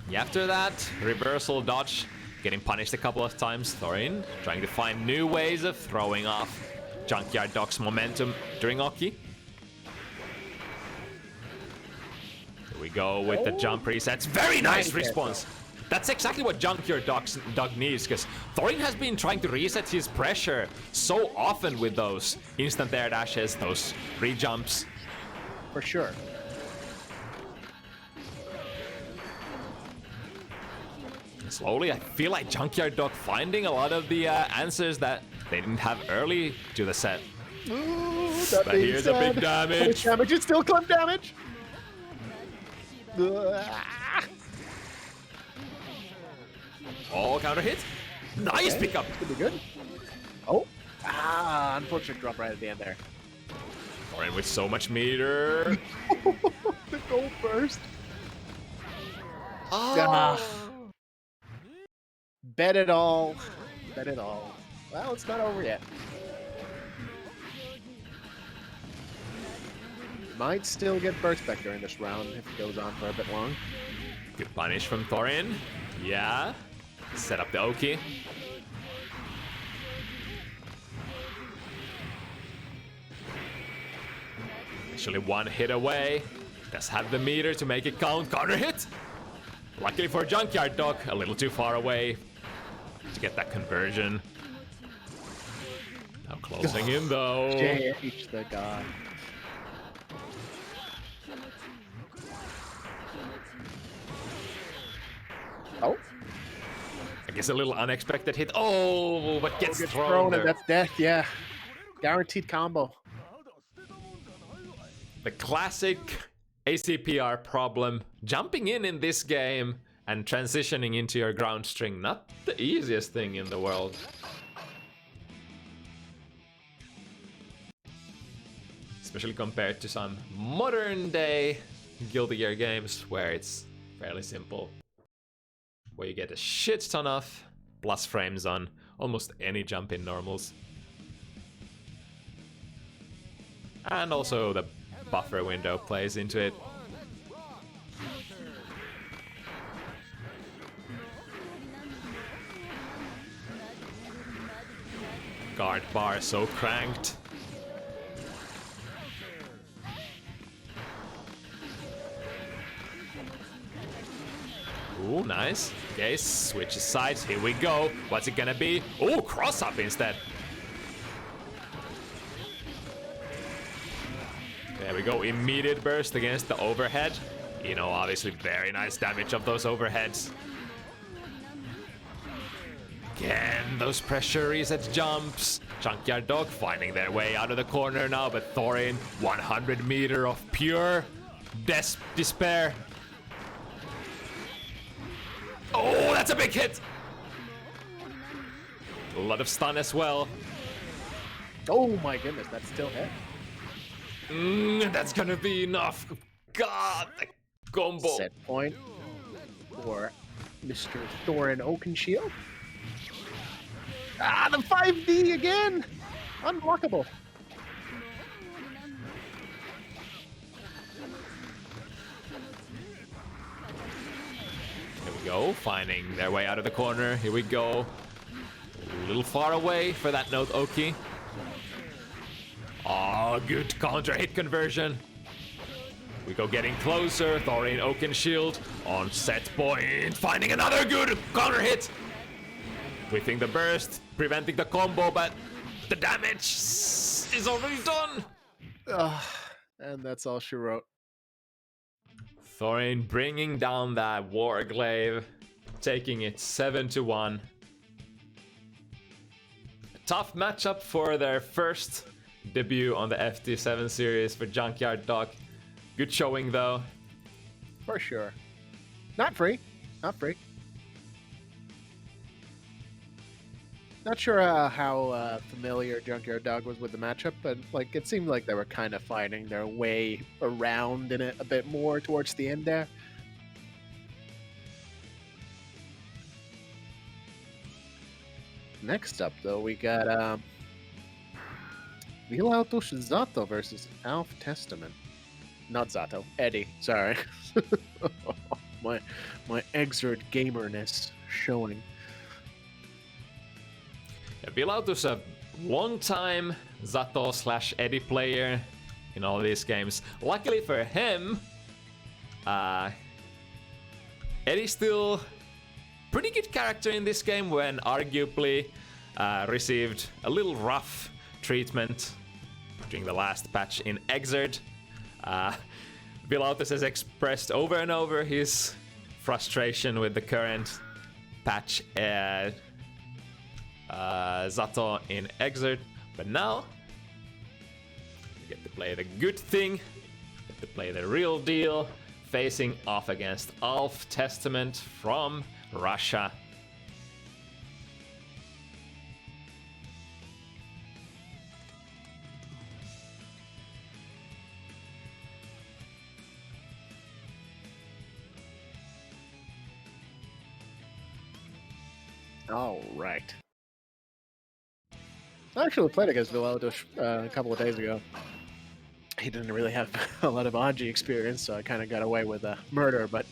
Yeah, after that, reversal dodge getting punished a couple of times. Thorin trying to find new ways of throwing off Junkyard Dog's momentum during Oki. Here we go with the jump resets. Very nice response. That's exactly what Junkyard Dog needs, because Thorin has been trying to reset his pressure so often with those instant air dashes, those re-jumps. For sure. Slowly, I feel like Junkyard Dog finding a lot of the answers that they didn't have early to the set. Ooh, But here's a big damage. Damage is still clump damage. Oh, counter hit. Nice pickup. Could be good. Oh. Unfortunate drop right at the end there. Thorin with so much meter. The goal first. Oh. Bet it all. Bet it all. Well, it's not over yet. Might still get burst back during this round if it goes on for a bit long. Good punish from Thorin. Yeah. Set up the Oki. Actually one hit away. Does have the meter to make it count. Counter hit. Luckily for Junkyard Dog, a little too far away to get that conversion. Now closing in though. GGAC+R the god. Oh. I guess a little unexpected hit. Oh, but gets thrown there. And that's death, yeah. Guaranteed combo. The classic AC+R problem. Jumping in this game and transitioning into your ground string. Not the easiest thing in the world. Especially compared to some modern day Guilty Gear games where it's fairly simple. Where you get a shit ton of plus frames on almost any jump in normals. And also the buffer window plays into it. Guard bar so cranked. Ooh, nice. Okay, switches sides. Here we go. What's it gonna be? Ooh, cross up instead. There we go. Immediate burst against the overhead. You know, obviously very nice damage of those overheads. Again, those pressure reset jumps. Junkyard Dog finding their way out of the corner now, but Thorin, 100 meter of pure despair. Oh, that's a big hit! A lot of stun as well. Oh my goodness, that's still hit. That's gonna be enough. God, the combo. Set point for Mr. Thorin Oakenshield. Ah, the 5D again! Unblockable. Here we go, finding their way out of the corner. Here we go. A little far away for that note, Oki. Oh, good counter hit conversion. We go getting closer. Thorin Oakenshield on set point. Finding another good counter hit. Whiffing the burst, preventing the combo, but the damage is already done. And that's all she wrote. Thorin bringing down that Warglaive, taking it 7-1. A tough matchup for their first debut on the FT7 series for Junkyard Dog. Good showing though. For sure. Not free. Not free. Not sure how familiar Junkyard Dog was with the matchup, but like it seemed like they were kind of finding their way around in it a bit more towards the end there. Next up, though, we got Vilautush Zato versus Alf Testament. Not Zato, Eddie. Sorry, my Exert gamerness showing. Vilautush a long-time Zato/Eddie player in all these games. Luckily for him, Eddie's still pretty good character in this game when arguably received a little rough treatment during the last patch in Exert. Vilautush has expressed over and over his frustration with the current patch Zato in Exert, but now you get to play the good thing, get to play the real deal, facing off against Alf Testament from Russia. All right. I actually played against Vilautush a couple of days ago. He didn't really have a lot of Anji experience, so I kind of got away with murder, but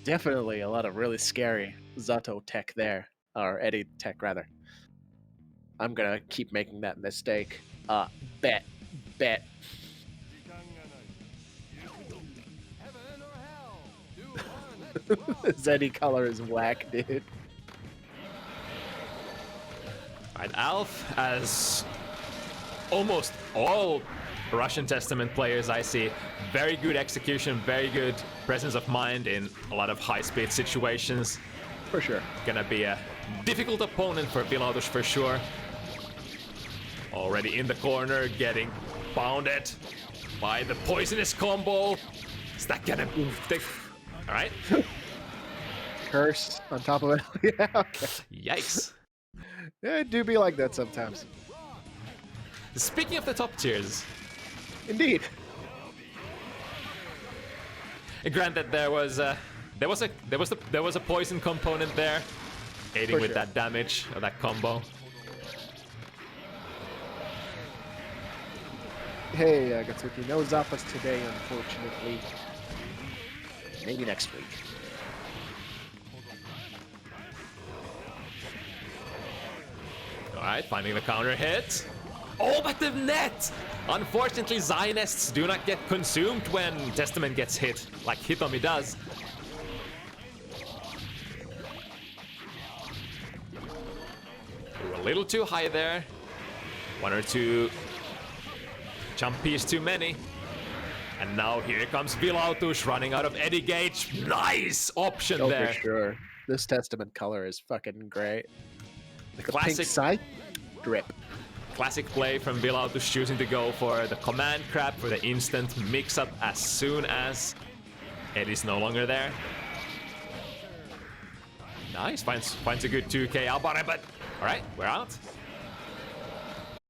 definitely a lot of really scary Zato tech there, or Eddie tech rather. I'm gonna keep making that mistake. Bet. Heaven or hell? Do one, let's rock! Zeddy color is whack, dude. Right, Alf, as almost all Russian Testament players I see, very good execution, very good presence of mind in a lot of high-speed situations. For sure. Gonna be a difficult opponent for Vilautush for sure. Already in the corner, getting pounded by the poisonous combo. Is that gonna be... Alright. Curse on top of it. Yeah, okay. Yikes. Yeah, it do be like that sometimes. Speaking of the top tiers, Indeed. granted there was a poison component there, aiding For with sure. that damage or that combo. Hey, Gatsuki, no Zappas today, unfortunately. Maybe next week. Alright, finding the counter hit. Oh, but the net! Unfortunately, Zionests do not get consumed when Testament gets hit, like Hitomi does. We're a little too high there. One or two jumpies too many. And now here comes Vilautush running out of Eddie Gage. Nice option Oh, there. for sure. This Testament color is fucking great. The The classic pink side drip. Classic play from Vilautush, choosing to go for the command grab for the instant mix-up as soon as Eddie's no longer there. Nice, finds a good 2k Albare, but alright, we're out.